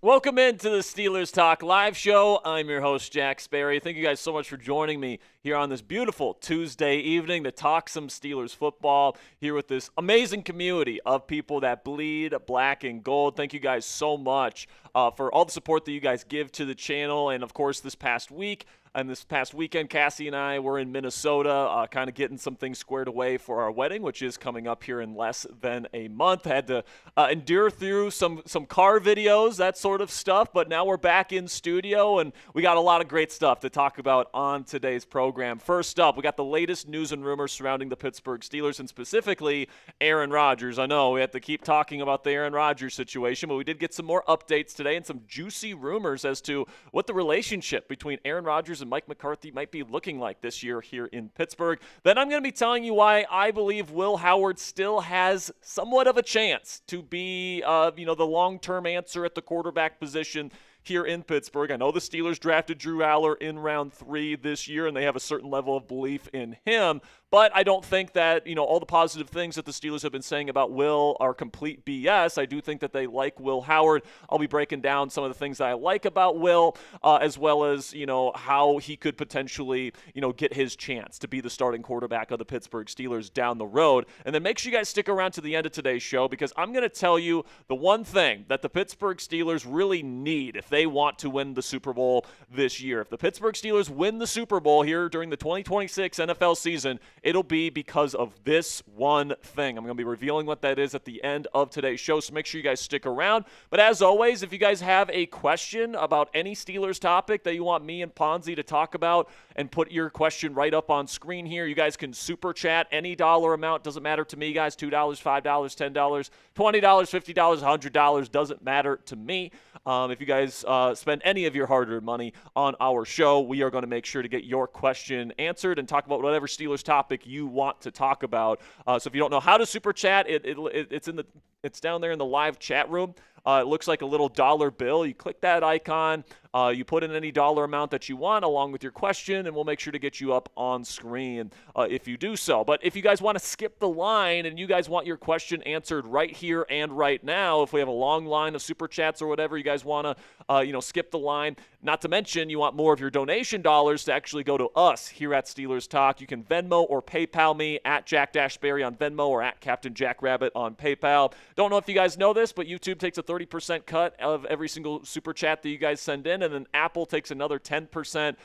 Welcome into the Steelers Talk live show. I'm your host, Jack Sperry. Thank you guys so much for joining me here on this beautiful Tuesday evening to talk some Steelers football here with this amazing community of people that bleed black and gold. Thank you guys so much for all the support that you guys give to the channel. And, of course, this past week and this past weekend, Cassie and I were in Minnesota kind of getting some things squared away for our wedding, which is coming up here in less than a month. Had to endure through some car videos, that sort of stuff, but now we're back in studio, and we got a lot of great stuff to talk about on today's program. First up, we got the latest news and rumors surrounding the Pittsburgh Steelers, and specifically Aaron Rodgers. I know we have to keep talking about the Aaron Rodgers situation, but we did get some more updates today and some juicy rumors as to what the relationship between Aaron Rodgers and Mike McCarthy might be looking like this year here in Pittsburgh. Then I'm going to be telling you why I believe Will Howard still has somewhat of a chance to be, the long-term answer at the quarterback position here in Pittsburgh. I know the Steelers drafted Drew Aller in round 3 this year, and they have a certain level of belief in him. But I don't think that, all the positive things that the Steelers have been saying about Will are complete BS. I do think that they like Will Howard. I'll be breaking down some of the things that I like about Will, as well as, how he could potentially, get his chance to be the starting quarterback of the Pittsburgh Steelers down the road. And then make sure you guys stick around to the end of today's show, because I'm going to tell you the one thing that the Pittsburgh Steelers really need if they want to win the Super Bowl this year. If the Pittsburgh Steelers win the Super Bowl here during the 2026 NFL season, it'll be because of this one thing. I'm going to be revealing what that is at the end of today's show, so make sure you guys stick around. But as always, if you guys have a question about any Steelers topic that you want me and Ponzi to talk about, and put your question right up on screen here, you guys can super chat any dollar amount. Doesn't matter to me, guys. $2, $5, $10, $20, $50, $100 doesn't matter to me. If you guys spend any of your hard-earned money on our show, we are going to make sure to get your question answered and talk about whatever Steelers topic you want to talk about. So if you don't know how to super chat, it's down there in the live chat room. It looks like a little dollar bill. You click that icon. You put in any dollar amount that you want along with your question, and we'll make sure to get you up on screen if you do so. But if you guys want to skip the line and you guys want your question answered right here and right now, if we have a long line of super chats or whatever, you guys want to skip the line. Not to mention you want more of your donation dollars to actually go to us here at Steelers Talk. You can Venmo or PayPal me at Jack-Berry on Venmo or at Captain Jackrabbit on PayPal. Don't know if you guys know this, but YouTube takes a 30% cut of every single super chat that you guys send in, and then Apple takes another 10%.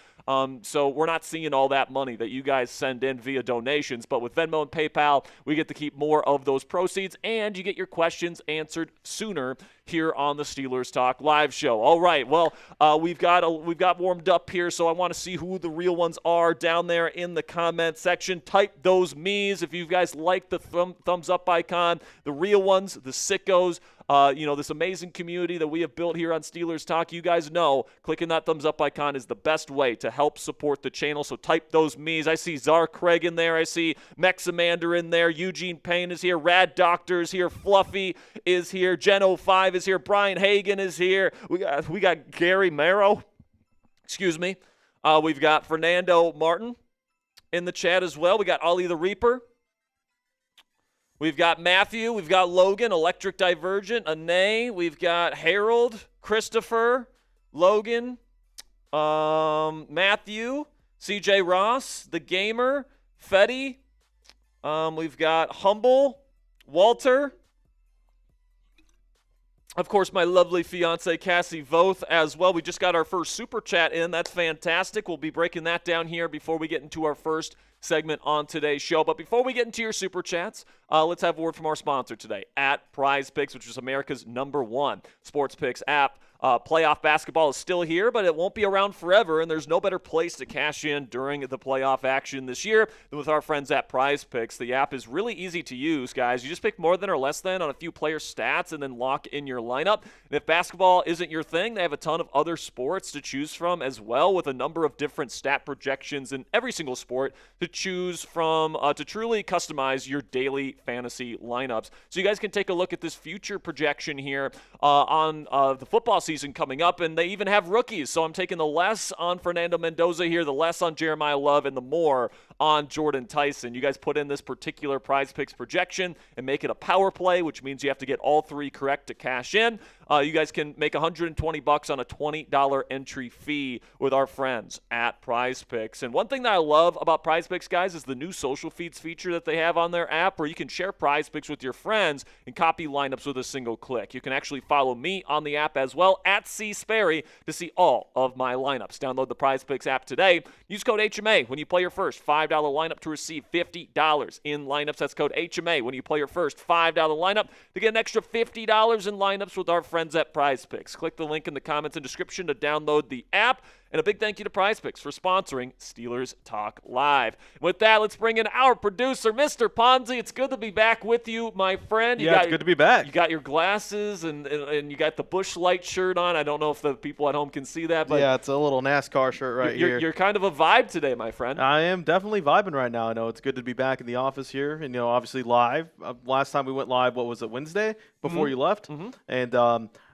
So we're not seeing all that money that you guys send in via donations, but with Venmo and PayPal, we get to keep more of those proceeds, and you get your questions answered sooner here on the Steelers Talk live show. All right, well, we've got warmed up here, so I want to see who the real ones are down there in the comment section. Type those me's if you guys like the thumbs up icon. The real ones, the sickos. This amazing community that we have built here on Steelers Talk. You guys know clicking that thumbs up icon is the best way to help support the channel. So type those me's. I see Czar Craig in there. I see Mexamander in there. Eugene Payne is here. Rad Doctor is here. Fluffy is here. Gen05 is here. Brian Hagan is here. We got Gary Marrow. Excuse me. We've got Fernando Martin in the chat as well. We got Ollie the Reaper. We've got Matthew, we've got Logan, Electric Divergent, Anae, we've got Harold, Christopher, Logan, Matthew, CJ Ross, The Gamer, Fetty, we've got Humble, Walter, of course, my lovely fiance Cassie Voth as well. We just got our first super chat in. That's fantastic. We'll be breaking that down here before we get into our first segment on today's show. But before we get into your super chats, let's have a word from our sponsor today at Prize Picks, which is America's #1 sports picks app. Playoff basketball is still here, but it won't be around forever, and there's no better place to cash in during the playoff action this year than with our friends at Prize Picks. The app is really easy to use, guys. You just pick more than or less than on a few player stats and then lock in your lineup. And if basketball isn't your thing, they have a ton of other sports to choose from as well, with a number of different stat projections in every single sport to choose from to truly customize your daily fantasy lineups. So you guys can take a look at this future projection here on the football season coming up, and they even have rookies. So I'm taking the less on Fernando Mendoza here, the less on Jeremiah Love, and the more on Jordan Tyson. You guys put in this particular Prize Picks projection and make it a power play, which means you have to get all three correct to cash in. you guys can make $120 on a $20 entry fee with our friends at PrizePicks. And one thing that I love about PrizePicks, guys, is the new social feeds feature that they have on their app where you can share PrizePicks with your friends and copy lineups with a single click. You can actually follow me on the app as well, at @CSperry, to see all of my lineups. Download the PrizePicks app today. Use code HMA when you play your first $5 lineup to receive $50 in lineups. That's code HMA when you play your first $5 lineup to get an extra $50 in lineups with our friends at PrizePicks. Click the link in the comments and description to download the app. And a big thank you to PrizePicks for sponsoring Steelers Talk Live. With that, let's bring in our producer, Mr. Ponzi. It's good to be back with you, my friend. It's good to be back. You got your glasses and you got the Busch Light shirt on. I don't know if the people at home can see that, but yeah, it's a little NASCAR shirt here. You're kind of a vibe today, my friend. I am definitely vibing right now. I know it's good to be back in the office here, and obviously live. Last time we went live, what was it, Wednesday before you left? Mm-hmm.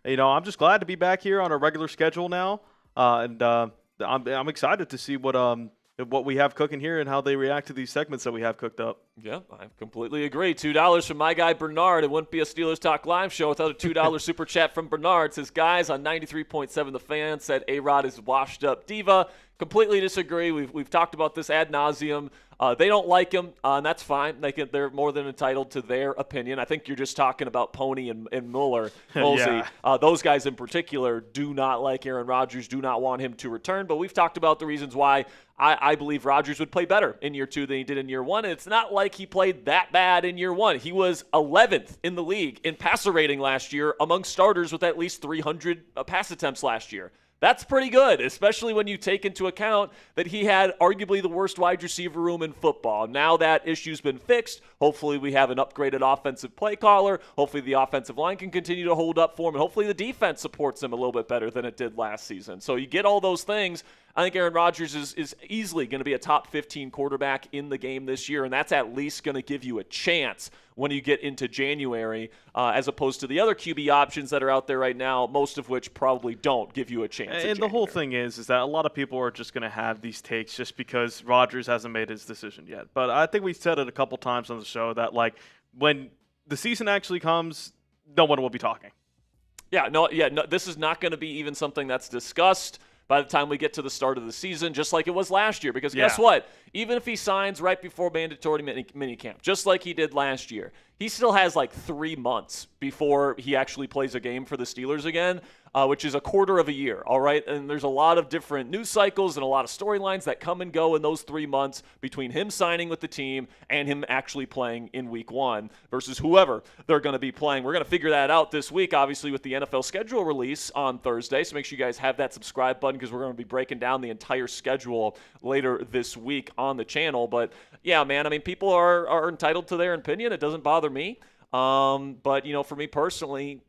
And I'm just glad to be back here on a regular schedule now. I'm excited to see what we have cooking here and how they react to these segments that we have cooked up. Yeah, I completely agree. $2 from my guy Bernard. It wouldn't be a Steelers Talk Live show without a $2 super chat from Bernard. It says, guys, on 93.7 The Fan said A-Rod is washed up diva. Completely disagree. We've talked about this ad nauseum. They don't like him, and that's fine. They're more than entitled to their opinion. I think you're just talking about Pony and Mueller. Yeah. Those guys in particular do not like Aaron Rodgers, do not want him to return. But we've talked about the reasons why I believe Rodgers would play better in year 2 than he did in year 1. And it's not like he played that bad in year 1. He was 11th in the league in passer rating last year among starters with at least 300 pass attempts last year. That's pretty good, especially when you take into account that he had arguably the worst wide receiver room in football. Now that issue's been fixed. Hopefully we have an upgraded offensive play caller. Hopefully the offensive line can continue to hold up for him, and hopefully the defense supports him a little bit better than it did last season. So you get all those things. I think Aaron Rodgers is easily going to be a top 15 quarterback in the game this year, and that's at least going to give you a chance when you get into January, as opposed to the other QB options that are out there right now, most of which probably don't give you a chance. And the whole thing is that a lot of people are just going to have these takes just because Rodgers hasn't made his decision yet. But I think we said it a couple times on the show that, when the season actually comes, no one will be talking. No, this is not going to be even something that's discussed by the time we get to the start of the season, just like it was last year. Because guess what? Even if he signs right before mandatory minicamp, just like he did last year, he still has 3 months before he actually plays a game for the Steelers again, which is a quarter of a year, all right? And there's a lot of different news cycles and a lot of storylines that come and go in those 3 months between him signing with the team and him actually playing in week 1 versus whoever they're going to be playing. We're going to figure that out this week, obviously, with the NFL schedule release on Thursday. So make sure you guys have that subscribe button because we're going to be breaking down the entire schedule later this week on the channel. But yeah, man, people are entitled to their opinion. It doesn't bother me. But, for me personally,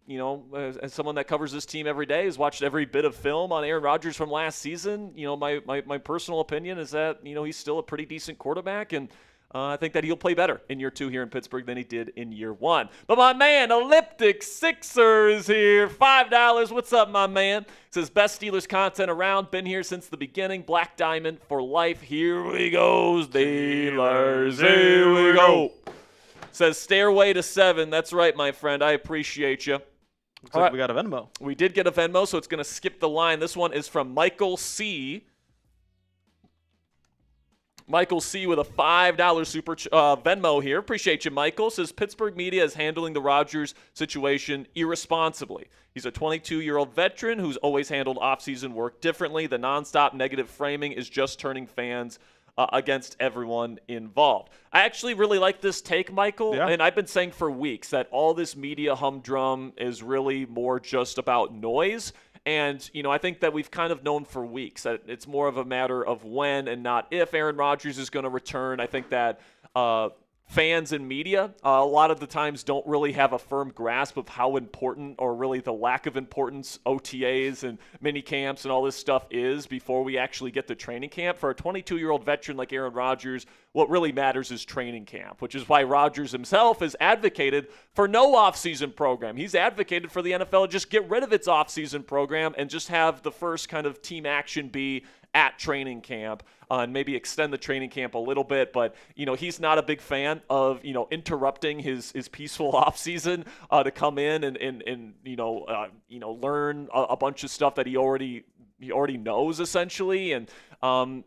as someone that covers this team every day, has watched every bit of film on Aaron Rodgers from last season, my personal opinion is that, he's still a pretty decent quarterback, and I think that he'll play better in year 2 here in Pittsburgh than he did in year 1. But my man, Elliptic Sixer, is here. $5. What's up, my man? Says, best Steelers content around. Been here since the beginning. Black Diamond for life. Here we go, Steelers. Here we go. Says, Stairway to 7. That's right, my friend. I appreciate you. Looks like we got a Venmo. We did get a Venmo, so it's going to skip the line. This one is from Michael C. Michael C. with a $5 super Venmo here. Appreciate you, Michael. Says, Pittsburgh media is handling the Rodgers situation irresponsibly. He's a 22-year-old veteran who's always handled offseason work differently. The nonstop negative framing is just turning fans against everyone involved. I actually really like this take, Michael, and I've been saying for weeks that all this media humdrum is really more just about noise. And, I think that we've kind of known for weeks that it's more of a matter of when and not if Aaron Rodgers is going to return. I think that fans and media a lot of the times don't really have a firm grasp of how important, or really the lack of importance, OTAs and mini camps and all this stuff is before we actually get to training camp. For a 22-year-old veteran like Aaron Rodgers, what really matters is training camp, which is why Rodgers himself has advocated for no offseason program. He's advocated for the NFL to just get rid of its offseason program and just have the first kind of team action be at training camp and maybe extend the training camp a little bit. But, he's not a big fan of, interrupting his peaceful offseason to come in and learn a bunch of stuff that he already knows, essentially. And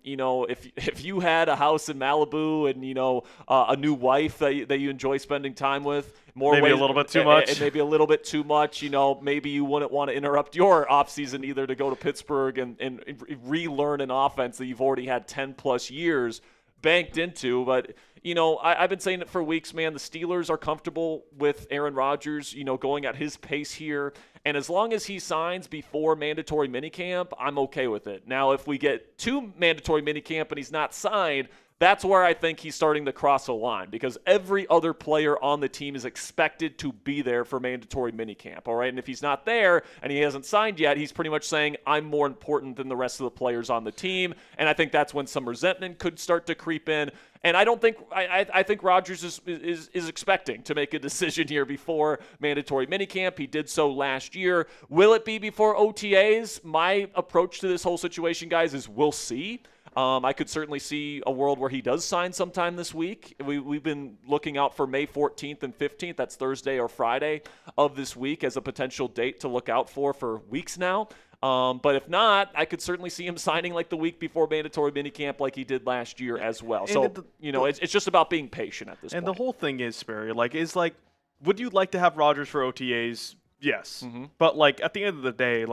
if you had a house in Malibu and a new wife that you enjoy spending time with, maybe a little bit too much, and maybe a little bit too much, maybe you wouldn't want to interrupt your offseason either to go to Pittsburgh and relearn an offense that you've already had 10 plus years banked into. But I've been saying it for weeks, man. The Steelers are comfortable with Aaron Rodgers, going at his pace here. And as long as he signs before mandatory minicamp, I'm okay with it. Now, if we get to mandatory minicamp and he's not signed, that's where I think he's starting to cross a line, because every other player on the team is expected to be there for mandatory minicamp, all right? And if he's not there and he hasn't signed yet, he's pretty much saying, I'm more important than the rest of the players on the team. And I think that's when some resentment could start to creep in. And I don't think I think Rodgers is expecting to make a decision here before mandatory minicamp. He did so last year. Will it be before OTAs? My approach to this whole situation, guys, is we'll see. I could certainly see a world where he does sign sometime this week. We've been looking out for May 14th and 15th. That's Thursday or Friday of this week as a potential date to look out for weeks now. But if not, I could certainly see him signing like the week before mandatory minicamp like he did last year as well. So, it's just about being patient at this point. And the whole thing is, Sperry, would you like to have Rodgers for OTAs? Yes. Mm-hmm. But, at the end of the day,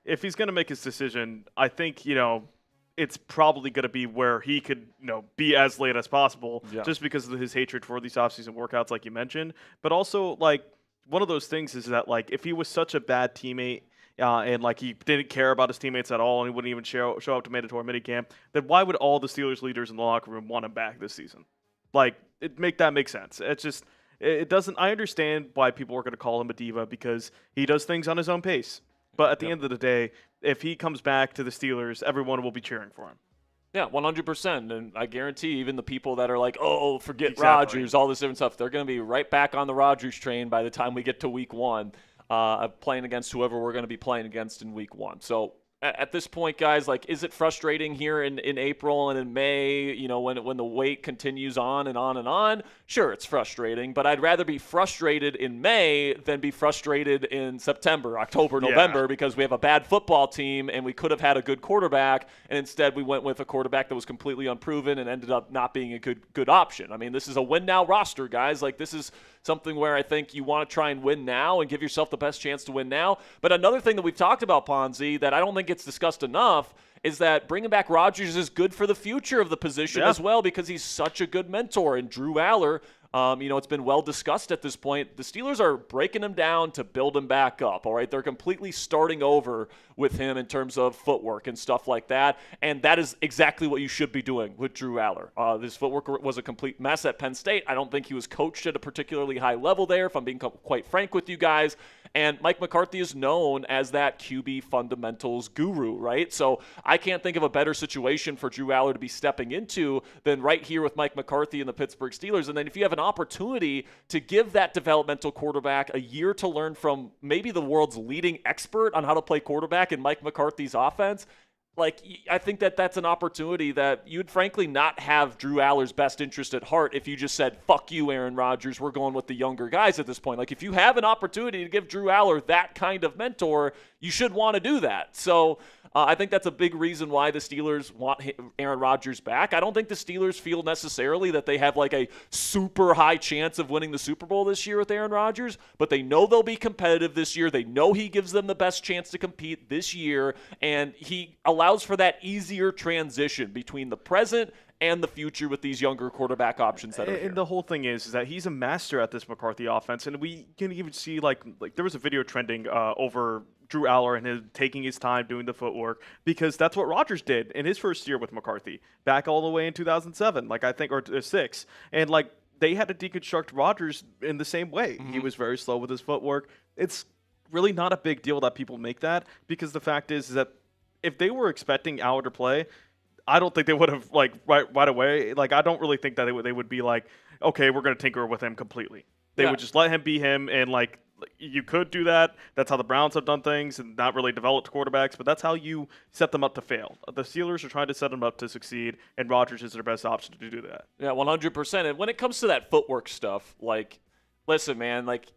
if he's going to make his decision, I think, it's probably going to be where he could, be as late as possible, just because of his hatred for these offseason workouts, like you mentioned. But also, one of those things is that, if he was such a bad teammate, and he didn't care about his teammates at all, and he wouldn't even show up to mandatory minicamp, then why would all the Steelers leaders in the locker room want him back this season? That makes sense. It's just, it doesn't. I understand why people are going to call him a diva, because he does things on his own pace. But at the end of the day, if he comes back to the Steelers, everyone will be cheering for him. Yeah, 100%. And I guarantee even the people that are like, oh, forget Rodgers, all this different stuff, they're going to be right back on the Rodgers train by the time we get to week one, playing against whoever we're going to be playing against in week one. So at this point, guys, is it frustrating here in April and in May, when the wait continues on and on and on? Sure, it's frustrating, but I'd rather be frustrated in May than be frustrated in September, October, November, because we have a bad football team and we could have had a good quarterback, and instead we went with a quarterback that was completely unproven and ended up not being a good option. I mean, this is a win-now roster, guys. This is something where I think you want to try and win now and give yourself the best chance to win now. But another thing that we've talked about, Ponzi, that I don't think gets discussed enough is that bringing back Rodgers is good for the future of the position as well, because he's such a good mentor. And Drew Aller, it's been well discussed at this point. The Steelers are breaking him down to build him back up, all right? They're completely starting over with him in terms of footwork and stuff like that, and that is exactly what you should be doing with Drew Aller. His footwork was a complete mess at Penn State. I don't think he was coached at a particularly high level there, if I'm being quite frank with you guys. And Mike McCarthy is known as that QB fundamentals guru, right? So I can't think of a better situation for Drew Aller to be stepping into than right here with Mike McCarthy and the Pittsburgh Steelers. And then if you have an opportunity to give that developmental quarterback a year to learn from maybe the world's leading expert on how to play quarterback in Mike McCarthy's offense, I think that's an opportunity that you'd frankly not have Drew Aller's best interest at heart if you just said, fuck you, Aaron Rodgers, we're going with the younger guys at this point. If you have an opportunity to give Drew Aller that kind of mentor, you should want to do that. So I think that's a big reason why the Steelers want Aaron Rodgers back. I don't think the Steelers feel necessarily that they have a super high chance of winning the Super Bowl this year with Aaron Rodgers, but they know they'll be competitive this year. They know he gives them the best chance to compete this year, and he allows for that easier transition between the present and the future with these younger quarterback options that are here. And the whole thing is that he's a master at this McCarthy offense, and we can even see there was a video trending over Drew Aller and him taking his time doing the footwork, because that's what Rodgers did in his first year with McCarthy back all the way in 2007, I think, or 6, and they had to deconstruct Rodgers in the same way. Mm-hmm. He was very slow with his footwork. It's really not a big deal that people make that, because the fact is that if they were expecting Aller to play, I don't think they would have right away. I don't really think that they would be okay, we're going to tinker with him completely. They would just let him be him and You could do that. That's how the Browns have done things and not really developed quarterbacks, but that's how you set them up to fail. The Steelers are trying to set them up to succeed, and Rodgers is their best option to do that. Yeah, 100%. And when it comes to that footwork stuff, like, listen, man, like,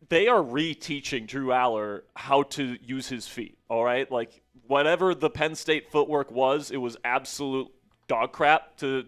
they are reteaching Drew Aller how to use his feet, all right? Like, whatever the Penn State footwork was, it was absolute dog crap to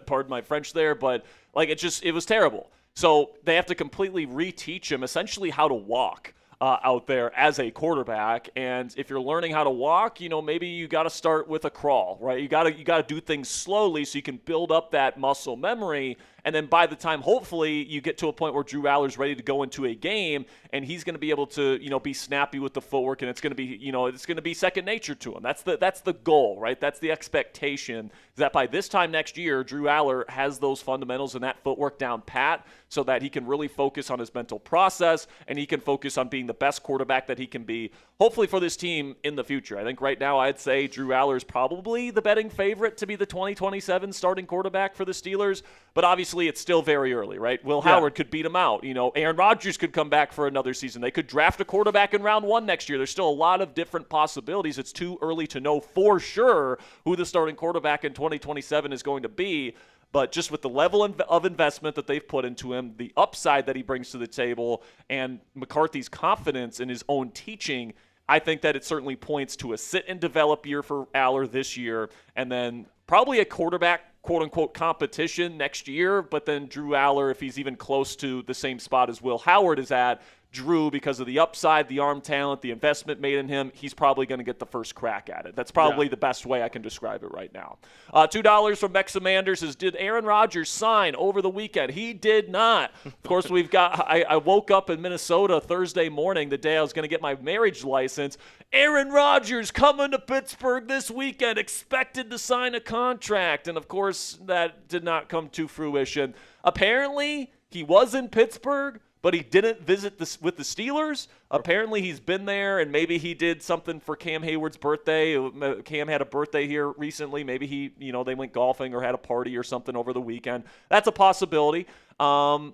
pardon my French there, but, like, it was terrible. So they have to completely reteach him essentially how to walk out there as a quarterback. And if you're learning how to walk, maybe you got to start with a crawl, right? You got to do things slowly so you can build up that muscle memory. And then by the time, hopefully, you get to a point where Drew Aller's ready to go into a game, and he's going to be able to, be snappy with the footwork, and it's going to be, it's going to be second nature to him. That's the goal, right? That's the expectation. Is that by this time next year, Drew Aller has those fundamentals and that footwork down pat, so that he can really focus on his mental process and he can focus on being the best quarterback that he can be, hopefully, for this team in the future. I think right now I'd say Drew Aller is probably the betting favorite to be the 2027 starting quarterback for the Steelers, but obviously it's still very early, right? Will Howard could beat him out. Aaron Rodgers could come back for another season. They could draft a quarterback in round 1 next year. There's still a lot of different possibilities. It's too early to know for sure who the starting quarterback in 2027 is going to be. But just with the level of investment that they've put into him, the upside that he brings to the table, and McCarthy's confidence in his own teaching, I think that it certainly points to a sit-and-develop year for Aller this year, and then probably a quarterback, quote-unquote, competition next year. But then Drew Aller, if he's even close to the same spot as Will Howard is at, Drew, because of the upside, the arm talent, the investment made in him, he's probably going to get the first crack at it. That's probably the best way I can describe it right now. $2 from Mexamanders says, did Aaron Rodgers sign over the weekend? He did not. Of course, I woke up in Minnesota Thursday morning, the day I was going to get my marriage license. Aaron Rodgers coming to Pittsburgh this weekend, expected to sign a contract. And, of course, that did not come to fruition. Apparently, he was in Pittsburgh, but he didn't visit with the Steelers. Apparently, he's been there, and maybe he did something for Cam Hayward's birthday. Cam had a birthday here recently. Maybe they went golfing or had a party or something over the weekend. That's a possibility. I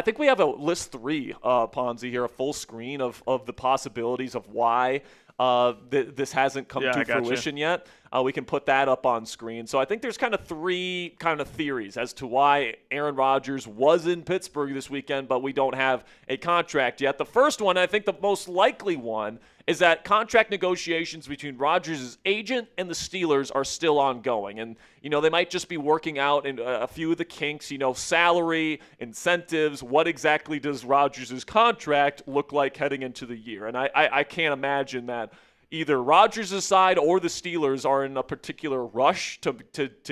think we have a list 3, Ponzi, here, a full screen of the possibilities of why this hasn't come to fruition yet. We can put that up on screen. So I think there's kind of 3 kind of theories as to why Aaron Rodgers was in Pittsburgh this weekend, but we don't have a contract yet. The first one, I think the most likely one, is that contract negotiations between Rodgers' agent and the Steelers are still ongoing. And, they might just be working out in a few of the kinks, salary, incentives. What exactly does Rodgers' contract look like heading into the year? And I can't imagine that either Rodgers' side or the Steelers are in a particular rush to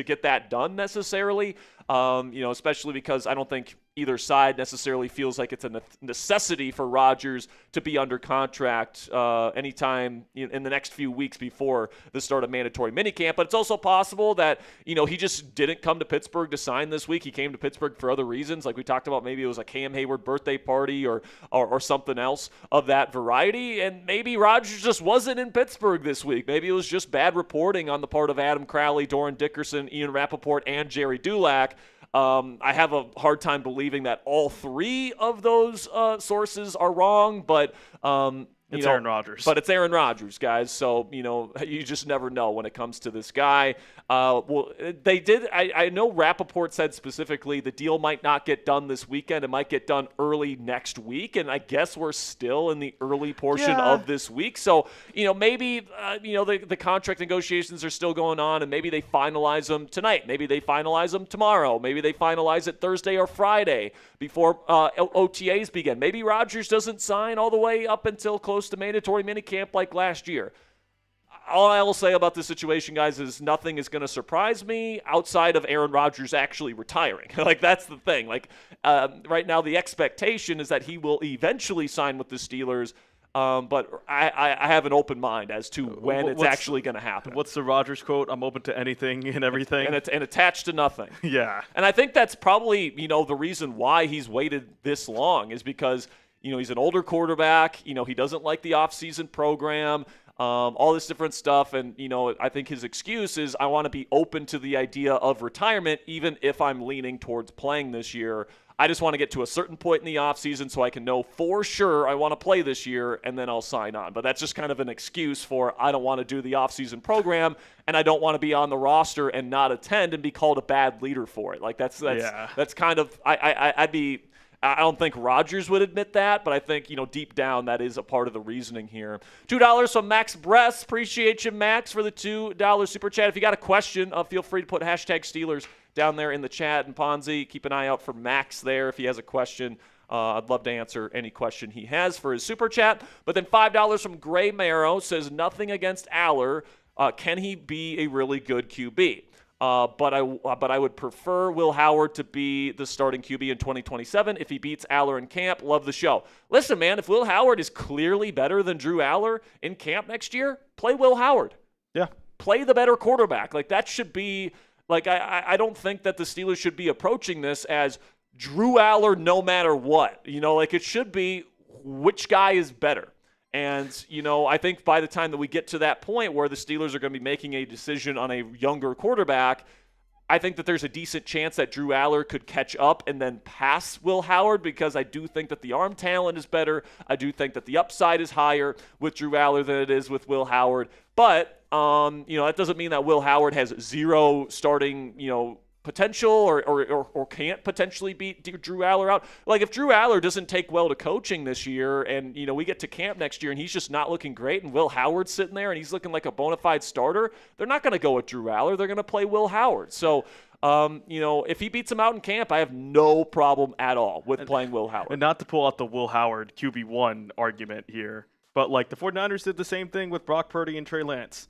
get that done necessarily, especially because I don't think either side necessarily feels like it's a necessity for Rodgers to be under contract anytime in the next few weeks before the start of mandatory minicamp. But it's also possible that, he just didn't come to Pittsburgh to sign this week. He came to Pittsburgh for other reasons. Like we talked about, maybe it was a Cam Hayward birthday party or something else of that variety. And maybe Rodgers just wasn't in Pittsburgh this week. Maybe it was just bad reporting on the part of Adam Crowley, Doran Dickerson, Ian Rappaport, and Jerry Dulac. I have a hard time believing that all 3 of those sources are wrong, but it's Aaron Rodgers. But it's Aaron Rodgers, guys. So, you just never know when it comes to this guy. They did. I know Rappaport said specifically the deal might not get done this weekend. It might get done early next week. And I guess we're still in the early portion of this week. So, maybe, the contract negotiations are still going on, and maybe they finalize them tonight. Maybe they finalize them tomorrow. Maybe they finalize it Thursday or Friday before OTAs begin. Maybe Rodgers doesn't sign all the way up until close to mandatory minicamp like last year. All I will say about this situation, guys, is nothing is going to surprise me outside of Aaron Rodgers actually retiring. That's the thing. Right now, the expectation is that he will eventually sign with the Steelers, but I have an open mind as to when it's actually going to happen. What's the Rodgers quote? I'm open to anything and everything. And attached to nothing. Yeah. And I think that's probably, the reason why he's waited this long is because, he's an older quarterback. He doesn't like the offseason program. All this different stuff. And, I think his excuse is I want to be open to the idea of retirement, even if I'm leaning towards playing this year. I just want to get to a certain point in the offseason so I can know for sure I want to play this year, and then I'll sign on. But that's just kind of an excuse for I don't want to do the offseason program, and I don't want to be on the roster and not attend and be called a bad leader for it. Like that's kind of I don't think Rodgers would admit that, but I think, deep down that is a part of the reasoning here. $2 from Max Bress. Appreciate you, Max, for the $2 super chat. If you got a question, feel free to put hashtag Steelers down there in the chat. And Ponzi, keep an eye out for Max there if he has a question. I'd love to answer any question he has for his super chat. But then $5 from Gray Marrow says, nothing against Aller. Can he be a really good QB? But I would prefer Will Howard to be the starting QB in 2027 if he beats Aller in camp. Love the show. Listen, man, if Will Howard is clearly better than Drew Aller in camp next year, play Will Howard. Yeah. Play the better quarterback. Like, that should be – like, I don't think that the Steelers should be approaching this as Drew Aller no matter what. Like, it should be which guy is better. And, I think by the time that we get to that point where the Steelers are going to be making a decision on a younger quarterback, I think that there's a decent chance that Drew Aller could catch up and then pass Will Howard, because I do think that the arm talent is better. I do think that the upside is higher with Drew Aller than it is with Will Howard. But, that doesn't mean that Will Howard has zero starting, potential or can't potentially beat Drew Aller out. Like, if Drew Aller doesn't take well to coaching this year and, we get to camp next year and he's just not looking great and Will Howard's sitting there and he's looking like a bona fide starter, they're not going to go with Drew Aller. They're going to play Will Howard. So, if he beats him out in camp, I have no problem at all with playing Will Howard. And not to pull out the Will Howard QB1 argument here, but like the 49ers did the same thing with Brock Purdy and Trey Lance.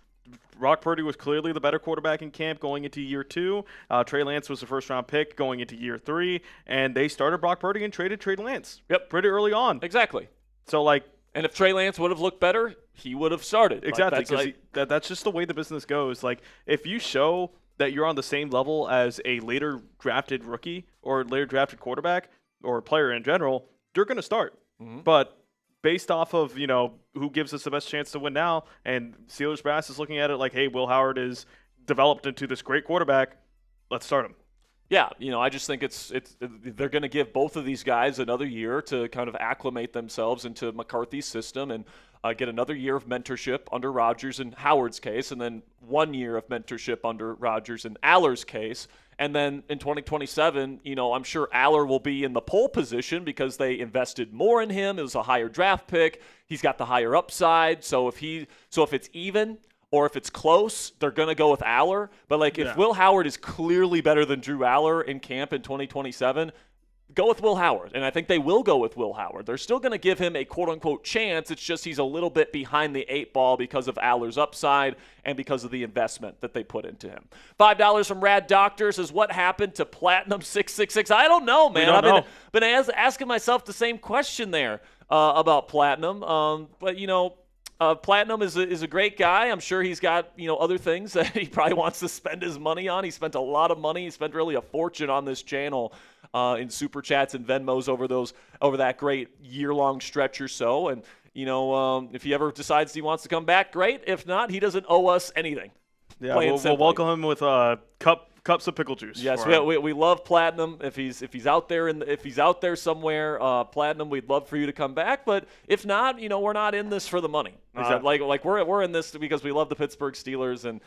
Brock Purdy was clearly the better quarterback in camp going into year 2. Trey Lance was the first-round pick going into year 3, and they started Brock Purdy and traded Trey Lance. Yep, pretty early on. Exactly. So, and if Trey Lance would have looked better, he would have started. Exactly, because that's just the way the business goes. Like, if you show that you're on the same level as a later drafted rookie or later drafted quarterback or player in general, you're going to start. Mm-hmm. But based off of, who gives us the best chance to win now, and Steelers Brass is looking at it like, hey, Will Howard is developed into this great quarterback, let's start him. Yeah, I just think they're going to give both of these guys another year to kind of acclimate themselves into McCarthy's system and get another year of mentorship under Rodgers in Howard's case, and then 1 year of mentorship under Rodgers in Aller's case. And then in 2027, I'm sure Aller will be in the pole position because they invested more in him. It was a higher draft pick. He's got the higher upside. So if it's even or if it's close, they're going to go with Aller. But if Will Howard is clearly better than Drew Aller in camp in 2027, go with Will Howard. And I think they will go with Will Howard. They're still going to give him a quote-unquote chance. It's just he's a little bit behind the 8 ball because of Aller's upside and because of the investment that they put into him. $5 from Rad Doctor says, what happened to Platinum 666? I don't know, man. I've been asking myself the same question there about Platinum. Platinum is a great guy. I'm sure he's got, other things that he probably wants to spend his money on. He spent a lot of money. He spent really a fortune on this channel in Super Chats and Venmos over that great year-long stretch or so. And, if he ever decides he wants to come back, great. If not, he doesn't owe us anything. Yeah, we'll welcome him with cups of pickle juice. Yes, we love Platinum. If he's out there somewhere, Platinum, we'd love for you to come back. But if not, we're not in this for the money. Exactly. We're in this because we love the Pittsburgh Steelers and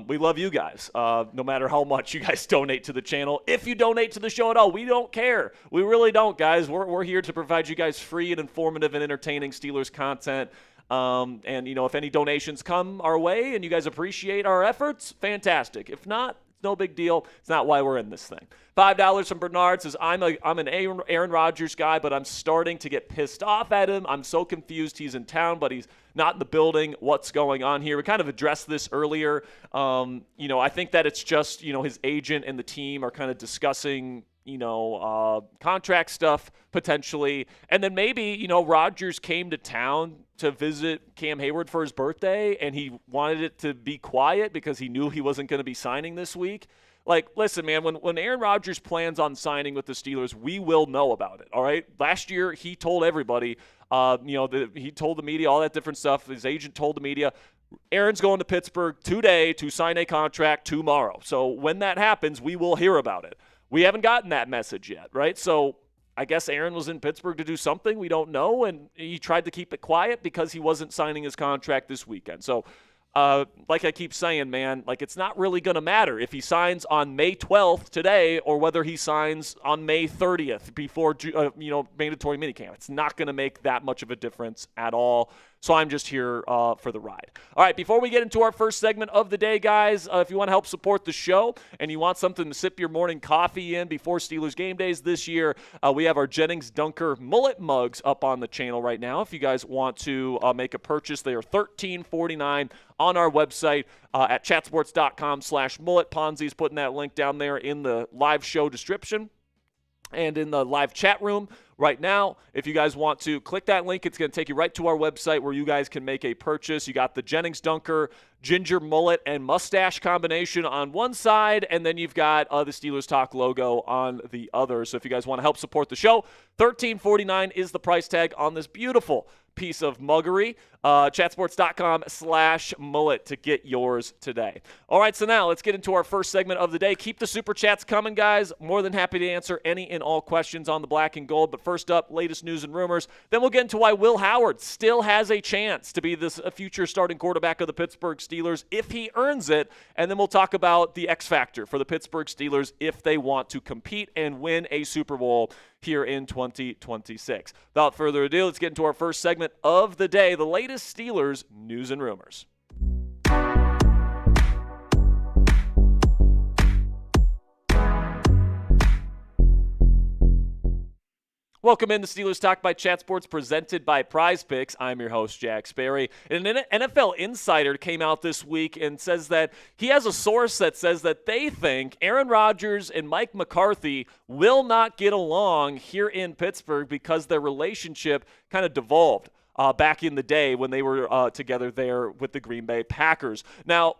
we love you guys. No matter how much you guys donate to the channel, if you donate to the show at all, we don't care. We really don't, guys. We're here to provide you guys free and informative and entertaining Steelers content. If any donations come our way and you guys appreciate our efforts, fantastic. If not, it's no big deal. It's not why we're in this thing. $5 from Bernard says, I'm an Aaron Rodgers guy, but I'm starting to get pissed off at him. I'm so confused. He's in town, but he's not in the building. What's going on here? We kind of addressed this earlier. I think that it's just, his agent and the team are kind of discussing contract stuff potentially. And then maybe, Rodgers came to town to visit Cam Hayward for his birthday and he wanted it to be quiet because he knew he wasn't going to be signing this week. Listen, man, when Aaron Rodgers plans on signing with the Steelers, we will know about it, all right? Last year, he told everybody, he told the media all that different stuff. His agent told the media, Aaron's going to Pittsburgh today to sign a contract tomorrow. So when that happens, we will hear about it. we haven't gotten that message yet, right? So I guess Aaron was in Pittsburgh to do something. We don't know, and he tried to keep it quiet because he wasn't signing his contract this weekend. So like I keep saying, man, like it's not really going to matter if he signs on May 12th today or whether he signs on May 30th before mandatory minicamp. It's not going to make that much of a difference at all. So I'm just here for the ride. All right, before we get into our first segment of the day, guys, if you want to help support the show and you want something to sip your morning coffee in before Steelers game days this year, we have our Jennings Dunker mullet mugs up on the channel right now. If you guys want to make a purchase, they are $13.49 on our website at chatsports.com/mullet. Ponzi's putting that link down there in the live show description and in the live chat room right now. If you guys want to click that link, it's going to take you right to our website where you guys can make a purchase. You got the Jennings Dunker ginger mullet and mustache combination on one side, and then you've got the Steelers Talk logo on the other. So if you guys want to help support the show, $13.49 is the price tag on this beautiful piece of muggery. Chatsports.com/mullet to get yours today. All right, so now let's get into our first segment of the day. Keep the super chats coming, guys. More than happy to answer any and all questions on the black and gold. But first up, latest news and rumors. Then we'll get into why Will Howard still has a chance to be this future starting quarterback of the Pittsburgh Steelers if he earns it. And then we'll talk about the X factor for the Pittsburgh Steelers if they want to compete and win a Super Bowl here in 2026. Without further ado, let's get into our first segment of the day, the latest Steelers news and rumors. Welcome in to Steelers Talk by Chat Sports, presented by Prize Picks. I'm your host, Jack Sperry. And an NFL insider came out this week and says that he has a source that says that they think Aaron Rodgers and Mike McCarthy will not get along here in Pittsburgh because their relationship kind of devolved back in the day when they were together there with the Green Bay Packers. Now,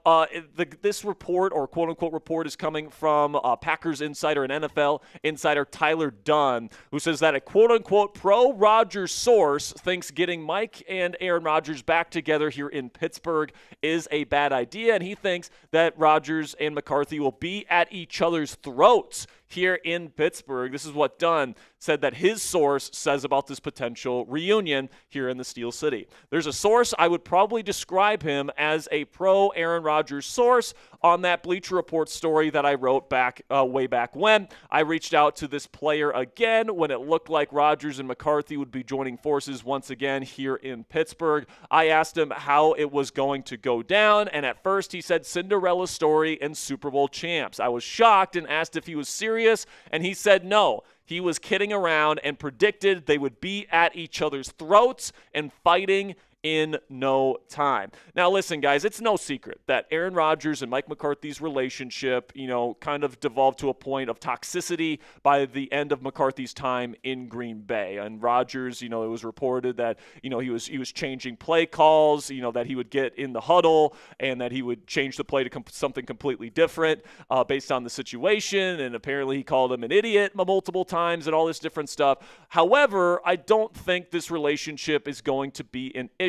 this report, or quote-unquote report, is coming from Packers insider and NFL insider Tyler Dunn, who says that a quote-unquote pro-Rodgers source thinks getting Mike and Aaron Rodgers back together here in Pittsburgh is a bad idea, and he thinks that Rodgers and McCarthy will be at each other's throats here in Pittsburgh. This is what Dunn said that his source says about this potential reunion here in the Steel City. There's a source, I would probably describe him as a pro-Aaron Rodgers source on that Bleacher Report story that I wrote back way back when. I reached out to this player again when it looked like Rodgers and McCarthy would be joining forces once again here in Pittsburgh. I asked him how it was going to go down, and at first he said Cinderella story and Super Bowl champs. I was shocked and asked if he was serious, and he said no. He was kidding around and predicted they would be at each other's throats and fighting in no time. Now, listen, guys, it's no secret that Aaron Rodgers and Mike McCarthy's relationship, kind of devolved to a point of toxicity by the end of McCarthy's time in Green Bay. And Rodgers, it was reported that, he was changing play calls, that he would get in the huddle and that he would change the play to something completely different based on the situation. And apparently he called him an idiot multiple times and all this different stuff. However, I don't think this relationship is going to be an issue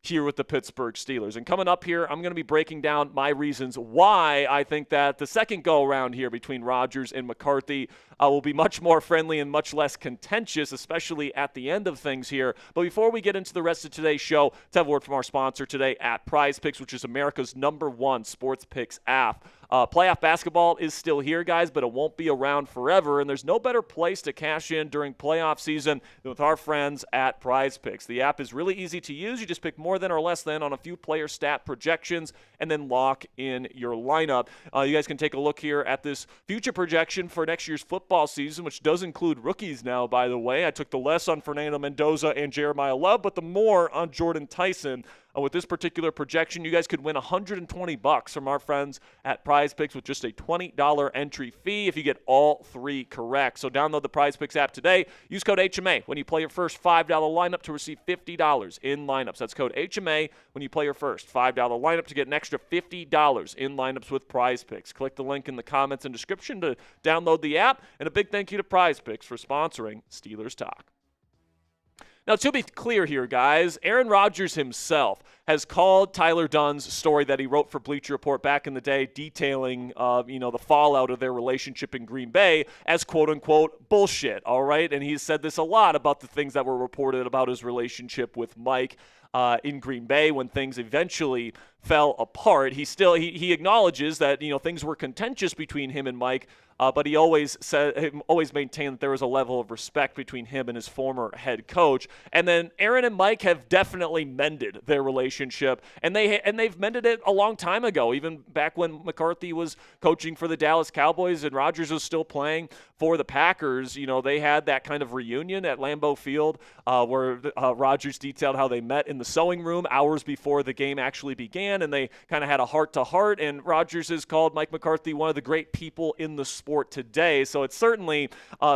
here with the Pittsburgh Steelers. And coming up here, I'm going to be breaking down my reasons why I think that the second go-around here between Rodgers and McCarthy will be much more friendly and much less contentious, especially at the end of things here. But before we get into the rest of today's show, let's have a word from our sponsor today at Prize Picks, which is America's #1 sports picks app. Playoff basketball is still here, guys, but it won't be around forever, and there's no better place to cash in during playoff season than with our friends at Prize Picks. The app is really easy to use. You just pick more than or less than on a few player stat projections and then lock in your lineup. You guys can take a look here at this future projection for next year's football season, which does include rookies now, by the way. I took the less on Fernando Mendoza and Jeremiah Love, but the more on Jordan Tyson. With this particular projection, you guys could win $120 from our friends at Prize Picks with just a $20 entry fee if you get all three correct. So download the Prize Picks app today. Use code HMA when you play your first $5 lineup to receive $50 in lineups. That's code HMA when you play your first $5 lineup to get an extra $50 in lineups with Prize Picks. Click the link in the comments and description to download the app. And a big thank you to Prize Picks for sponsoring Steelers Talk. Now, to be clear here, guys, Aaron Rodgers himself has called Tyler Dunn's story that he wrote for Bleacher Report back in the day detailing, the fallout of their relationship in Green Bay as quote-unquote bullshit, all right? And he's said this a lot about the things that were reported about his relationship with Mike in Green Bay when things eventually fell apart. He acknowledges that things were contentious between him and Mike, but he always maintained that there was a level of respect between him and his former head coach. And then Aaron and Mike have definitely mended their relationship, and they've mended it a long time ago, even back when McCarthy was coaching for the Dallas Cowboys and Rodgers was still playing for the Packers. They had that kind of reunion at Lambeau Field where Rodgers detailed how they met in the sewing room hours before the game actually began, and they kind of had a heart-to-heart, and Rodgers has called Mike McCarthy one of the great people in the sport today. So it's certainly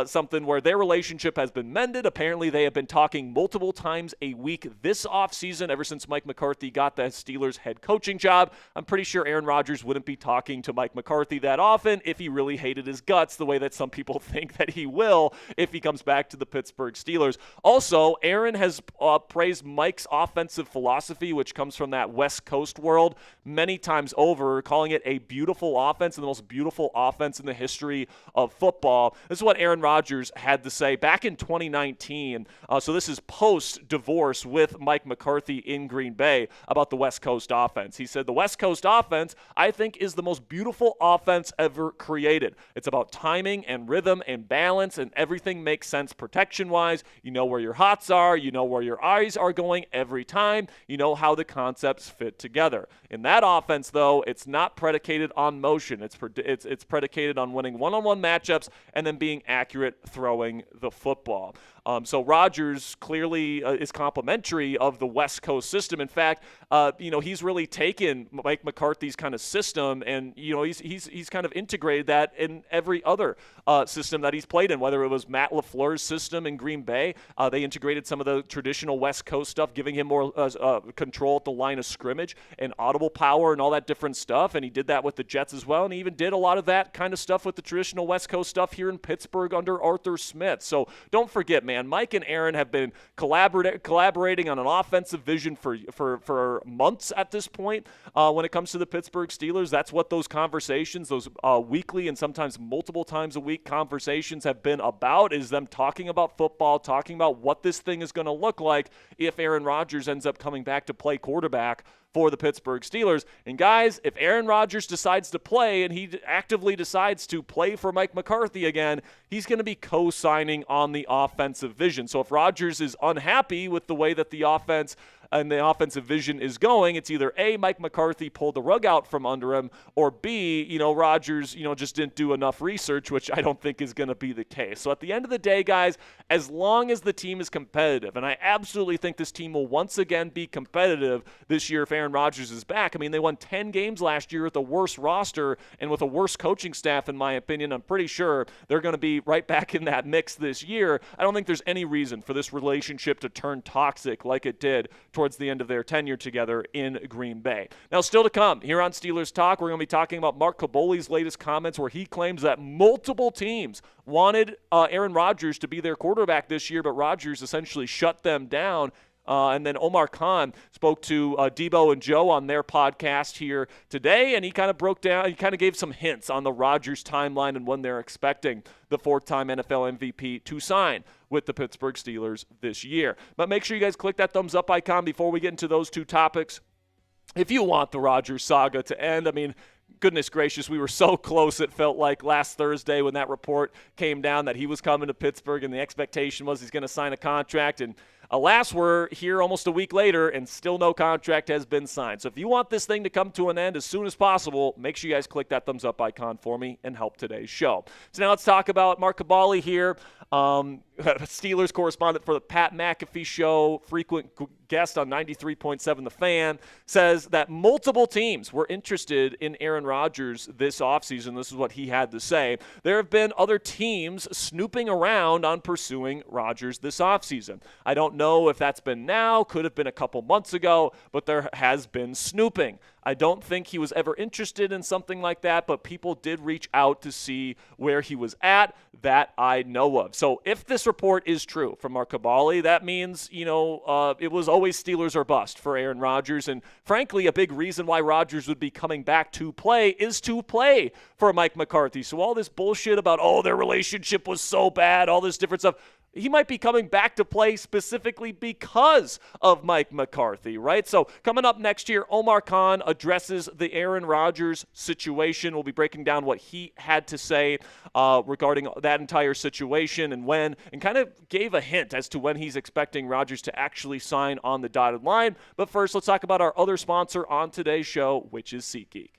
something where their relationship has been mended. Apparently, they have been talking multiple times a week this offseason ever since Mike McCarthy got the Steelers head coaching job. I'm pretty sure Aaron Rodgers wouldn't be talking to Mike McCarthy that often if he really hated his guts the way that some people think that he will if he comes back to the Pittsburgh Steelers. Also, Aaron has praised Mike's offensive philosophy, which comes from that West Coast world, many times over, calling it a beautiful offense and the most beautiful offense in the history of football. This is what Aaron Rodgers had to say back in 2019. So this is post-divorce with Mike McCarthy in Green Bay about the West Coast offense. He said, "The West Coast offense, I think, is the most beautiful offense ever created. It's about timing and rhythm and balance, and everything makes sense protection-wise. You know where your hots are. You know where your eyes are going every time. You know how the concepts fit together. In that offense, though, it's not predicated on motion. It's predicated on winning one-on-one matchups and then being accurate throwing the football." So Rodgers clearly is complimentary of the West Coast system. In fact, he's really taken Mike McCarthy's kind of system, and he's kind of integrated that in every other system that he's played in. Whether it was Matt LaFleur's system in Green Bay, they integrated some of the traditional West Coast stuff, giving him more control at the line of scrimmage and audible power and all that different stuff. And he did that with the Jets as well, and he even did a lot of that kind of stuff with the traditional West Coast stuff here in Pittsburgh under Arthur Smith. So don't forget, man, Mike and Aaron have been collaborating on an offensive vision for months at this point. When it comes to the Pittsburgh Steelers, that's what those conversations, those weekly and sometimes multiple times a week conversations have been about, is them talking about football, talking about what this thing is going to look like if Aaron Rodgers ends up coming back to play quarterback for the Pittsburgh Steelers. And guys, if Aaron Rodgers decides to play and he actively decides to play for Mike McCarthy again, he's going to be co-signing on the offensive vision. So if Rodgers is unhappy with the way that the offense and the offensive vision is going, it's either A, Mike McCarthy pulled the rug out from under him, or B, Rodgers, just didn't do enough research, which I don't think is going to be the case. So at the end of the day, guys, as long as the team is competitive, and I absolutely think this team will once again be competitive this year if Aaron Rodgers is back. I mean, they won 10 games last year with a worse roster and with a worse coaching staff, in my opinion. I'm pretty sure they're going to be right back in that mix this year. I don't think there's any reason for this relationship to turn toxic like it did towards the end of their tenure together in Green Bay. Now, still to come here on Steelers Talk, we're going to be talking about Mark Kaboli's latest comments where he claims that multiple teams wanted Aaron Rodgers to be their quarterback this year, but Rodgers essentially shut them down. And then Omar Khan spoke to Debo and Joe on their podcast here today, and he kind of gave some hints on the Rodgers timeline and when they're expecting the fourth-time NFL MVP to sign with the Pittsburgh Steelers this year. But make sure you guys click that thumbs up icon before we get into those two topics. If you want the Rodgers saga to end, I mean, goodness gracious, we were so close, it felt like last Thursday when that report came down that he was coming to Pittsburgh and the expectation was he's going to sign a contract. And alas, we're here almost a week later and still no contract has been signed. So if you want this thing to come to an end as soon as possible, make sure you guys click that thumbs up icon for me and help today's show. So now let's talk about Mark Kaboli here. Steelers correspondent for the Pat McAfee Show, frequent guest on 93.7 The Fan, says that multiple teams were interested in Aaron Rodgers this offseason. This is what he had to say. There have been other teams snooping around on pursuing Rodgers this offseason. I don't know if that's been now, could have been a couple months ago, but there has been snooping. I don't think he was ever interested in something like that, but people did reach out to see where he was at, that I know of. So if this report is true from Mark Cabali, that means, it was always Steelers or bust for Aaron Rodgers. And frankly, a big reason why Rodgers would be coming back to play is to play for Mike McCarthy. So all this bullshit about, their relationship was so bad, all this different stuff, he might be coming back to play specifically because of Mike McCarthy, right? So coming up next year, Omar Khan addresses the Aaron Rodgers situation. We'll be breaking down what he had to say regarding that entire situation and when, and kind of gave a hint as to when he's expecting Rodgers to actually sign on the dotted line. But first, let's talk about our other sponsor on today's show, which is SeatGeek.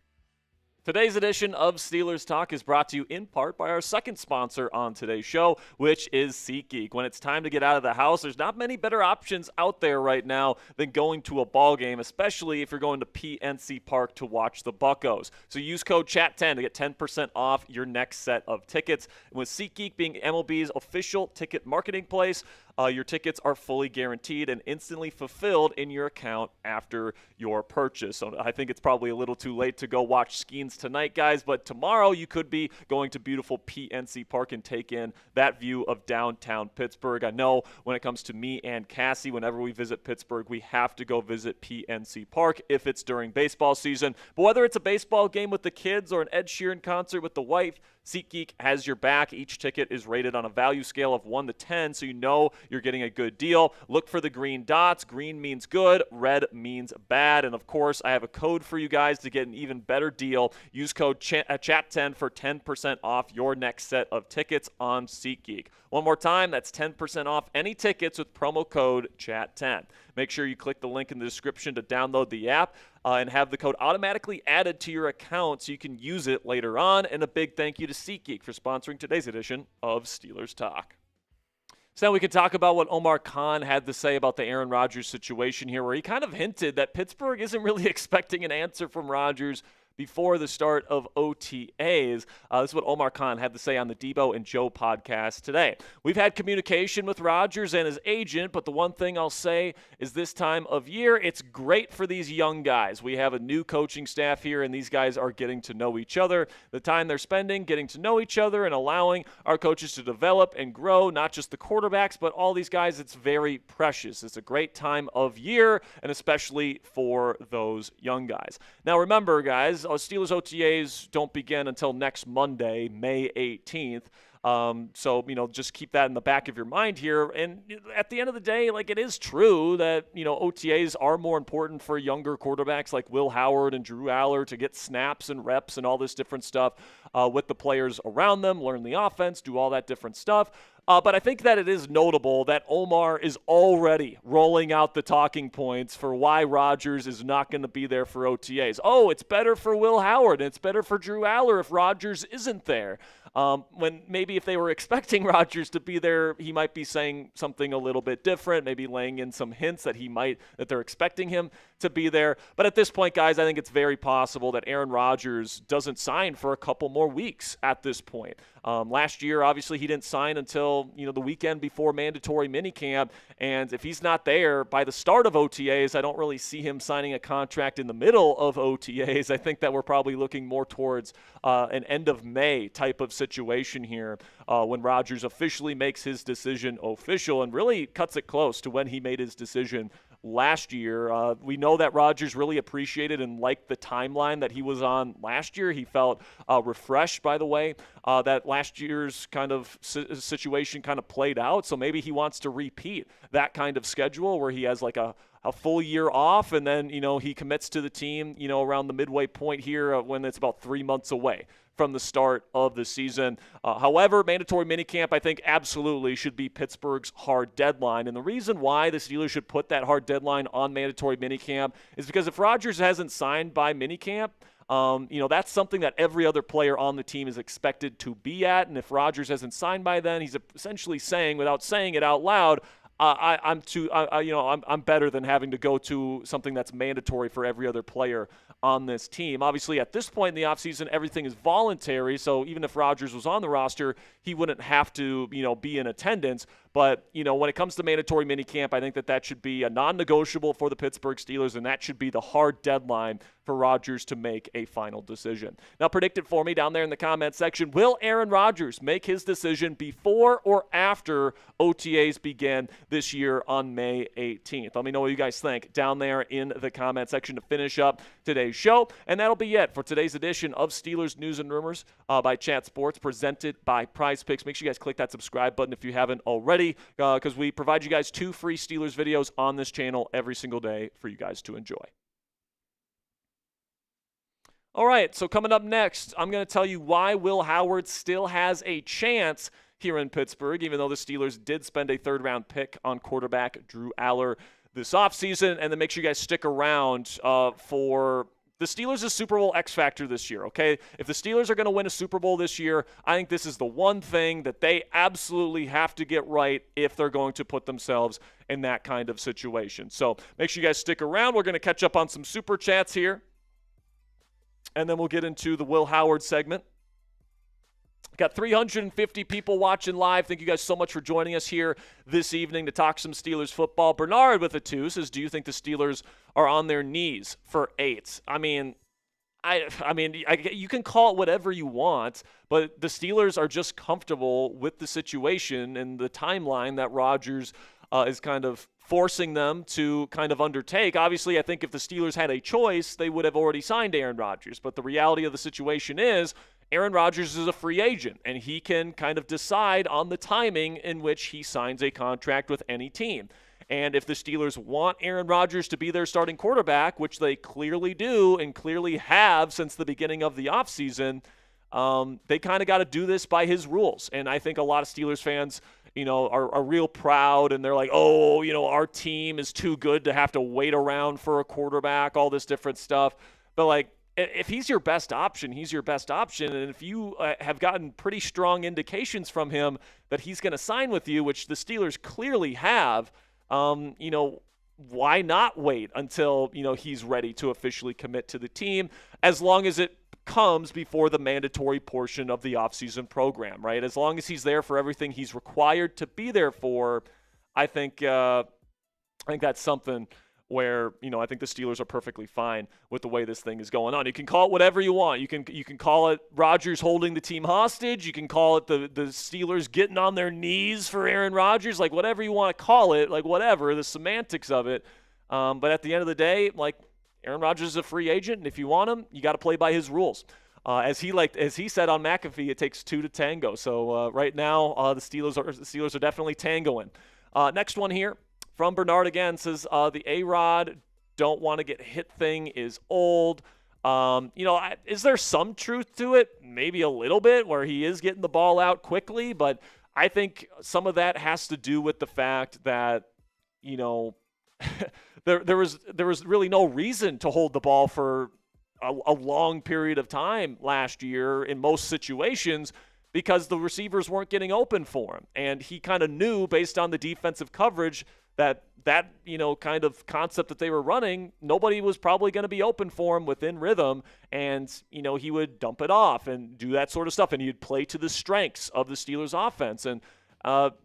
Today's edition of Steelers Talk is brought to you in part by our second sponsor on today's show, which is SeatGeek. When it's time to get out of the house, there's not many better options out there right now than going to a ball game, especially if you're going to PNC Park to watch the Buccos. So use code CHAT10 to get 10% off your next set of tickets. And with SeatGeek being MLB's official ticket marketing place, your tickets are fully guaranteed and instantly fulfilled in your account after your purchase. So I think it's probably a little too late to go watch Skeens tonight, guys, but tomorrow you could be going to beautiful PNC Park and take in that view of downtown Pittsburgh. I know when it comes to me and Cassie, whenever we visit Pittsburgh, we have to go visit PNC Park if it's during baseball season. But whether it's a baseball game with the kids or an Ed Sheeran concert with the wife, SeatGeek has your back. Each ticket is rated on a value scale of 1 to 10, so you know you're getting a good deal. Look for the green dots. Green means good, red means bad. And, of course, I have a code for you guys to get an even better deal. Use code CHAT10 for 10% off your next set of tickets on SeatGeek. One more time, that's 10% off any tickets with promo code CHAT10. Make sure you click the link in the description to download the app and have the code automatically added to your account so you can use it later on. And a big thank you to SeatGeek for sponsoring today's edition of Steelers Talk. So now we can talk about what Omar Khan had to say about the Aaron Rodgers situation here, where he kind of hinted that Pittsburgh isn't really expecting an answer from Rodgers before the start of OTAs. This is what Omar Khan had to say on the Debo and Joe podcast today. We've had communication with Rodgers and his agent, but the one thing I'll say is this time of year, it's great for these young guys. We have a new coaching staff here, and these guys are getting to know each other. The time they're spending getting to know each other and allowing our coaches to develop and grow, not just the quarterbacks, but all these guys, it's very precious. It's a great time of year, and especially for those young guys. Now remember, guys, Steelers OTAs don't begin until next Monday, May 18th. So, just keep that in the back of your mind here. And at the end of the day, it is true that, OTAs are more important for younger quarterbacks like Will Howard and Drew Aller to get snaps and reps and all this different stuff with the players around them, learn the offense, do all that different stuff. But I think that it is notable that Omar is already rolling out the talking points for why Rodgers is not going to be there for OTAs. Oh, it's better for Will Howard and it's better for Drew Aller if Rodgers isn't there. When maybe if they were expecting Rodgers to be there, he might be saying something a little bit different, maybe laying in some hints that they're expecting him to be there. But at this point, guys, I think it's very possible that Aaron Rodgers doesn't sign for a couple more weeks at this point. Last year, obviously, he didn't sign until, the weekend before mandatory minicamp. And if he's not there by the start of OTAs, I don't really see him signing a contract in the middle of OTAs. I think that we're probably looking more towards an end of May type of situation here when Rodgers officially makes his decision official and really cuts it close to when he made his decision last year. We know that Rodgers really appreciated and liked the timeline that he was on last year. He felt refreshed by the way that last year's kind of situation kind of played out. So maybe he wants to repeat that kind of schedule where he has a full year off and then, he commits to the team, around the midway point here when it's about 3 months away from the start of the season. However, mandatory minicamp, I think, absolutely should be Pittsburgh's hard deadline. And the reason why the Steelers should put that hard deadline on mandatory minicamp is because if Rodgers hasn't signed by minicamp, that's something that every other player on the team is expected to be at. And if Rodgers hasn't signed by then, he's essentially saying, without saying it out loud, I'm better than having to go to something that's mandatory for every other player on this team. Obviously, at this point in the offseason, everything is voluntary. So even if Rodgers was on the roster, he wouldn't have to, be in attendance. But, when it comes to mandatory minicamp, I think that should be a non-negotiable for the Pittsburgh Steelers, and that should be the hard deadline for Rodgers to make a final decision. Now, predict it for me down there in the comment section. Will Aaron Rodgers make his decision before or after OTAs begin this year on May 18th? Let me know what you guys think down there in the comment section to finish up today's show. And that'll be it for today's edition of Steelers News and Rumors by Chat Sports, presented by Prize Picks. Make sure you guys click that subscribe button if you haven't already, because we provide you guys 2 free Steelers videos on this channel every single day for you guys to enjoy. All right, so coming up next, I'm going to tell you why Will Howard still has a chance here in Pittsburgh, even though the Steelers did spend a third-round pick on quarterback Drew Aller this offseason. And then make sure you guys stick around for the Steelers' Super Bowl X Factor this year, okay? If the Steelers are going to win a Super Bowl this year, I think this is the one thing that they absolutely have to get right if they're going to put themselves in that kind of situation. So make sure you guys stick around. We're going to catch up on some Super Chats here, and then we'll get into the Will Howard segment. Got 350 people watching live. Thank you guys so much for joining us here this evening to talk some Steelers football. Bernard with a 2 says, do you think the Steelers are on their knees for 8? I mean, you can call it whatever you want, but the Steelers are just comfortable with the situation and the timeline that Rodgers is kind of forcing them to kind of undertake. Obviously, I think if the Steelers had a choice, they would have already signed Aaron Rodgers. But the reality of the situation is Aaron Rodgers is a free agent, and he can kind of decide on the timing in which he signs a contract with any team. And if the Steelers want Aaron Rodgers to be their starting quarterback, which they clearly do and clearly have since the beginning of the offseason, they kind of got to do this by his rules. And I think a lot of Steelers fans are real proud, and they're like, our team is too good to have to wait around for a quarterback, all this different stuff. But, like, if he's your best option, he's your best option. And if you have gotten pretty strong indications from him that he's going to sign with you, which the Steelers clearly have, why not wait until, he's ready to officially commit to the team, as long as it comes before the mandatory portion of the offseason program, right? As long as he's there for everything he's required to be there for, I think that's something where, I think the Steelers are perfectly fine with the way this thing is going on. You can call it whatever you want. You can call it Rodgers holding the team hostage. You can call it the Steelers getting on their knees for Aaron Rodgers, like whatever you want to call it, like whatever, the semantics of it. But at the end of the day, like, Aaron Rodgers is a free agent, and if you want him, you got to play by his rules. As he said on McAfee, it takes 2 to tango. So right now, the Steelers are definitely tangoing. Next one here from Bernard again says the A-Rod don't want to get hit thing is old. Is there some truth to it? Maybe a little bit, where he is getting the ball out quickly, but I think some of that has to do with the fact that there was really no reason to hold the ball for a long period of time last year in most situations, because the receivers weren't getting open for him. And he kind of knew, based on the defensive coverage, that kind of concept that they were running, nobody was probably going to be open for him within rhythm. And, he would dump it off and do that sort of stuff. And he'd play to the strengths of the Steelers offense. And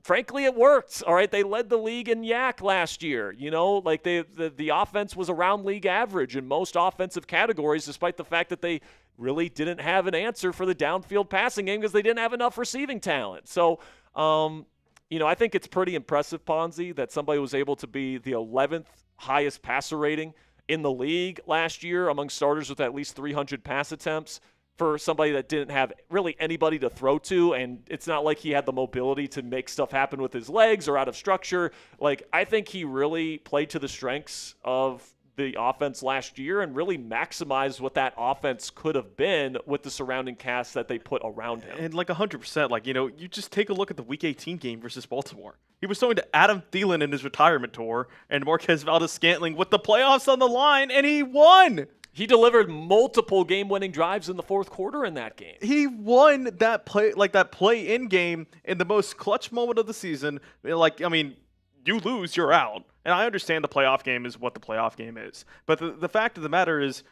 frankly, it worked. All right. They led the league in yak last year. The offense was around league average in most offensive categories, despite the fact that they really didn't have an answer for the downfield passing game because they didn't have enough receiving talent. So, I think it's pretty impressive, Ponzi, that somebody was able to be the 11th highest passer rating in the league last year among starters with at least 300 pass attempts, for somebody that didn't have really anybody to throw to. And it's not like he had the mobility to make stuff happen with his legs or out of structure. Like, I think he really played to the strengths of the offense last year and really maximized what that offense could have been with the surrounding cast that they put around him. And 100%, you just take a look at the Week 18 game versus Baltimore. He was throwing to Adam Thielen in his retirement tour and Marquez Valdes-Scantling with the playoffs on the line, and he won. He delivered multiple game-winning drives in the fourth quarter in that game. He won that play-in game in the most clutch moment of the season. You lose, you're out. And I understand the playoff game is what the playoff game is. But the fact of the matter is,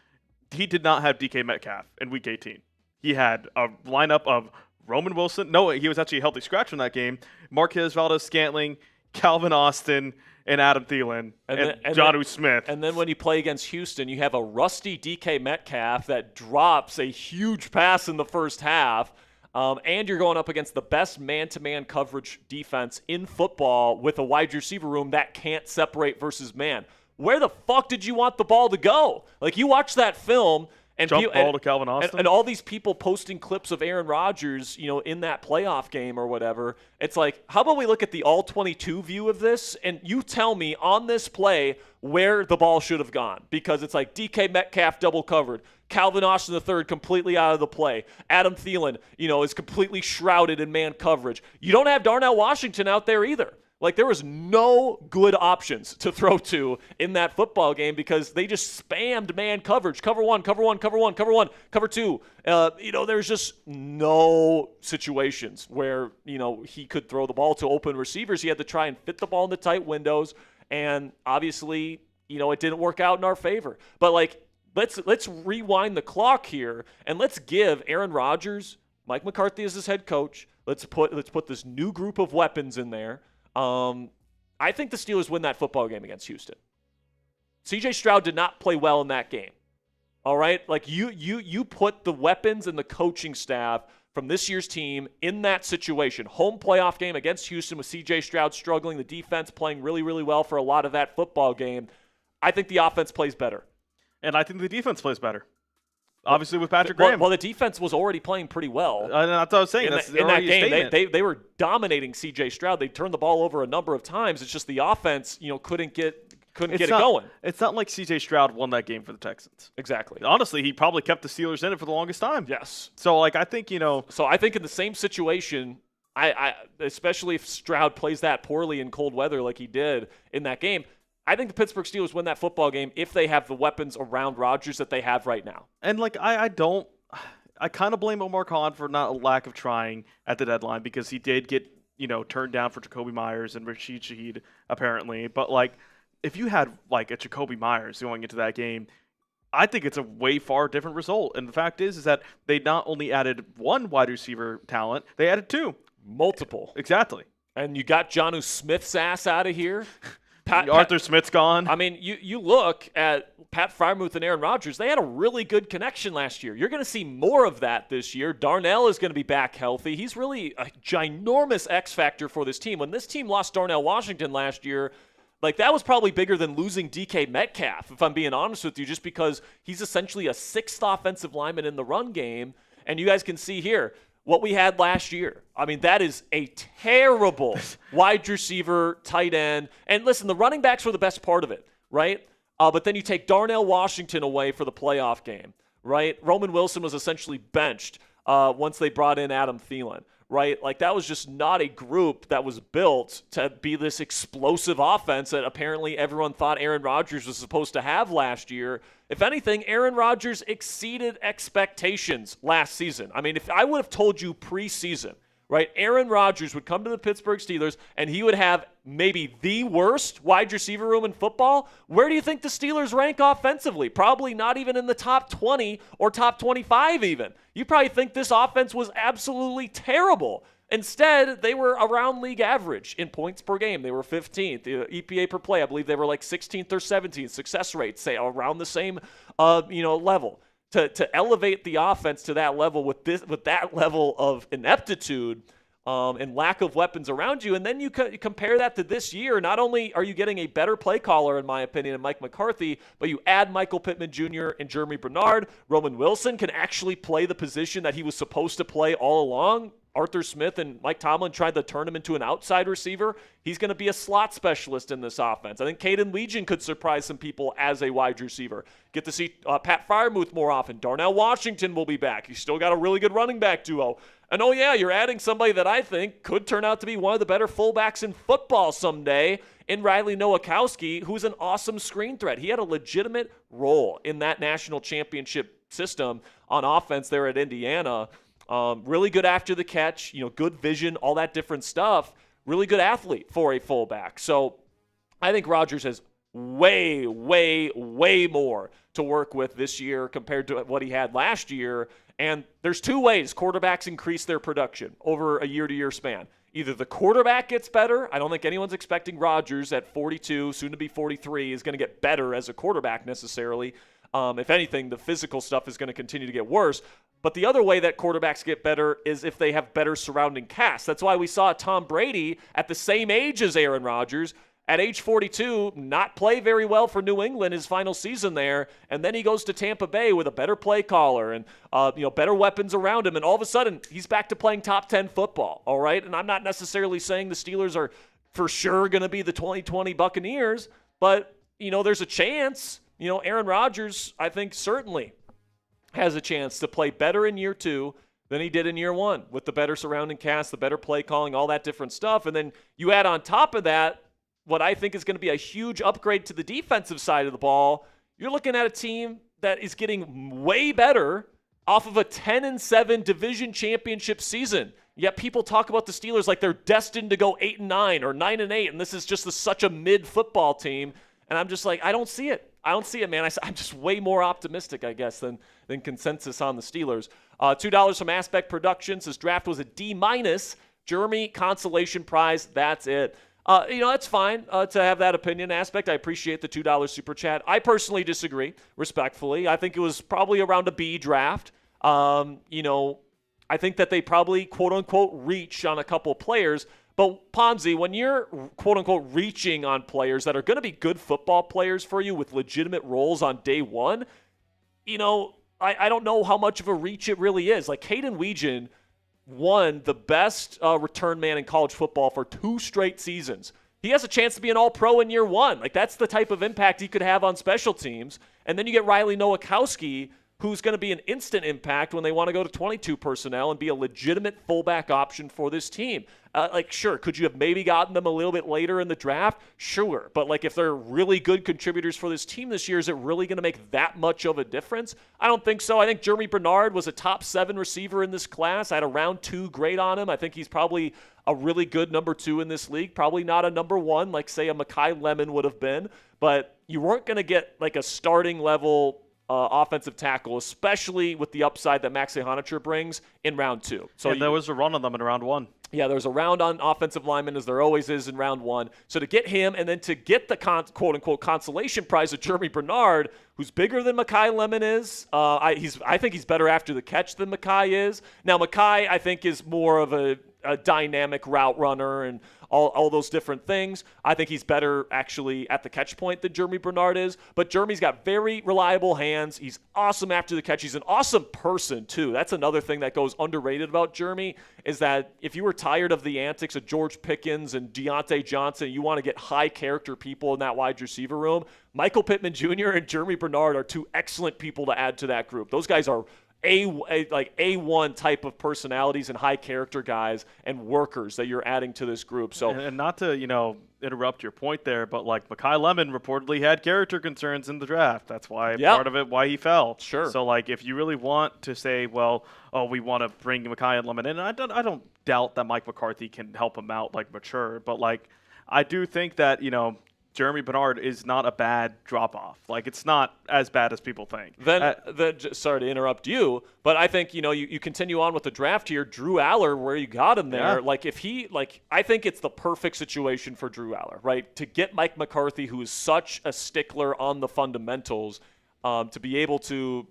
he did not have DK Metcalf in Week 18. He had a lineup of Roman Wilson. No, he was actually a healthy scratch from that game. Marquez Valdez-Scantling, Calvin Austin, and Adam Thielen, and Jonnu Smith. And then when you play against Houston, you have a rusty DK Metcalf that drops a huge pass in the first half. And you're going up against the best man-to-man coverage defense in football with a wide receiver room that can't separate versus man. Where the fuck did you want the ball to go? Like, you watch that film and jump ball to Calvin Austin. And all these people posting clips of Aaron Rodgers, in that playoff game or whatever. It's like, how about we look at the all-22 view of this, and you tell me on this play where the ball should have gone. Because it's like DK Metcalf double covered. Calvin Austin III completely out of the play. Adam Thielen, is completely shrouded in man coverage. You don't have Darnell Washington out there either. Like, there was no good options to throw to in that football game because they just spammed man coverage. Cover one, cover one, cover one, cover one, cover two. There's just no situations where, he could throw the ball to open receivers. He had to try and fit the ball into tight windows. And obviously, it didn't work out in our favor. But, like, let's rewind the clock here and let's give Aaron Rodgers, Mike McCarthy as his head coach. Let's put this new group of weapons in there. I think the Steelers win that football game against Houston. CJ Stroud did not play well in that game. All right? Like, you put the weapons and the coaching staff from this year's team in that situation. Home playoff game against Houston with CJ Stroud struggling, the defense playing really, really well for a lot of that football game. I think the offense plays better. And I think the defense plays better. Obviously, with Patrick Graham. Well, the defense was already playing pretty well. That's what I was saying. In that game, they were dominating C.J. Stroud. They turned the ball over a number of times. It's just the offense, couldn't get it going. It's not like C.J. Stroud won that game for the Texans. Exactly. Honestly, he probably kept the Steelers in it for the longest time. Yes. So, I think, So I think in the same situation, I especially if Stroud plays that poorly in cold weather like he did in that game, I think the Pittsburgh Steelers win that football game if they have the weapons around Rodgers that they have right now. And, I kind of blame Omar Khan for not a lack of trying at the deadline because he did get, turned down for Jacoby Myers and Rashid Shaheed, apparently. But, if you had, a Jacoby Myers going into that game, I think it's a way far different result. And the fact is that they not only added one wide receiver talent, they added two. Multiple. Exactly. And you got Jonnu Smith's ass out of here. Arthur Smith's gone. I mean, you look at Pat Freiermuth and Aaron Rodgers. They had a really good connection last year. You're going to see more of that this year. Darnell is going to be back healthy. He's really a ginormous X factor for this team. When this team lost Darnell Washington last year, that was probably bigger than losing DK Metcalf, if I'm being honest with you, just because he's essentially a sixth offensive lineman in the run game. And you guys can see here what we had last year. I mean, that is a terrible wide receiver, tight end. And listen, the running backs were the best part of it, right? But then you take Darnell Washington away for the playoff game, right? Roman Wilson was essentially benched once they brought in Adam Thielen, right? That was just not a group that was built to be this explosive offense that apparently everyone thought Aaron Rodgers was supposed to have last year. If anything, Aaron Rodgers exceeded expectations last season. I mean, if I would have told you preseason, right, Aaron Rodgers would come to the Pittsburgh Steelers and he would have maybe the worst wide receiver room in football, where do you think the Steelers rank offensively? Probably not even in the top 20 or top 25 even. You probably think this offense was absolutely terrible. Instead, they were around league average in points per game. They were 15th. The EPA per play, I believe they were 16th or 17th. Success rate, say, around the same level. To elevate the offense to that level with that level of ineptitude and lack of weapons around you, and then you compare that to this year, not only are you getting a better play caller, in my opinion, than Mike McCarthy, but you add Michael Pittman Jr. and Jeremy Bernard. Roman Wilson can actually play the position that he was supposed to play all along. Arthur Smith and Mike Tomlin tried to turn him into an outside receiver. He's going to be a slot specialist in this offense. I think Caden Legion could surprise some people as a wide receiver. Get to see Pat Freiermuth more often. Darnell Washington will be back. You still got a really good running back duo. And oh yeah, you're adding somebody that I think could turn out to be one of the better fullbacks in football someday in Riley Nowakowski, who's an awesome screen threat. He had a legitimate role in that national championship system on offense there at Indiana. Really good after the catch, good vision, all that different stuff. Really good athlete for a fullback. So I think Rodgers has way, way, way more to work with this year compared to what he had last year. And there's two ways quarterbacks increase their production over a year-to-year span. Either the quarterback gets better. I don't think anyone's expecting Rodgers at 42, soon to be 43, is going to get better as a quarterback necessarily. If anything, the physical stuff is going to continue to get worse. But the other way that quarterbacks get better is if they have better surrounding cast. That's why we saw Tom Brady at the same age as Aaron Rodgers, at age 42, not play very well for New England his final season there, and then he goes to Tampa Bay with a better play caller and better weapons around him, and all of a sudden he's back to playing top 10 football, all right? And I'm not necessarily saying the Steelers are for sure going to be the 2020 Buccaneers, but, there's a chance. Aaron Rodgers, I think, certainly has a chance to play better in year 2 than he did in year 1 with the better surrounding cast, the better play calling, all that different stuff. And then you add on top of that what I think is going to be a huge upgrade to the defensive side of the ball. You're looking at a team that is getting way better off of a 10-7 division championship season. Yet people talk about the Steelers like they're destined to go 8-9 or 9-8, and this is just such a mid-football team. And I'm just like, I don't see it. I don't see it, man. I'm just way more optimistic, I guess, than consensus on the Steelers. $2 from Aspect Productions. This draft was a D-. Jeremy consolation prize. That's it. That's fine to have that opinion. Aspect, I appreciate the $2 super chat. I personally disagree, respectfully. I think it was probably around a B draft. I think that they probably, quote-unquote, reach on a couple players. But, Ponzi, when you're, quote-unquote, reaching on players that are going to be good football players for you with legitimate roles on day one, I don't know how much of a reach it really is. Like, Caden Weegan won the best return man in college football for 2 straight seasons. He has a chance to be an all-pro in year 1. Like, that's the type of impact he could have on special teams. And then you get Riley Nowakowski, who's going to be an instant impact when they want to go to 22 personnel and be a legitimate fullback option for this team. Sure, could you have maybe gotten them a little bit later in the draft? Sure. But, if they're really good contributors for this team this year, is it really going to make that much of a difference? I don't think so. I think Jeremy Bernard was a top 7 receiver in this class. I had a round 2 grade on him. I think he's probably a really good number 2 in this league. Probably not a number 1 like, say, a Mekhi Lemon would have been. But you weren't going to get, a starting level offensive tackle, especially with the upside that Max Ihanicher brings in round 2. So there was a run on them in round 1. Yeah, there's a round on offensive linemen, as there always is in round 1. So to get him and then to get the quote-unquote consolation prize of Jeremy Bernard, who's bigger than Mekhi Lemon is, I think he's better after the catch than Mekhi is. Now, Mekhi, I think, is more of a dynamic route runner and all those different things. I think he's better actually at the catch point than Jeremy Bernard is. But Jeremy's got very reliable hands. He's awesome after the catch. He's an awesome person, too. That's another thing that goes underrated about Jeremy, is that if you were tired of the antics of George Pickens and Deontay Johnson, you want to get high-character people in that wide receiver room, Michael Pittman Jr. and Jeremy Bernard are 2 excellent people to add to that group. Those guys are A1 type of personalities and high character guys and workers that you're adding to this group. So, and not to interrupt your point there, but Mekhi Lemon reportedly had character concerns in the draft. That's why part of it why he fell. Sure. So if you really want to say, we want to bring Mekhi Lemon in, I don't doubt that Mike McCarthy can help him out mature, but I do think that Jeremy Bernard is not a bad drop-off. It's not as bad as people think. Then sorry to interrupt you, but I think, you continue on with the draft here. Drew Aller, where you got him there, I think it's the perfect situation for Drew Aller, right? To get Mike McCarthy, who is such a stickler on the fundamentals, to be able to,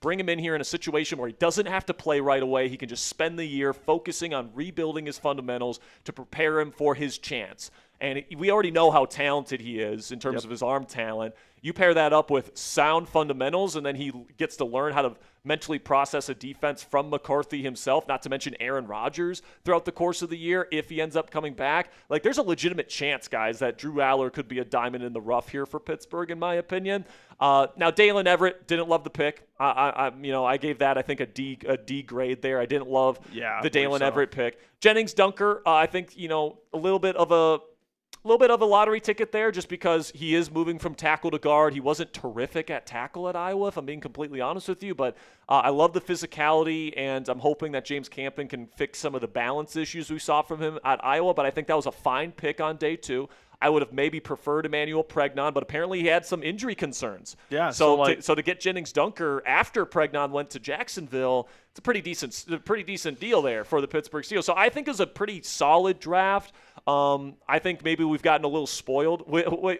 bring him in here in a situation where he doesn't have to play right away. He can just spend the year focusing on rebuilding his fundamentals to prepare him for his chance. And we already know how talented he is in terms of his arm talent. You pair that up with sound fundamentals, and then he gets to learn how to mentally process a defense from McCarthy himself, not to mention Aaron Rodgers throughout the course of the year if he ends up coming back. There's a legitimate chance, guys, that Drew Aller could be a diamond in the rough here for Pittsburgh, in my opinion. Now, Dalen Everett, didn't love the pick. I gave that, I think, a D grade there. I didn't love the Dalen Everett pick. Jennings Dunker, I think, a little bit of a lottery ticket there, just because he is moving from tackle to guard. He wasn't terrific at tackle at Iowa, if I'm being completely honest with you, but I love the physicality, and I'm hoping that James Campen can fix some of the balance issues we saw from him at Iowa, but I think that was a fine pick on day 2. I would have maybe preferred Emmanuel Pregnon, but apparently he had some injury concerns. Yeah. So to get Jennings Dunker after Pregnon went to Jacksonville, it's a pretty decent deal there for the Pittsburgh Steelers. So I think it was a pretty solid draft. I think maybe we've gotten a little spoiled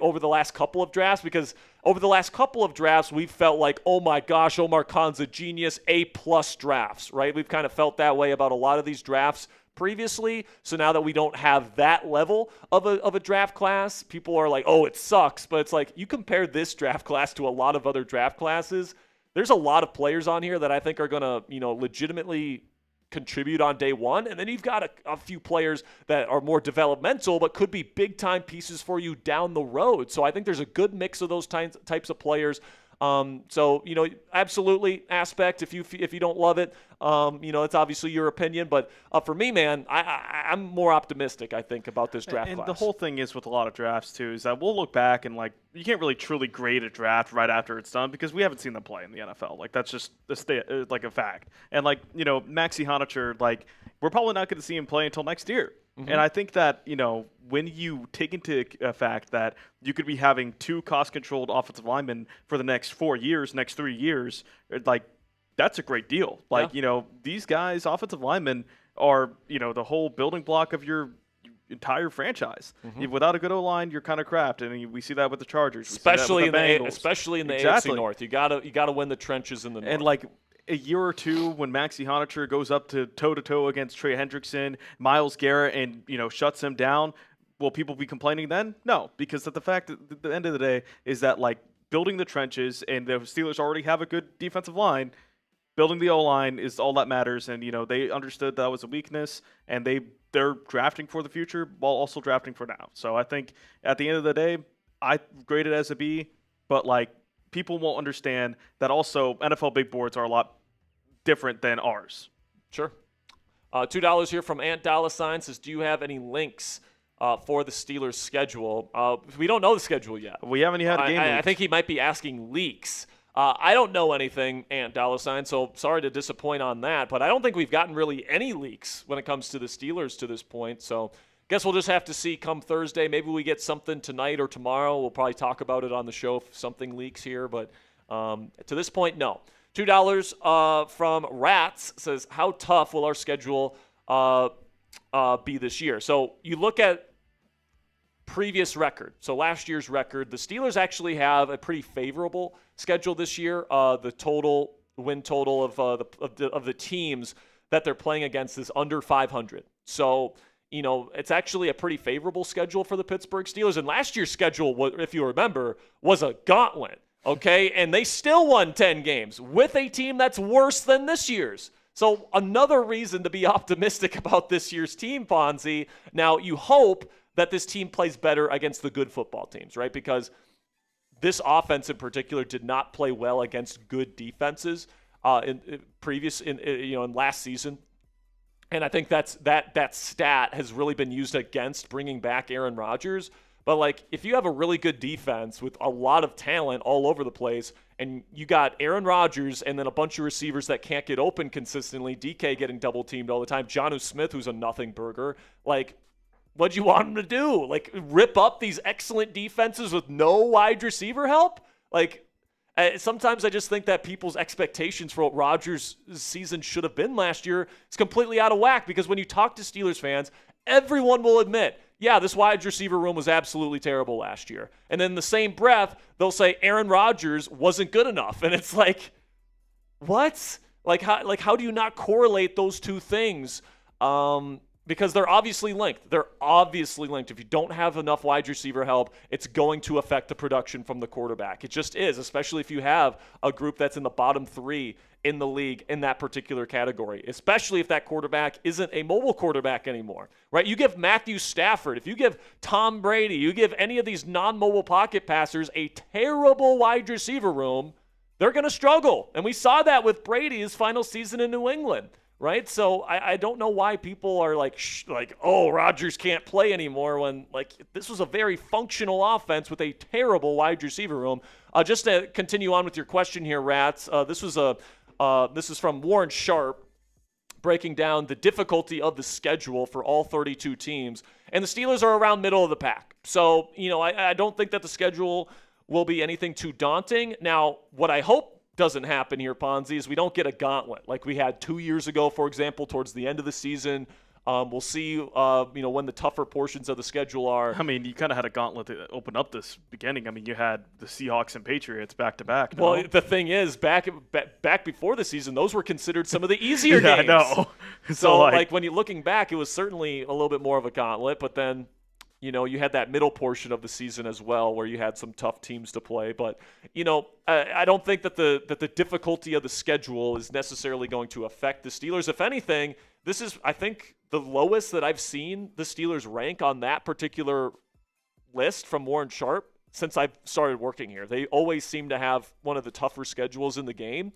over the last couple of drafts, because over the last couple of drafts we've felt like, oh my gosh, Omar Khan's a genius, A+ drafts, right? We've kind of felt that way about a lot of these drafts previously. So now that we don't have that level of a draft class, people are like, oh, it sucks. But it's like, you compare this draft class to a lot of other draft classes, there's a lot of players on here that I think are going to, legitimately contribute on day one. And then you've got a few players that are more developmental but could be big-time pieces for you down the road. So I think there's a good mix of those types of players. So, absolutely aspect. If you don't love it, it's obviously your opinion. But for me, man, I'm more optimistic, I think, about this draft class. And the whole thing is with a lot of drafts, too, is that we'll look back and, you can't really truly grade a draft right after it's done because we haven't seen them play in the NFL. That's just a fact. And, Maxi Honicher, we're probably not going to see him play until next year. Mm-hmm. And I think that, when you take into fact that you could be having 2 cost-controlled offensive linemen for the next 4 years, next 3 years, that's a great deal. These guys, offensive linemen, are, the whole building block of your entire franchise. Mm-hmm. Without a good O-line, you're kind of crapped, and we see that with the Chargers. Especially in the AFC North. You gotta win the trenches in the North. And a year or two when Maxi Honicher goes up to toe-to-toe against Trey Hendrickson, Myles Garrett, and, shuts him down, will people be complaining then? No, because at the end of the day is that, building the trenches, and the Steelers already have a good defensive line, building the O-line is all that matters, and, they understood that was a weakness, and they're drafting for the future while also drafting for now. So I think at the end of the day, I grade it as a B, but, people won't understand that also NFL big boards are a lot different than ours. Sure. $2 here from Ant Dollar Sign says, do you have any links for the Steelers' schedule? We don't know the schedule yet. We haven't had a game. I think he might be asking leaks. I don't know anything, Ant Dollar Sign, so sorry to disappoint on that, but I don't think we've gotten really any leaks when it comes to the Steelers to this point, so guess we'll just have to see come Thursday. Maybe we get something tonight or tomorrow. We'll probably talk about it on the show if something leaks here. But to this point, no. $2 from Rats says, how tough will our schedule be this year? So you look at previous record. So last year's record, the Steelers actually have a pretty favorable schedule this year. The win total of the teams that they're playing against is under 500. So it's actually a pretty favorable schedule for the Pittsburgh Steelers. And last year's schedule, if you remember, was a gauntlet, okay? And they still won 10 games with a team that's worse than this year's. So another reason to be optimistic about this year's team, Ponzi. Now, you hope that this team plays better against the good football teams, right? Because this offense in particular did not play well against good defenses in last season. And I think that stat has really been used against bringing back Aaron Rodgers. But, if you have a really good defense with a lot of talent all over the place, and you got Aaron Rodgers and then a bunch of receivers that can't get open consistently, DK getting double-teamed all the time, Jonnu Smith, who's a nothing burger, what'd you want him to do? Rip up these excellent defenses with no wide receiver help? Sometimes I just think that people's expectations for what Rodgers' season should have been last year is completely out of whack, because when you talk to Steelers fans, everyone will admit, yeah, this wide receiver room was absolutely terrible last year. And then in the same breath, they'll say Aaron Rodgers wasn't good enough. And it's what? How do you not correlate those two things? Because they're obviously linked. If you don't have enough wide receiver help, it's going to affect the production from the quarterback. It just is, especially if you have a group that's in the bottom 3 in the league in that particular category, especially if that quarterback isn't a mobile quarterback anymore, right? You give Matthew Stafford, if you give Tom Brady, you give any of these non-mobile pocket passers a terrible wide receiver room, they're going to struggle. And we saw that with Brady his final season in New England. Right? So I don't know why people are oh, Rodgers can't play anymore when, this was a very functional offense with a terrible wide receiver room. Just to continue on with your question here, Rats, this is from Warren Sharp, breaking down the difficulty of the schedule for all 32 teams. And the Steelers are around middle of the pack. So, I don't think that the schedule will be anything too daunting. Now, what I hope doesn't happen here, Ponzi, is we don't get a gauntlet like we had 2 years ago, for example, towards the end of the season. We'll see, when the tougher portions of the schedule are. I mean, you kind of had a gauntlet to open up this beginning. I mean, you had the Seahawks and Patriots back-to-back. Well, the thing is, back before the season, those were considered some of the easier yeah, games. I know. So, when you're looking back, it was certainly a little bit more of a gauntlet, but then you had that middle portion of the season as well where you had some tough teams to play. But, I don't think that the difficulty of the schedule is necessarily going to affect the Steelers. If anything, this is, I think, the lowest that I've seen the Steelers rank on that particular list from Warren Sharp since I've started working here. They always seem to have one of the tougher schedules in the game,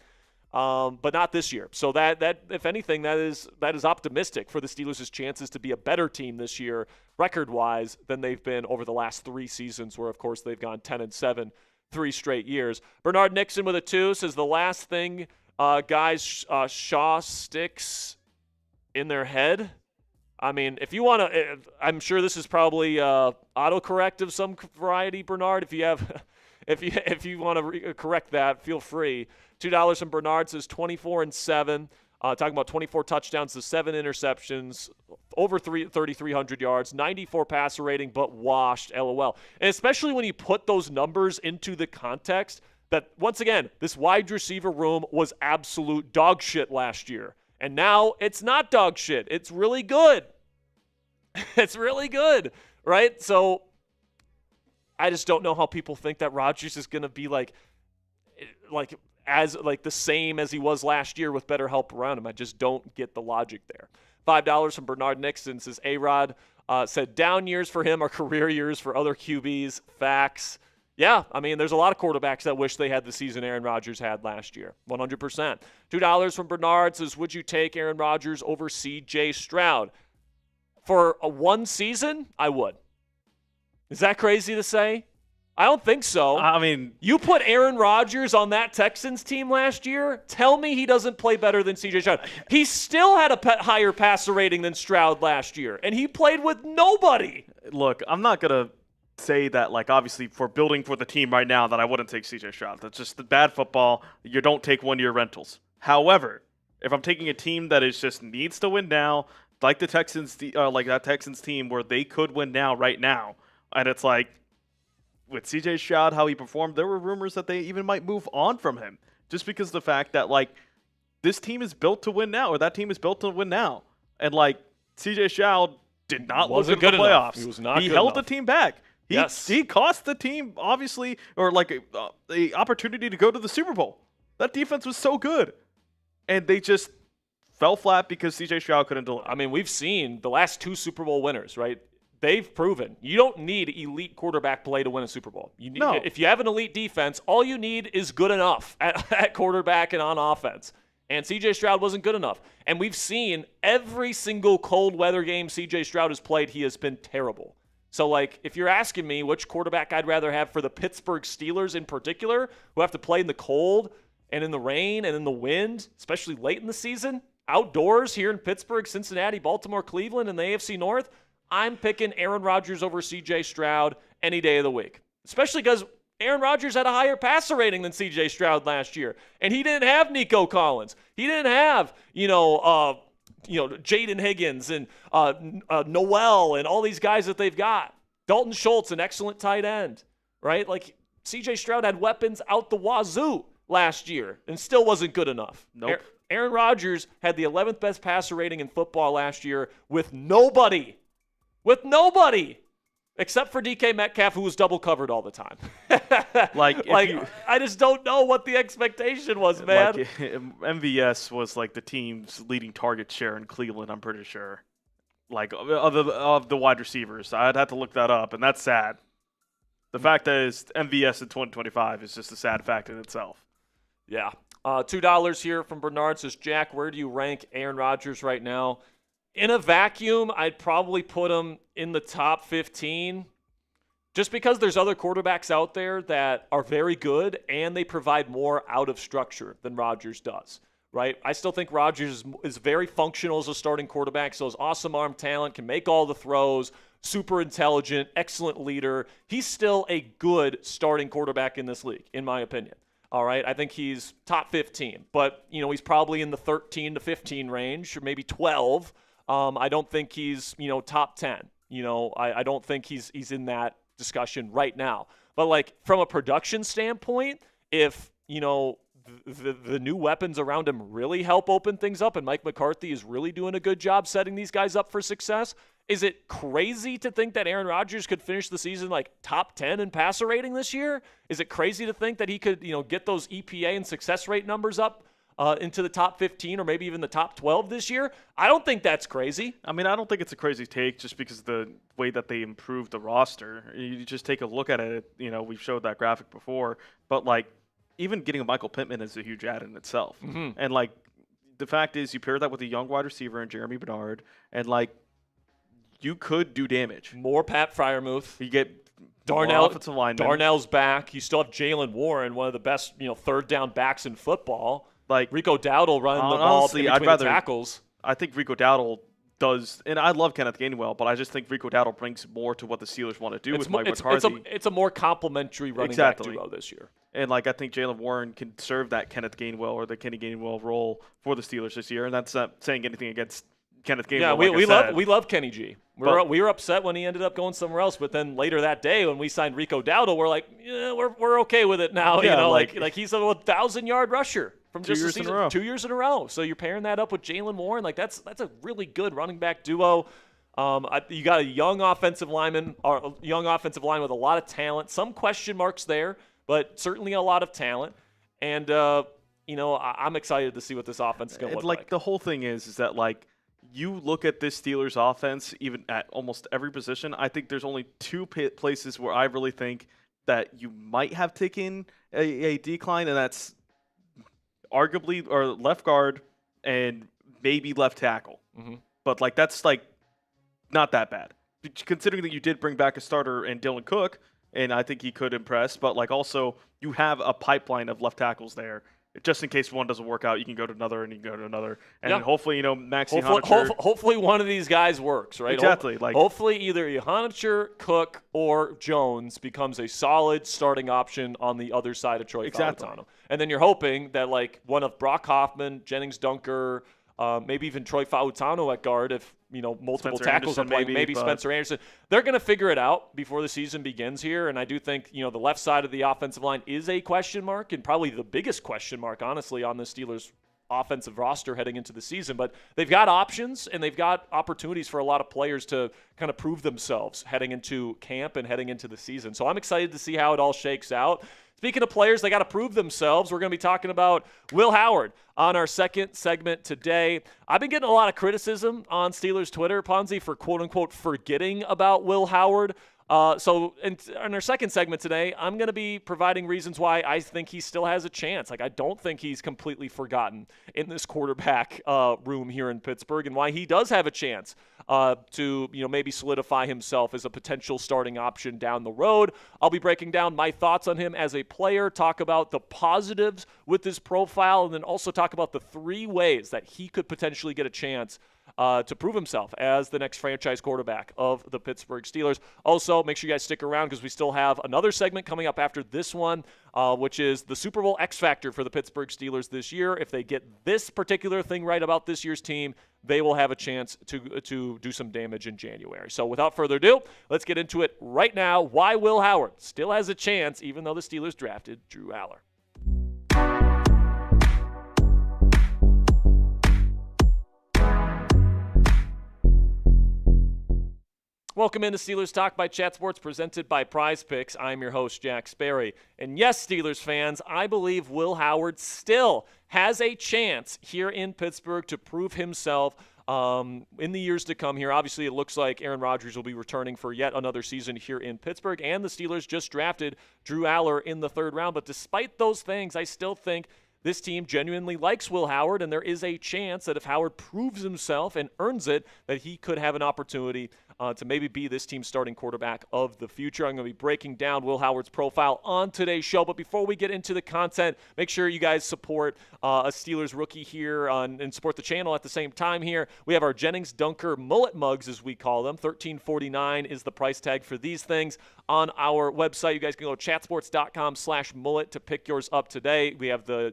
but not this year. So that if anything, that is optimistic for the Steelers' chances to be a better team this year, record-wise, than they've been over the last 3 seasons, where, of course, they've gone 10-7 3 straight years. Bernard Nixon with a 2 says the last thing guys Shaw sticks in their head. I mean, if you want to, I'm sure this is probably autocorrect of some variety, Bernard. If you have, if you want to correct that, feel free. $2 from Bernard says 24-7. Talking about 24 touchdowns to 7 interceptions, over 3,300 yards, 94 passer rating, but washed, LOL. And especially when you put those numbers into the context that, once again, this wide receiver room was absolute dog shit last year. And now it's not dog shit. It's really good. It's really good, right? So I just don't know how people think that Rodgers is going to be like the same as he was last year with better help around him. I just don't get the logic there. $5 from Bernard Nixon says A-Rod said down years for him are career years for other QBs. Facts. Yeah, I mean, there's a lot of quarterbacks that wish they had the season Aaron Rodgers had last year. 100%. $2 from Bernard says, would you take Aaron Rodgers over C.J. Stroud? For one season, I would. Is that crazy to say? I don't think so. I mean, you put Aaron Rodgers on that Texans team last year, tell me he doesn't play better than C.J. Stroud. He still had a higher passer rating than Stroud last year, and he played with nobody. Look, I'm not going to say that, obviously, for building for the team right now, that I wouldn't take C.J. Stroud. That's just the bad football. You don't take one-year rentals. However, if I'm taking a team that is just needs to win now, like the Texans, like that Texans team where they could win now, right now, and it's with C.J. Stroud, how he performed, there were rumors that they even might move on from him just because of the fact that, this team is built to win now, or that team is built to win now. And, C.J. Stroud did not look in the playoffs. He was not. He held the team back. Yes. He cost the team, obviously, or the opportunity to go to the Super Bowl. That defense was so good. And they just fell flat because C.J. Stroud couldn't deliver. I mean, we've seen the last 2 Super Bowl winners, right? They've proven you don't need elite quarterback play to win a Super Bowl. If you have an elite defense, all you need is good enough at quarterback and on offense. And C.J. Stroud wasn't good enough. And we've seen every single cold weather game C.J. Stroud has played, he has been terrible. So, if you're asking me which quarterback I'd rather have for the Pittsburgh Steelers in particular, who have to play in the cold and in the rain and in the wind, especially late in the season, outdoors here in Pittsburgh, Cincinnati, Baltimore, Cleveland, and the AFC North, I'm picking Aaron Rodgers over C.J. Stroud any day of the week, especially because Aaron Rodgers had a higher passer rating than C.J. Stroud last year, and he didn't have Nico Collins. He didn't have, Jaden Higgins and Noel and all these guys that they've got. Dalton Schultz, an excellent tight end, right? C.J. Stroud had weapons out the wazoo last year and still wasn't good enough. Nope. Aaron Rodgers had the 11th best passer rating in football last year with nobody. With nobody. Except for DK Metcalf, who was double covered all the time. I just don't know what the expectation was, man. MVS was the team's leading target share in Cleveland, I'm pretty sure. Of the wide receivers. I'd have to look that up, and that's sad. The fact that it's MVS in 2025 is just a sad fact in itself. Yeah. $2 here from Bernard says, Jack, where do you rank Aaron Rodgers right now? In a vacuum, I'd probably put him in the top 15 just because there's other quarterbacks out there that are very good and they provide more out of structure than Rodgers does, right? I still think Rodgers is very functional as a starting quarterback, so his awesome arm talent, can make all the throws, super intelligent, excellent leader. He's still a good starting quarterback in this league, in my opinion. All right, I think he's top 15, but he's probably in the 13 to 15 range, or maybe 12. I don't think he's top 10. I don't think he's in that discussion right now. But like from a production standpoint, if the new weapons around him really help open things up, and Mike McCarthy is really doing a good job setting these guys up for success. Is it crazy to think that Aaron Rodgers could finish the season like top 10 in passer rating this year? Is it crazy to think that he could, get those EPA and success rate numbers up into the top 15 or maybe even the top 12 this year? I don't think that's crazy. I mean, I don't think it's a crazy take just because of the way that they improved the roster. You just take a look at it. We've showed that graphic before, but like even getting a Michael Pittman is a huge add in itself. Mm-hmm. And like the fact is, you pair that with a young wide receiver and Jeremy Bernard, and like you could do damage. More Pat Freiermuth. You get Darnell, offensive lineman. Darnell's back. You still have Jalen Warren, one of the best, third down backs in football. Like Rico Dowdle running the ball in between the tackles. I think Rico Dowdle does, and I love Kenneth Gainwell, but I just think Rico Dowdle brings more to what the Steelers want to do with Mike McCarthy. It's a more complimentary running back duo this year. And like I think Jalen Warren can serve that Kenneth Gainwell or the Kenny Gainwell role for the Steelers this year, and that's not saying anything against Kenneth Gainwell. Yeah, we love Kenny G. We were upset when he ended up going somewhere else, but then later that day when we signed Rico Dowdle, we're like, yeah, we're okay with it now. Yeah, like he's a 1,000-yard rusher from just a season, 2 years in a row. So you're pairing that up with Jalen Warren, like that's a really good running back duo. You got a young offensive lineman, or a young offensive line with a lot of talent. Some question marks there, but certainly a lot of talent. And I'm excited to see what this offense is going to look like. The whole thing is that like you look at this Steelers offense, even at almost every position. I think there's only two places where I really think that you might have taken a decline, and that's arguably or left guard and maybe left tackle. Mm-hmm. But like that's like not that bad, considering that you did bring back a starter in Dylan Cook, and I think he could impress. But like also you have a pipeline of left tackles there. Just in case one doesn't work out, you can go to another and you can go to another. And hopefully, Maxi Honachur. Hopefully one of these guys works, right? Exactly. Hopefully either Honachur, Cook, or Jones becomes a solid starting option on the other side of Troy Fautano. And then you're hoping that like one of Brock Hoffman, Jennings Dunker, maybe even Troy Fautano at guard if multiple Spencer tackles Anderson are playing, maybe Spencer Anderson. They're going to figure it out before the season begins here, and I do think the left side of the offensive line is a question mark, and probably the biggest question mark, honestly, on the Steelers' offensive roster heading into the season. But they've got options, and they've got opportunities for a lot of players to kind of prove themselves heading into camp and heading into the season. So I'm excited to see how it all shakes out. Speaking of players, they got to prove themselves. We're going to be talking about Will Howard on our second segment today. I've been getting a lot of criticism on Steelers Twitter, Ponzi, for quote-unquote forgetting about Will Howard. So in our second segment today, I'm going to be providing reasons why I think he still has a chance. Like, I don't think he's completely forgotten in this quarterback room here in Pittsburgh, and why he does have a chance to maybe solidify himself as a potential starting option down the road. I'll be breaking down my thoughts on him as a player, talk about the positives with his profile, and then also talk about the 3 ways that he could potentially get a chance to prove himself as the next franchise quarterback of the Pittsburgh Steelers. Also, make sure you guys stick around because we still have another segment coming up after this one, which is the Super Bowl X Factor for the Pittsburgh Steelers this year. If they get this particular thing right about this year's team, they will have a chance to do some damage in January. So without further ado, let's get into it right now. Why Will Howard still has a chance, even though the Steelers drafted Drew Aller. Welcome into Steelers Talk by Chat Sports, presented by Prize Picks. I'm your host, Jack Sperry. And yes, Steelers fans, I believe Will Howard still has a chance here in Pittsburgh to prove himself in the years to come here. Obviously, it looks like Aaron Rodgers will be returning for yet another season here in Pittsburgh, and the Steelers just drafted Drew Aller in the 3rd round. But despite those things, I still think this team genuinely likes Will Howard, and there is a chance that if Howard proves himself and earns it, that he could have an opportunity to maybe be this team's starting quarterback of the future. I'm going to be breaking down Will Howard's profile on today's show. But before we get into the content, make sure you guys support a Steelers rookie here and support the channel at the same time here. We have our Jennings Dunker mullet mugs, as we call them. $13.49 is the price tag for these things on our website. You guys can go to chatsports.com/mullet to pick yours up today. We have the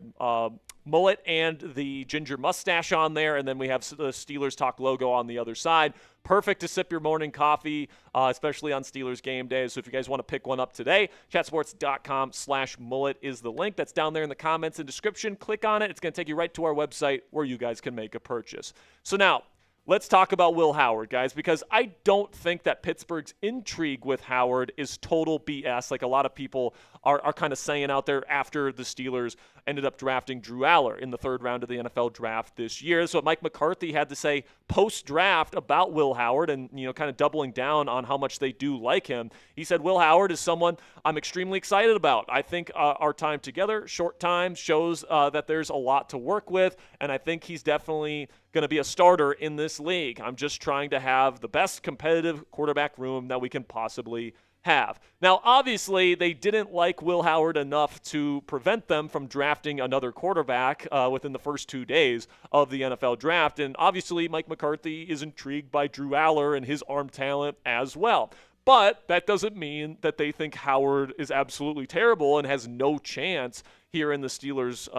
mullet and the ginger mustache on there, and then we have the Steelers Talk logo on the other side. Perfect to sip your morning coffee, especially on Steelers game day. So if you guys want to pick one up today, chatsports.com/mullet is the link. That's down there in the comments and description. Click on it. It's going to take you right to our website where you guys can make a purchase. So now, let's talk about Will Howard, guys, because I don't think that Pittsburgh's intrigue with Howard is total BS, like a lot of people are kind of saying out there after the Steelers ended up drafting Drew Aller in the third round of the NFL draft this year. That's what Mike McCarthy had to say post-draft about Will Howard and, kind of doubling down on how much they do like him. He said, Will Howard is someone I'm extremely excited about. I think our time together, short time, shows that there's a lot to work with, and I think he's definitely going to be a starter in this league. I'm just trying to have the best competitive quarterback room that we can possibly have. Now, obviously, they didn't like Will Howard enough to prevent them from drafting another quarterback within the first 2 days of the NFL draft. And obviously, Mike McCarthy is intrigued by Drew Aller and his arm talent as well. But that doesn't mean that they think Howard is absolutely terrible and has no chance here in the Steelers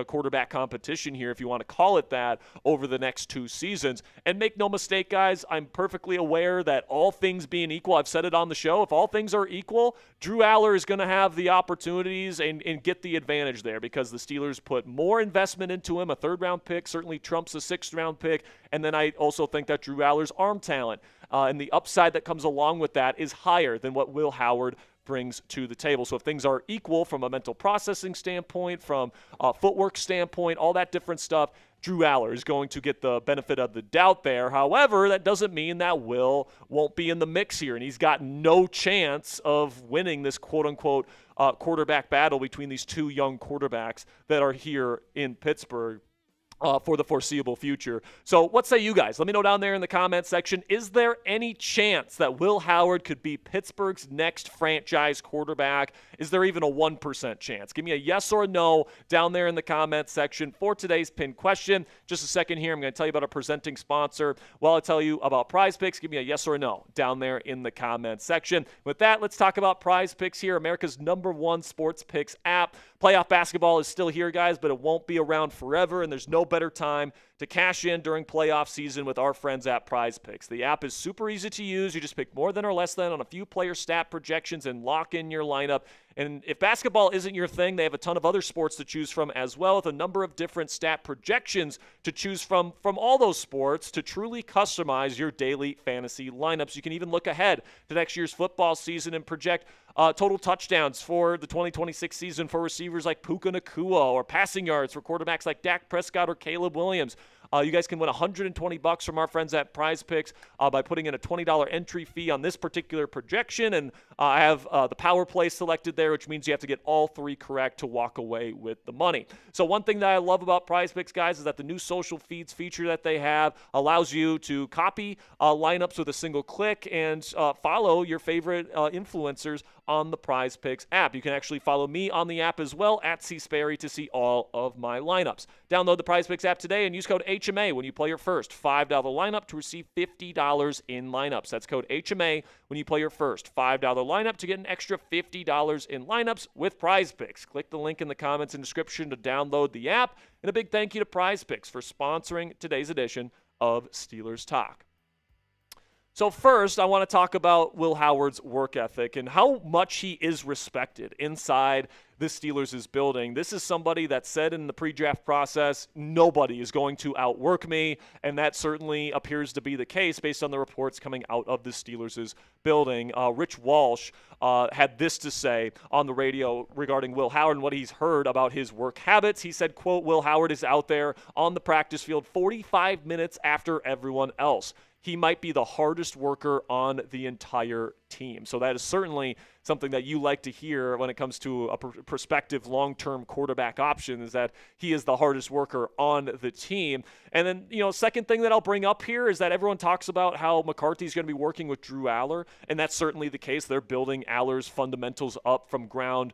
quarterback competition here, if you want to call it that, over the next 2 seasons. And make no mistake, guys, I'm perfectly aware that all things being equal, I've said it on the show, if all things are equal, Drew Aller is going to have the opportunities and get the advantage there because the Steelers put more investment into him. A third-round pick certainly trumps a sixth-round pick. And then I also think that Drew Aller's arm talent and the upside that comes along with that is higher than what Will Howard brings to the table. So if things are equal from a mental processing standpoint, from a footwork standpoint, all that different stuff, Drew Aller is going to get the benefit of the doubt there. However, that doesn't mean that Will won't be in the mix here, and he's got no chance of winning this quote-unquote quarterback battle between these two young quarterbacks that are here in Pittsburgh for the foreseeable future. So what say you guys? Let me know down there in the comments section. Is there any chance that Will Howard could be Pittsburgh's next franchise quarterback? Is there even a 1% chance? Give me a yes or a no down there in the comments section for today's pinned question. Just a second here. I'm going to tell you about our presenting sponsor. While I tell you about Prize Picks, give me a yes or a no down there in the comments section. With that, let's talk about Prize Picks here, America's #1 sports picks app. Playoff basketball is still here, guys, but it won't be around forever, and there's no better time to cash in during playoff season with our friends at Prize Picks. The app is super easy to use. You just pick more than or less than on a few player stat projections and lock in your lineup. And if basketball isn't your thing, they have a ton of other sports to choose from as well, with a number of different stat projections to choose from all those sports to truly customize your daily fantasy lineups. You can even look ahead to next year's football season and project total touchdowns for the 2026 season for receivers like Puka Nacua, or passing yards for quarterbacks like Dak Prescott or Caleb Williams. You guys can win $120 from our friends at Prize Picks by putting in a $20 entry fee on this particular projection. And I have the power play selected there, which means you have to get all 3 correct to walk away with the money. So one thing that I love about Prize Picks, guys, is that the new social feeds feature that they have allows you to copy lineups with a single click and follow your favorite influencers on the Prize Picks app. You can actually follow me on the app as well, at CSperry, to see all of my lineups. Download the Prize Picks app today and use code HMA when you play your first $5 lineup to receive $50 in lineups. That's code HMA when you play your first $5 lineup to get an extra $50 in lineups with Prize Picks. Click the link in the comments and description to download the app. And a big thank you to Prize Picks for sponsoring today's edition of Steelers Talk. So first, I want to talk about Will Howard's work ethic and how much he is respected inside the Steelers' building. This is somebody that said in the pre-draft process, nobody is going to outwork me, and that certainly appears to be the case based on the reports coming out of the Steelers' building. Rich Walsh had this to say on the radio regarding Will Howard and what he's heard about his work habits. He said, quote, Will Howard is out there on the practice field 45 minutes after everyone else. He might be the hardest worker on the entire team. So that is certainly something that you like to hear when it comes to a prospective long-term quarterback option, is that he is the hardest worker on the team. And then, second thing that I'll bring up here is that everyone talks about how McCarthy's going to be working with Drew Aller, and that's certainly the case. They're building Aller's fundamentals up from ground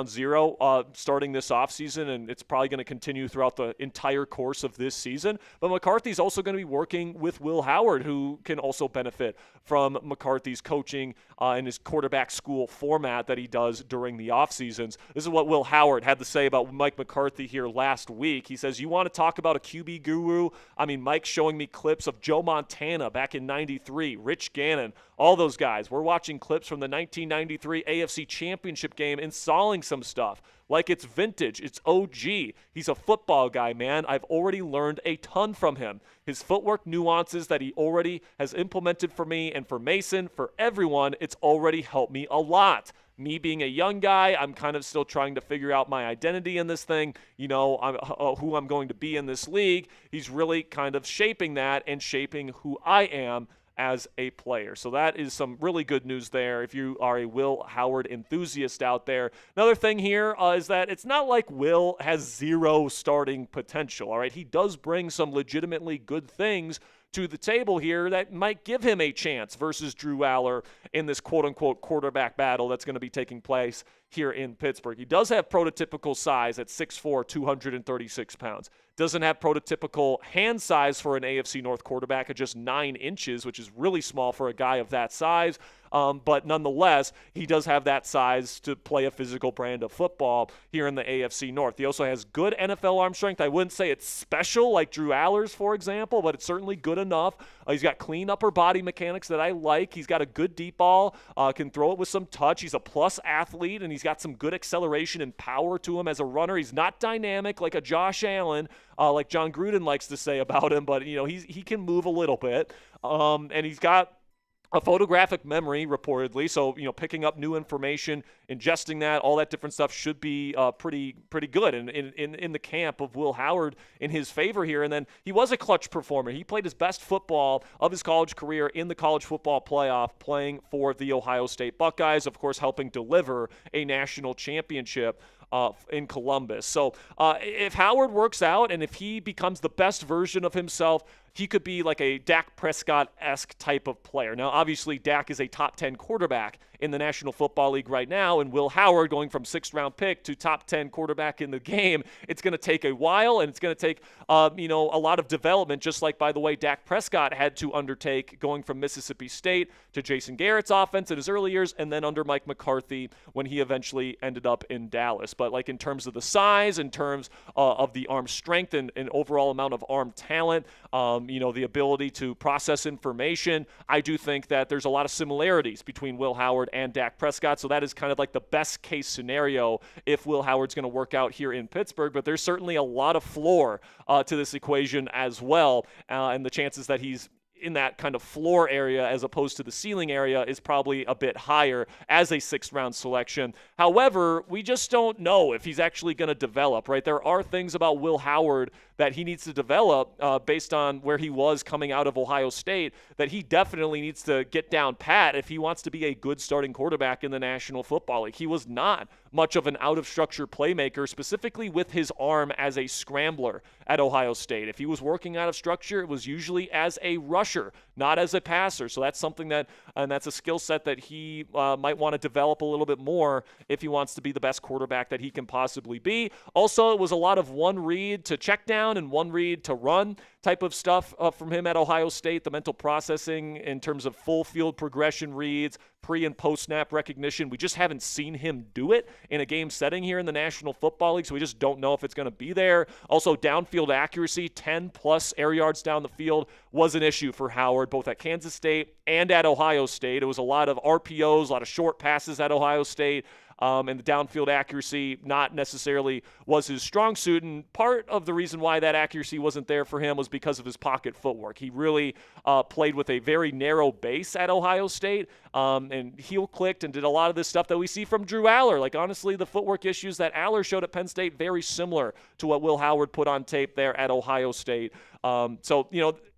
zero starting this offseason, and it's probably going to continue throughout the entire course of this season. But McCarthy's also going to be working with Will Howard, who can also benefit from McCarthy's coaching and his quarterback school format that he does during the off seasons. This is what Will Howard had to say about Mike McCarthy here last week. He says, "You want to talk about a QB guru? I mean, Mike's showing me clips of Joe Montana back in 93, Rich Gannon, all those guys. We're watching clips from the 1993 AFC Championship game, installing some stuff. Like it's vintage, it's OG. He's a football guy, man. I've already learned a ton from him. His footwork nuances that he already has implemented for me and for Mason, for everyone, it's already helped me a lot. Me being a young guy, I'm kind of still trying to figure out my identity in this thing, who I'm going to be in this league. He's really kind of shaping that and shaping who I am as a player." So that is some really good news there if you are a Will Howard enthusiast out there. Another thing here is that it's not like Will has zero starting potential, all right? He does bring some legitimately good things to the table here that might give him a chance versus Drew Aller in this quote-unquote quarterback battle that's going to be taking place here in Pittsburgh. He does have prototypical size at 6'4", 236 pounds. Doesn't have prototypical hand size for an AFC North quarterback at just 9 inches, which is really small for a guy of that size. But nonetheless, he does have that size to play a physical brand of football here in the AFC North. He also has good NFL arm strength. I wouldn't say it's special like Drew Aller's, for example, but it's certainly good enough. He's got clean upper body mechanics that I like. He's got a good deep ball, can throw it with some touch. He's a plus athlete, and he's got some good acceleration and power to him as a runner. He's not dynamic like a Josh Allen, like John Gruden likes to say about him, but he can move a little bit, and he's got a photographic memory, reportedly, so picking up new information, ingesting that, all that different stuff should be pretty good in the camp of Will Howard in his favor here. And then he was a clutch performer. He played his best football of his college career in the college football playoff, playing for the Ohio State Buckeyes, of course helping deliver a national championship in Columbus. So if Howard works out and if he becomes the best version of himself, he could be like a Dak Prescott-esque type of player. Now, obviously, Dak is a top 10 quarterback in the National Football League right now, and Will Howard going from 6th-round pick to top 10 quarterback in the game, it's going to take a while, and it's going to take a lot of development, just like, by the way, Dak Prescott had to undertake going from Mississippi State to Jason Garrett's offense in his early years, and then under Mike McCarthy when he eventually ended up in Dallas. But like in terms of the size, in terms of the arm strength and overall amount of arm talent, the ability to process information, I do think that there's a lot of similarities between Will Howard and Dak Prescott. So that is kind of like the best case scenario if Will Howard's going to work out here in Pittsburgh. But there's certainly a lot of floor to this equation as well. And the chances that he's in that kind of floor area as opposed to the ceiling area is probably a bit higher as a 6th-round selection. However, we just don't know if he's actually going to develop, right? There are things about Will Howard that he needs to develop based on where he was coming out of Ohio State that he definitely needs to get down pat if he wants to be a good starting quarterback in the National Football League. He was not much of an out-of-structure playmaker, specifically with his arm as a scrambler at Ohio State. If he was working out of structure, it was usually as a rusher, not as a passer. So that's something that's a skill set that he might want to develop a little bit more if he wants to be the best quarterback that he can possibly be. Also, it was a lot of one read to check down and one read to run type of stuff from him at Ohio State. The mental processing in terms of full field progression reads, pre and post snap recognition, we just haven't seen him do it in a game setting here in the National Football League, so we just don't know if it's going to be there. Also, downfield accuracy, 10 plus air yards down the field was an issue for Howard, both at Kansas State and at Ohio State. It was a lot of RPOs, a lot of short passes at Ohio State. And the downfield accuracy not necessarily was his strong suit. And part of the reason why that accuracy wasn't there for him was because of his pocket footwork. He really played with a very narrow base at Ohio State and heel clicked and did a lot of this stuff that we see from Drew Aller. Like, honestly, the footwork issues that Aller showed at Penn State, very similar to what Will Howard put on tape there at Ohio State.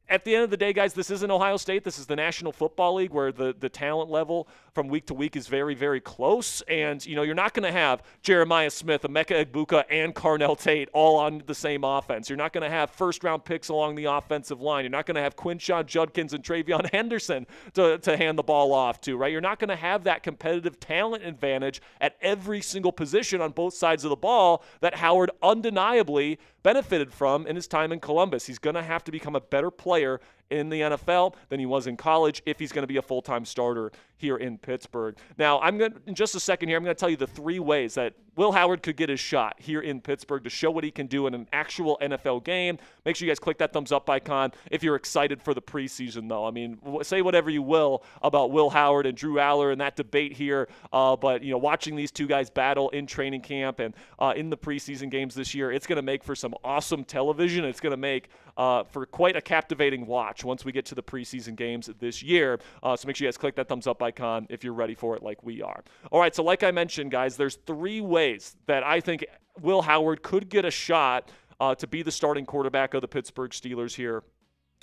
at the end of the day, guys, this isn't Ohio State. This is the National Football League, where the talent level from week to week is very, very close. And, you're not going to have Jeremiah Smith, Emeka Egbuka, and Carnell Tate all on the same offense. You're not going to have first-round picks along the offensive line. You're not going to have Quinshon Judkins and Travion Henderson to hand the ball off to, right? You're not going to have that competitive talent advantage at every single position on both sides of the ball that Howard undeniably benefited from in his time in Columbus. He's going to have to become a better player in the NFL than he was in college if he's going to be a full-time starter here in Pittsburgh. Now, in just a second here, I'm going to tell you the 3 ways that Will Howard could get his shot here in Pittsburgh to show what he can do in an actual NFL game. Make sure you guys click that thumbs up icon if you're excited for the preseason, though. I mean, say whatever you will about Will Howard and Drew Aller and that debate here, but watching these two guys battle in training camp and in the preseason games this year, it's going to make for some awesome television. It's going to make for quite a captivating watch once we get to the preseason games this year. So make sure you guys click that thumbs up icon if you're ready for it like we are. All right, so like I mentioned, guys, there's 3 ways that I think Will Howard could get a shot to be the starting quarterback of the Pittsburgh Steelers here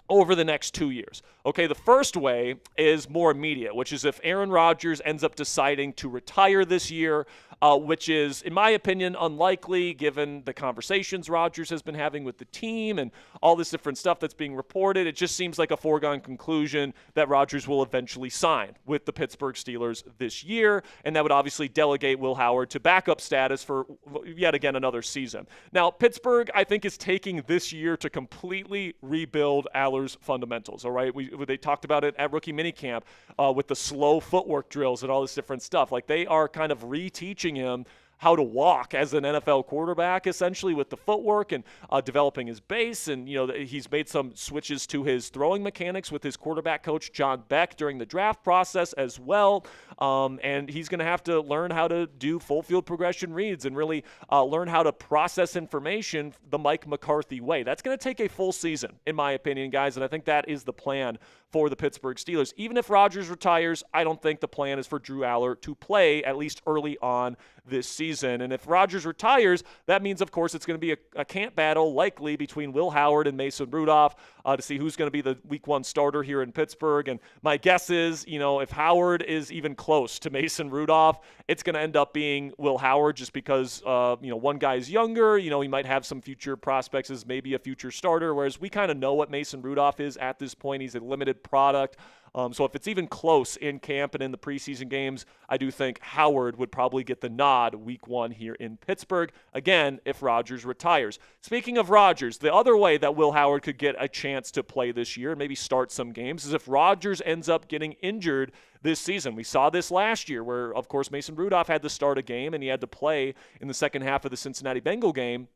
over the next 2 years. Okay, the first way is more immediate, which is if Aaron Rodgers ends up deciding to retire this year, which is, in my opinion, unlikely given the conversations Rodgers has been having with the team and all this different stuff that's being reported. It just seems like a foregone conclusion that Rodgers will eventually sign with the Pittsburgh Steelers this year, and that would obviously delegate Will Howard to backup status for yet again another season. Now, Pittsburgh, I think, is taking this year to completely rebuild Aller's fundamentals, all right? They talked about it at rookie minicamp with the slow footwork drills and all this different stuff. Like, they are kind of reteaching him how to walk as an NFL quarterback, essentially, with the footwork and developing his base. And, he's made some switches to his throwing mechanics with his quarterback coach, John Beck, during the draft process as well. And he's going to have to learn how to do full field progression reads and really learn how to process information the Mike McCarthy way. That's going to take a full season, in my opinion, guys. And I think that is the plan for the Pittsburgh Steelers. Even if Rodgers retires, I don't think the plan is for Drew Aller to play at least early on this season. And if Rodgers retires, that means, of course, it's going to be a camp battle likely between Will Howard and Mason Rudolph to see who's going to be the Week 1 starter here in Pittsburgh. And my guess is, if Howard is even close to Mason Rudolph, it's going to end up being Will Howard just because, one guy is younger. He might have some future prospects as maybe a future starter, whereas we kind of know what Mason Rudolph is at this point. He's a limited product. So if it's even close in camp and in the preseason games, I do think Howard would probably get the nod Week 1 here in Pittsburgh, again, if Rodgers retires. Speaking of Rodgers, the other way that Will Howard could get a chance to play this year and maybe start some games is if Rodgers ends up getting injured this season. We saw this last year where, of course, Mason Rudolph had to start a game and he had to play in the second half of the Cincinnati Bengal game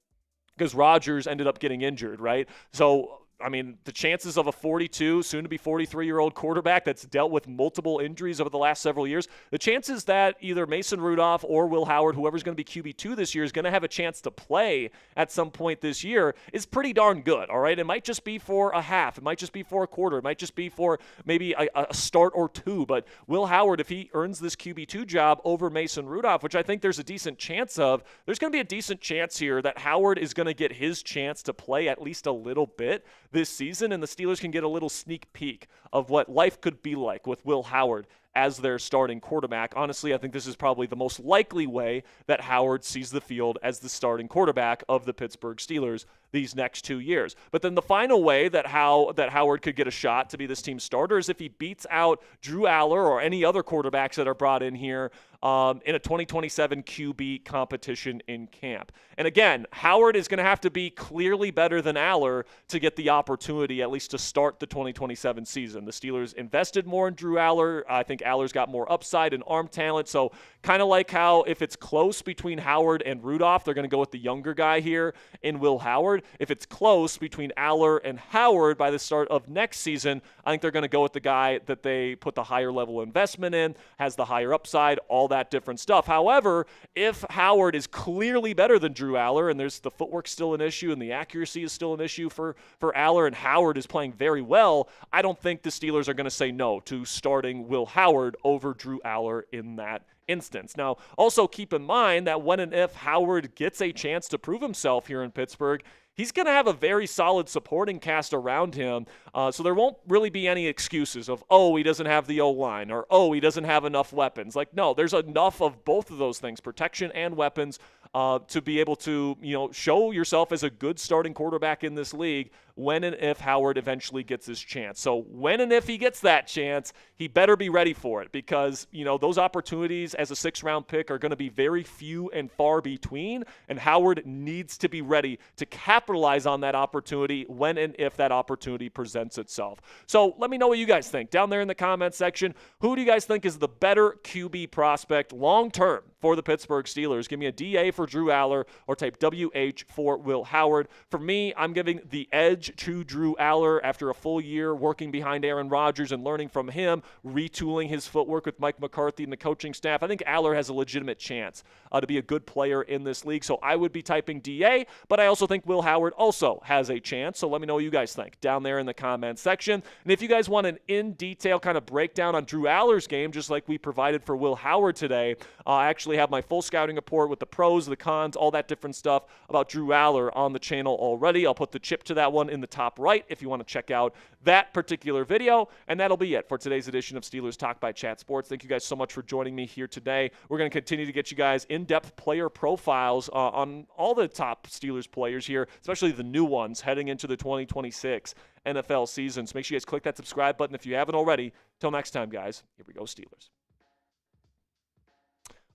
because Rodgers ended up getting injured, right? So, I mean, the chances of a 42, soon-to-be 43-year-old quarterback that's dealt with multiple injuries over the last several years, the chances that either Mason Rudolph or Will Howard, whoever's going to be QB2 this year, is going to have a chance to play at some point this year is pretty darn good, all right? It might just be for a half. It might just be for a quarter. It might just be for maybe a start or two. But Will Howard, if he earns this QB2 job over Mason Rudolph, which I think there's a decent chance of, there's going to be a decent chance here that Howard is going to get his chance to play at least a little bit this season, and the Steelers can get a little sneak peek of what life could be like with Will Howard as their starting quarterback. Honestly, I think this is probably the most likely way that Howard sees the field as the starting quarterback of the Pittsburgh Steelers these next 2 years. But then the final way that Howard could get a shot to be this team's starter is if he beats out Drew Aller or any other quarterbacks that are brought in here in a 2027 QB competition in camp. And again, Howard is going to have to be clearly better than Aller to get the opportunity at least to start the 2027 season. The Steelers invested more in Drew Aller. I think Aller's got more upside and arm talent. So kind of like how if it's close between Howard and Rudolph, they're going to go with the younger guy here in Will Howard. If it's close between Aller and Howard by the start of next season, I think they're going to go with the guy that they put the higher level investment in, has the higher upside, all that different stuff. However, if Howard is clearly better than Drew Aller and there's the footwork still an issue and the accuracy is still an issue for Aller and Howard is playing very well, I don't think the Steelers are going to say no to starting Will Howard over Drew Aller in that instance. Now, also keep in mind that when and if Howard gets a chance to prove himself here in Pittsburgh, he's going to have a very solid supporting cast around him, so there won't really be any excuses of, oh, he doesn't have the O-line, or, oh, he doesn't have enough weapons. Like, no, there's enough of both of those things, protection and weapons, to be able to, show yourself as a good starting quarterback in this league when and if Howard eventually gets his chance. So when and if he gets that chance, he better be ready for it because, those opportunities as a 6th-round pick are going to be very few and far between, and Howard needs to be ready to capitalize on that opportunity when and if that opportunity presents itself. So let me know what you guys think down there in the comments section. Who do you guys think is the better QB prospect long-term for the Pittsburgh Steelers? Give me a DA for Drew Aller or type WH for Will Howard. For me, I'm giving the edge to Drew Aller after a full year working behind Aaron Rodgers and learning from him, retooling his footwork with Mike McCarthy and the coaching staff. I think Aller has a legitimate chance to be a good player in this league, so I would be typing DA, but I also think Will Howard also has a chance, so let me know what you guys think down there in the comments section. And if you guys want an in-detail kind of breakdown on Drew Aller's game, just like we provided for Will Howard today, I actually have my full scouting report with the pros, the cons, all that different stuff about Drew Aller on the channel already. I'll put the chip to that one in the top right if you want to check out that particular video. And that'll be it for today's edition of Steelers Talk by Chat Sports. Thank you guys so much for joining me here today. We're going to continue to get you guys in-depth player profiles on all the top Steelers players here, especially the new ones heading into the 2026 NFL season. So make sure you guys click that subscribe button if you haven't already. Till next time, guys. Here we go, Steelers.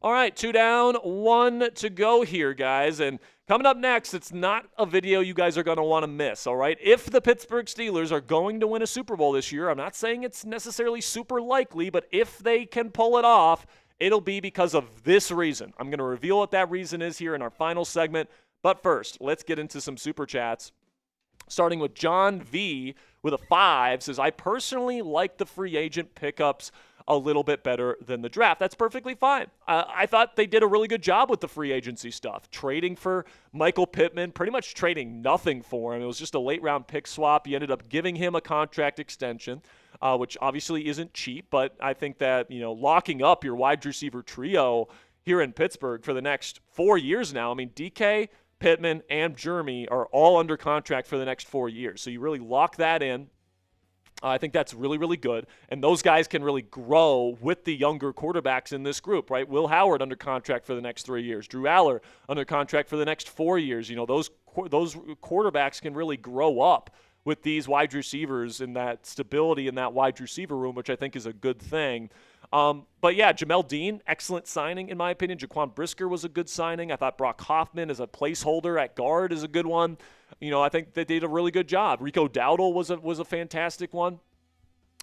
All right, 2 down, 1 to go here, guys. And coming up next, it's not a video you guys are going to want to miss, all right? If the Pittsburgh Steelers are going to win a Super Bowl this year, I'm not saying it's necessarily super likely, but if they can pull it off, it'll be because of this reason. I'm going to reveal what that reason is here in our final segment. But first, let's get into some Super Chats. Starting with John V with a 5, says, I personally like the free agent pickups a little bit better than the draft. That's perfectly fine. I thought they did a really good job with the free agency stuff. Trading for Michael Pittman, pretty much trading nothing for him. It was just a late-round pick swap. You ended up giving him a contract extension, which obviously isn't cheap, but I think that, locking up your wide receiver trio here in Pittsburgh for the next 4 years now, I mean, DK, Pittman, and Jeremy are all under contract for the next 4 years. So you really lock that in. I think that's really, really good. And those guys can really grow with the younger quarterbacks in this group, right? Will Howard under contract for the next 3 years. Drew Aller under contract for the next 4 years. Those quarterbacks can really grow up with these wide receivers and that stability in that wide receiver room, which I think is a good thing. But yeah, Jamel Dean, excellent signing in my opinion. Jaquan Brisker was a good signing. I thought Brock Hoffman as a placeholder at guard is a good one. I think they did a really good job. Rico Dowdle was a fantastic one.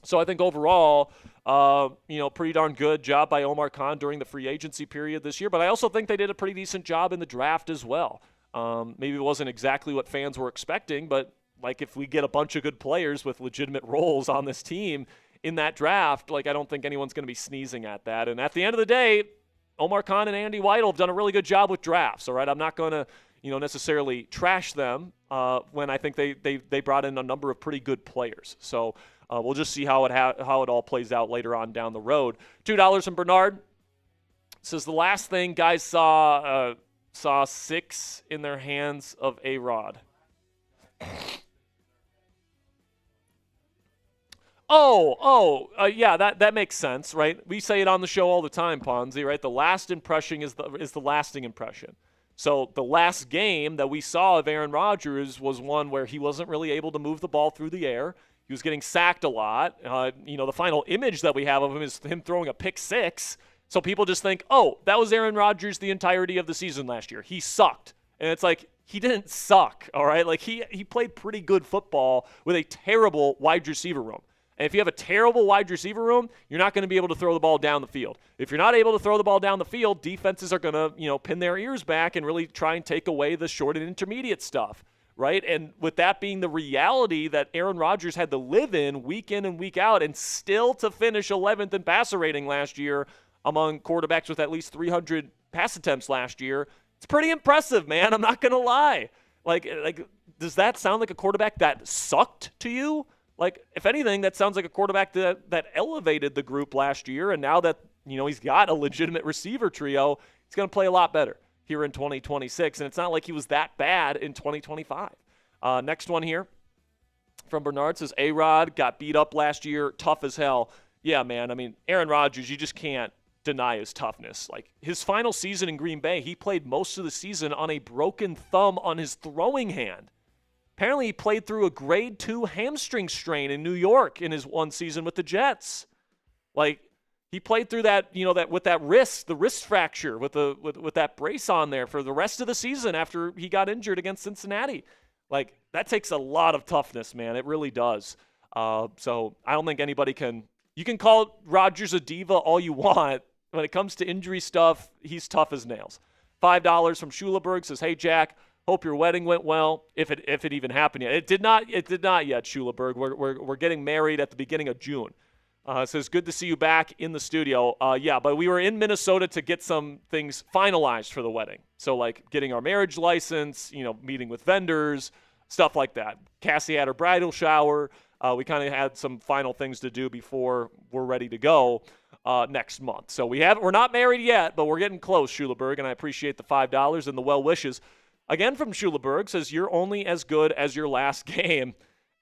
So I think overall, pretty darn good job by Omar Khan during the free agency period this year. But I also think they did a pretty decent job in the draft as well. Maybe it wasn't exactly what fans were expecting, but like if we get a bunch of good players with legitimate roles on this team in that draft, I don't think anyone's going to be sneezing at that. And at the end of the day, Omar Khan and Andy Weidel have done a really good job with drafts, all right? I'm not going to, necessarily trash them when I think they brought in a number of pretty good players. So we'll just see how it all plays out later on down the road. $2 from Bernard says the last thing guys saw 6 in their hands of A-Rod. Yeah, that makes sense, right? We say it on the show all the time, Ponzi, right? The last impression is the lasting impression. So the last game that we saw of Aaron Rodgers was one where he wasn't really able to move the ball through the air. He was getting sacked a lot. The final image that we have of him is him throwing a pick 6. So people just think, oh, that was Aaron Rodgers the entirety of the season last year. He sucked. And it's like, he didn't suck, all right? Like, he played pretty good football with a terrible wide receiver room. And if you have a terrible wide receiver room, you're not going to be able to throw the ball down the field. If you're not able to throw the ball down the field, defenses are going to, pin their ears back and really try and take away the short and intermediate stuff, right? And with that being the reality that Aaron Rodgers had to live in and week out and still to finish 11th in passer rating last year among quarterbacks with at least 300 pass attempts last year, it's pretty impressive, man. I'm not going to lie. Like, does that sound like a quarterback that sucked to you? Like, if anything, that sounds like a quarterback that elevated the group last year, and now that he's got a legitimate receiver trio. He's going to play a lot better here in 2026, and it's not like he was that bad in 2025. Next one here from Bernard says, A-Rod got beat up last year, tough as hell. Yeah, man, I mean, Aaron Rodgers, you just can't deny his toughness. Like, his final season in Green Bay, he played most of the season on a broken thumb on his throwing hand. Apparently, he played through a grade 2 hamstring strain in New York in his one season with the Jets. Like, he played through that, that with that wrist, the wrist fracture with that brace on there for the rest of the season after he got injured against Cincinnati. Like, that takes a lot of toughness, man. It really does. So I don't think anybody can. You can call Rodgers a diva all you want. When it comes to injury stuff, he's tough as nails. $5 from Schuleberg says, "Hey Jack, hope your wedding went well. If it even happened yet, it did not yet. Schuleberg, we're getting married at the beginning of June." Says, "Good to see you back in the studio." Yeah, but we were in Minnesota to get some things finalized for the wedding. So like getting our marriage license, meeting with vendors, stuff like that. Cassie had her bridal shower. We kind of had some final things to do before we're ready to go next month. So we're not married yet, but we're getting close, Schuleberg, and I appreciate the $5 and the well wishes. Again from Schuleberg says, "You're only as good as your last game."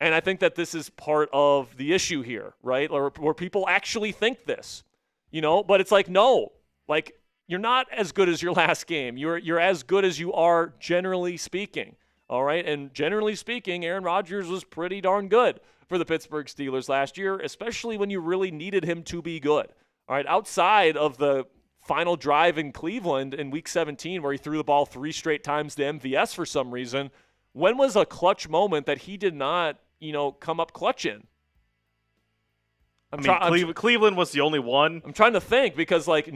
And I think that this is part of the issue here, right? Where people actually think this, but it's like, no, like, you're not as good as your last game. You're as good as you are generally speaking. All right. And generally speaking, Aaron Rodgers was pretty darn good for the Pittsburgh Steelers last year, especially when you really needed him to be good. All right. Outside of the final drive in Cleveland in week 17, where he threw the ball 3 straight times to MVS for some reason, when was a clutch moment that he did not, come up clutch in? Cleveland was the only one. I'm trying to think because, like,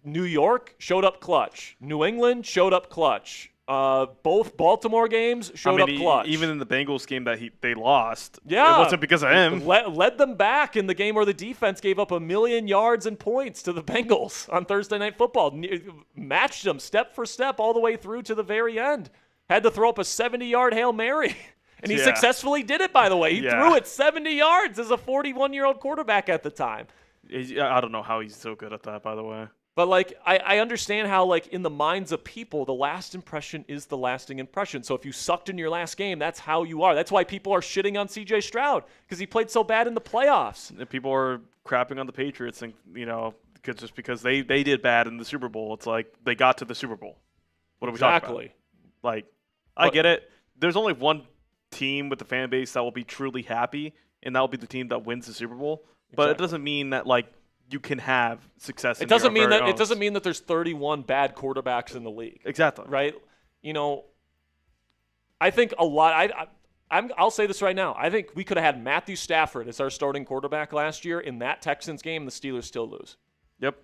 New York showed up clutch. New England showed up clutch. Both Baltimore games showed up clutch. Even in the Bengals game that they lost, yeah, it wasn't because of him. Led them back in the game where the defense gave up 1,000,000 yards and points to the Bengals on Thursday Night Football. Matched them step for step all the way through to the very end. Had to throw up a 70-yard Hail Mary. And he successfully did it, by the way. He threw it 70 yards as a 41-year-old quarterback at the time. I don't know how he's so good at that, by the way. But, like, I understand how, like, in the minds of people, the last impression is the lasting impression. So if you sucked in your last game, that's how you are. That's why people are shitting on C.J. Stroud, because he played so bad in the playoffs. And people are crapping on the Patriots, and just because they did bad in the Super Bowl. It's like they got to the Super Bowl. What are we talking about? Like, I get it. There's only one team with the fan base that will be truly happy, and that will be the team that wins the Super Bowl. But it doesn't mean that, like, you can have success. It doesn't mean that there's 31 bad quarterbacks in the league. Exactly. Right? I think a lot. I'll say this right now. I think we could have had Matthew Stafford as our starting quarterback last year in that Texans game. The Steelers still lose. Yep.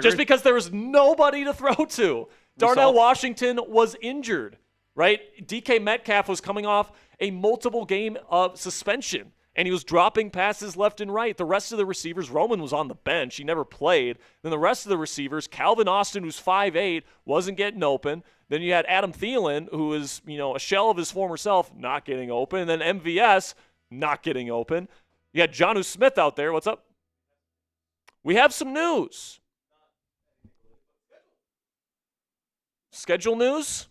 Just because there was nobody to throw to. Darnell Washington was injured. Right? DK Metcalf was coming off a multiple game of suspension, and he was dropping passes left and right. The rest of the receivers, Roman was on the bench. He never played. Then the rest of the receivers, Calvin Austin, who's 5'8", wasn't getting open. Then you had Adam Thielen, who is, a shell of his former self, not getting open. And then MVS, not getting open. You had Jonnu Smith out there. What's up? We have some news. Schedule news?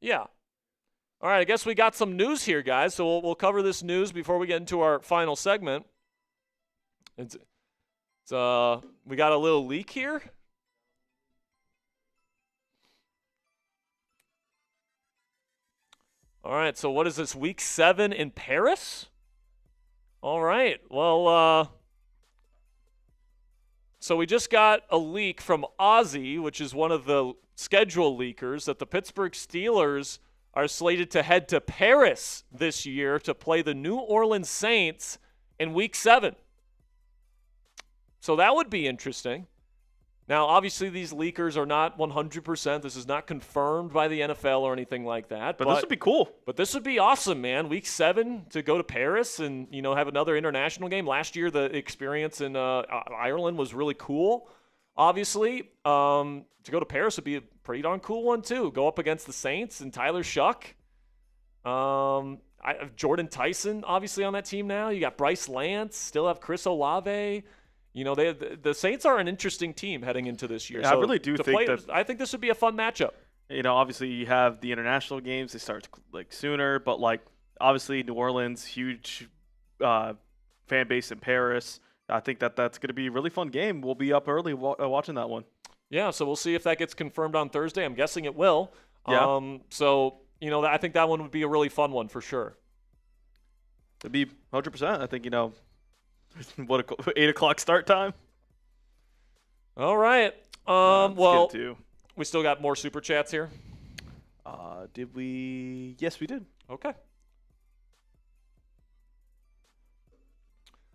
Yeah. All right, I guess we got some news here, guys. So we'll cover this news before we get into our final segment. We got a little leak here. All right, so what is this, week 7 in Paris? All right, well, so we just got a leak from Ozzy, which is one of the schedule leakers, that the Pittsburgh Steelers are slated to head to Paris this year to play the New Orleans Saints in week 7. So that would be interesting. Now, obviously, these leakers are not 100%. This is not confirmed by the NFL or anything like that. But this would be cool. But this would be awesome, man. Week 7 to go to Paris and, have another international game. Last year, the experience in Ireland was really cool, obviously. To go to Paris would be a pretty darn cool one, too. Go up against the Saints and Tyler Shuck. Jordan Tyson, obviously, on that team now. You got Bryce Lance. Still have Chris Olave. the Saints are an interesting team heading into this year. Yeah, so I really do think that. I think this would be a fun matchup. Obviously you have the international games; they start sooner, but obviously New Orleans, huge fan base in Paris. I think that's going to be a really fun game. We'll be up early watching that one. Yeah, so we'll see if that gets confirmed on Thursday. I'm guessing it will. Yeah. I think that one would be a really fun one for sure. It'd be 100%. I think, what, 8 o'clock start time? All right. We still got more Super Chats here. Did we? Yes, we did. Okay.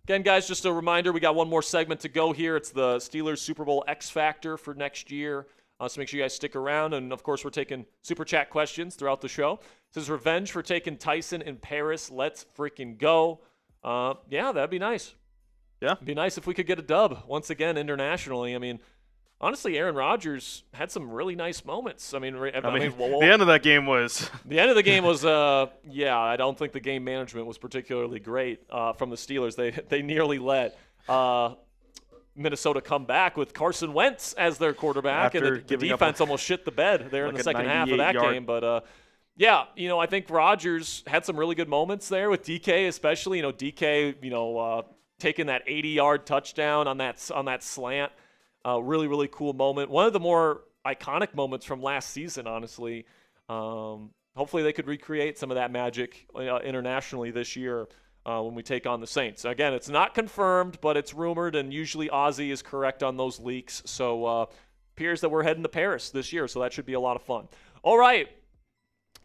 Again, guys, just a reminder, we got one more segment to go here. It's the Steelers Super Bowl X Factor for next year. So make sure you guys stick around. And, of course, we're taking Super Chat questions throughout the show. It says, revenge for taking Tyson in Paris. Let's freaking go. Yeah, that'd be nice. Yeah. It'd be nice if we could get a dub once again internationally. I mean, honestly, Aaron Rodgers had some really nice moments. I mean, the end of that game was. The end of the game was, I don't think the game management was particularly great from the Steelers. They nearly let Minnesota come back with Carson Wentz as their quarterback, and the defense almost shit the bed there in the second half of that game. But I think Rodgers had some really good moments there with DK, especially. DK, taking that 80-yard touchdown on that slant. Really, really cool moment. One of the more iconic moments from last season, honestly. Hopefully they could recreate some of that magic internationally this year when we take on the Saints. Again, it's not confirmed, but it's rumored, and usually Ozzy is correct on those leaks. So appears that we're heading to Paris this year, so that should be a lot of fun. All right,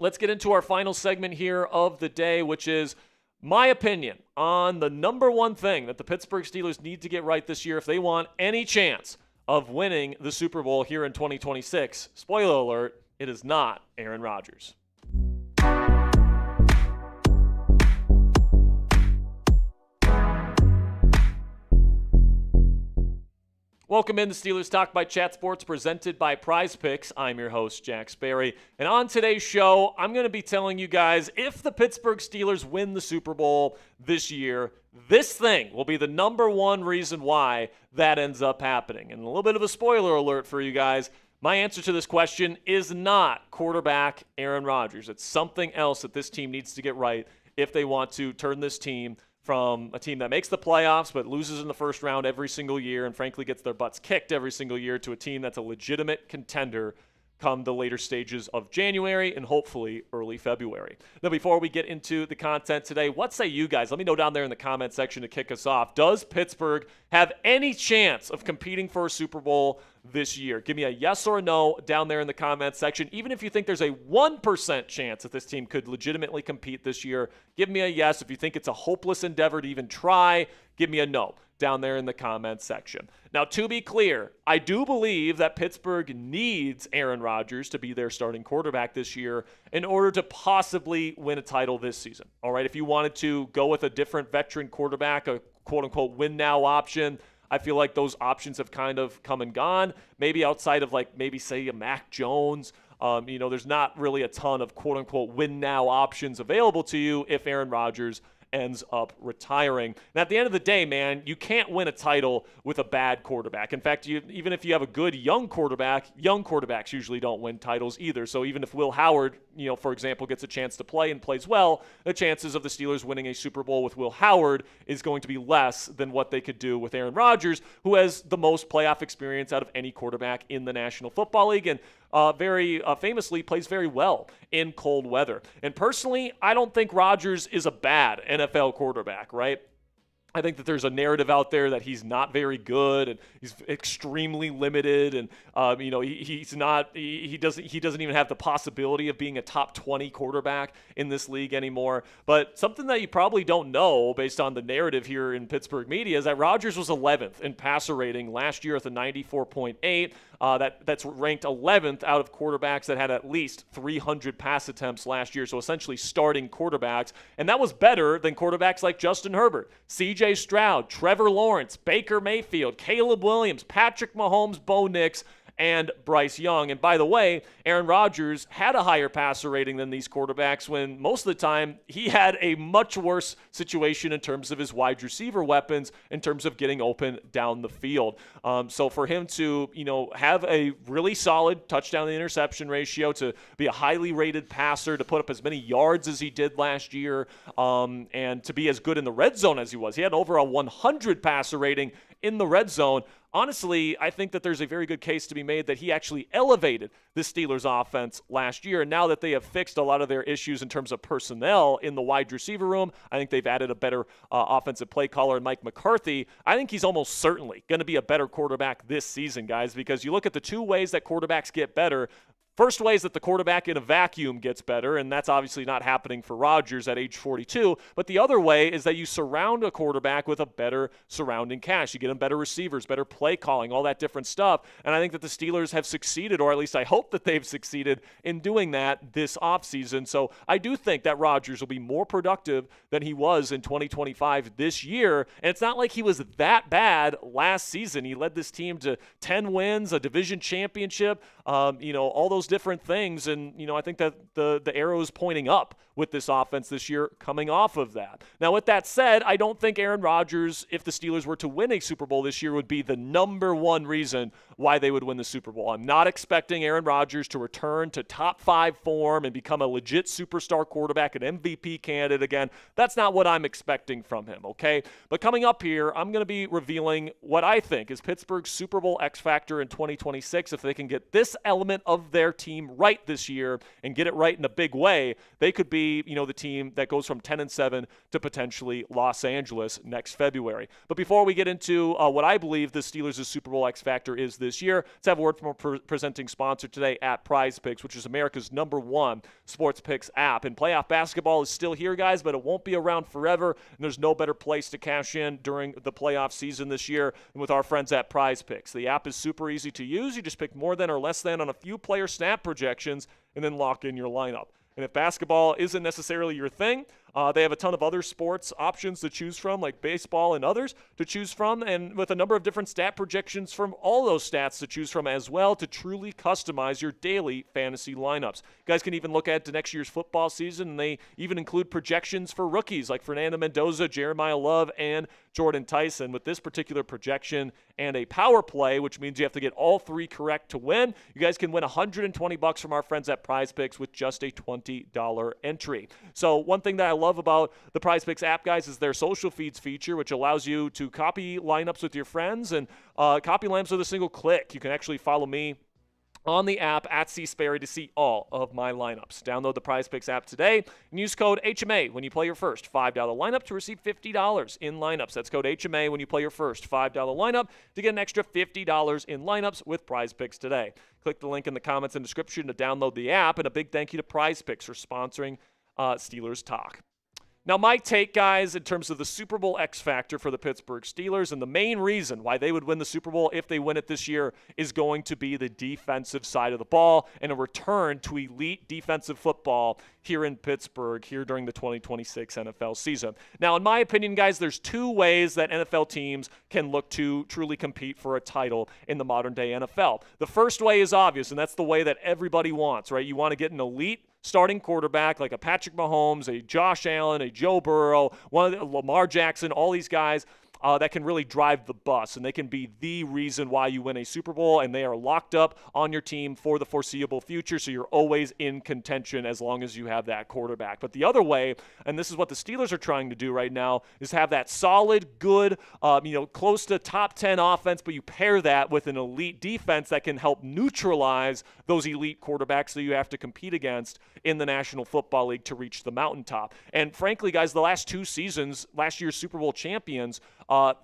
let's get into our final segment here of the day, which is my opinion on the number one thing that the Pittsburgh Steelers need to get right this year if they want any chance of winning the Super Bowl here in 2026. Spoiler alert, it is not Aaron Rodgers. Welcome in to Steelers Talk by Chat Sports, presented by Prize Picks. I'm your host, Jack Sperry. And on today's show, I'm going to be telling you guys if the Pittsburgh Steelers win the Super Bowl this year, this thing will be the number one reason why that ends up happening. And a little bit of a spoiler alert for you guys. My answer to this question is not quarterback Aaron Rodgers. It's something else that this team needs to get right if they want to turn this team from a team that makes the playoffs but loses in the first round every single year and frankly gets their butts kicked every single year to a team that's a legitimate contender come the later stages of January and hopefully early February. Now, before we get into the content today, what say you guys? Let me know down there in the comment section to kick us off. Does Pittsburgh have any chance of competing for a Super Bowl this year? Give me a yes or a no down there in the comment section. Even if you think there's a 1% chance that this team could legitimately compete this year, give me a yes. If you think it's a hopeless endeavor to even try, give me a no down there in the comment section. Now, to be clear, I do believe that Pittsburgh needs Aaron Rodgers to be their starting quarterback this year in order to possibly win a title this season. All right, if you wanted to go with a different veteran quarterback, a quote-unquote win-now option, I feel like those options have kind of come and gone. Maybe outside of say a Mac Jones, there's not really a ton of quote-unquote win-now options available to you if Aaron Rodgers ends up retiring. And at the end of the day, man, you can't win a title with a bad quarterback. In fact, even if you have a good young quarterback, young quarterbacks usually don't win titles either. So even if Will Howard, for example, gets a chance to play and plays well, the chances of the Steelers winning a Super Bowl with Will Howard is going to be less than what they could do with Aaron Rodgers, who has the most playoff experience out of any quarterback in the National Football League and very famously plays very well in cold weather. And personally, I don't think Rodgers is a bad NFL quarterback, right? I think that there's a narrative out there that he's not very good and he's extremely limited, and he doesn't even have the possibility of being a top 20 quarterback in this league anymore. But something that you probably don't know based on the narrative here in Pittsburgh media is that Rodgers was 11th in passer rating last year with a 94.8. That's ranked 11th out of quarterbacks that had at least 300 pass attempts last year, so essentially starting quarterbacks. And that was better than quarterbacks like Justin Herbert, C.J. Stroud, Trevor Lawrence, Baker Mayfield, Caleb Williams, Patrick Mahomes, Bo Nix, and Bryce Young. And by the way, Aaron Rodgers had a higher passer rating than these quarterbacks when most of the time he had a much worse situation in terms of his wide receiver weapons, in terms of getting open down the field. So for him to, have a really solid touchdown to interception ratio, to be a highly rated passer, to put up as many yards as he did last year, and to be as good in the red zone as he was. He had over a 100 passer rating in the red zone. Honestly, I think that there's a very good case to be made that he actually elevated the Steelers' offense last year. And now that they have fixed a lot of their issues in terms of personnel in the wide receiver room, I think they've added a better offensive play caller in Mike McCarthy. I think he's almost certainly going to be a better quarterback this season, guys, because you look at the two ways that quarterbacks get better. First way is that the quarterback in a vacuum gets better, and that's obviously not happening for Rodgers at age 42. But the other way is that you surround a quarterback with a better surrounding cast. You get him better receivers, better play calling, all that different stuff. And I think that the Steelers have succeeded, or at least I hope that they've succeeded in doing that this offseason. So I do think that Rodgers will be more productive than he was in 2025 this year. And it's not like he was that bad last season. He led this team to 10 wins, a division championship, all those different things. And, I think that the arrow is pointing up with this offense this year coming off of that. Now, with that said, I don't think Aaron Rodgers, if the Steelers were to win a Super Bowl this year, would be the number one reason why they would win the Super Bowl. I'm not expecting Aaron Rodgers to return to top 5 form and become a legit superstar quarterback, an MVP candidate again. That's not what I'm expecting from him, okay? But coming up here, I'm going to be revealing what I think is Pittsburgh's Super Bowl X Factor in 2026. If they can get this element of their team right this year and get it right in a big way, they could be, the team that goes from 10-7 to potentially Los Angeles next February. But before we get into what I believe the Steelers' Super Bowl X Factor is this year, let's have a word from our presenting sponsor today at Prize Picks, which is America's #1 sports picks app. And playoff basketball is still here, guys, but it won't be around forever, and there's no better place to cash in during the playoff season this year than with our friends at Prize Picks. The app is super easy to use. You just pick more than or less than on a few player snap projections and then lock in your lineup. And if basketball isn't necessarily your thing, they have a ton of other sports options to choose from, like baseball and others to choose from, and with a number of different stat projections from all those stats to choose from as well to truly customize your daily fantasy lineups. You guys can even look at next year's football season, and they even include projections for rookies like Fernando Mendoza, Jeremiah Love, and Jordan Tyson. With this particular projection and a power play, which means you have to get all 3 correct to win, you guys can win $120 from our friends at Prize Picks with just a $20 entry. So one thing that I love about the Prize Picks app, guys, is their social feeds feature, which allows you to copy lineups with your friends and copy lineups with a single click. You can actually follow me on the app at @csperry to see all of my lineups. Download the Prize Picks app today and use code HMA when you play your first $5 lineup to receive $50 in lineups. That's code HMA when you play your first $5 lineup to get an extra $50 in lineups with Prize Picks today. Click the link in the comments and description to download the app, and a big thank you to Prize Picks for sponsoring Steelers Talk. Now, my take, guys, in terms of the Super Bowl X Factor for the Pittsburgh Steelers, and the main reason why they would win the Super Bowl if they win it this year, is going to be the defensive side of the ball and a return to elite defensive football here in Pittsburgh here during the 2026 NFL season. Now, in my opinion, guys, there's 2 ways that NFL teams can look to truly compete for a title in the modern-day NFL. The first way is obvious, and that's the way that everybody wants, right? You want to get an elite starting quarterback like a Patrick Mahomes, a Josh Allen, a Joe Burrow, Lamar Jackson, all these guys that can really drive the bus, and they can be the reason why you win a Super Bowl, and they are locked up on your team for the foreseeable future, so you're always in contention as long as you have that quarterback. But the other way, and this is what the Steelers are trying to do right now, is have that solid, good, close to top 10 offense, but you pair that with an elite defense that can help neutralize those elite quarterbacks that you have to compete against in the National Football League to reach the mountaintop. And frankly, guys, the last 2 seasons, last year's Super Bowl champions, kind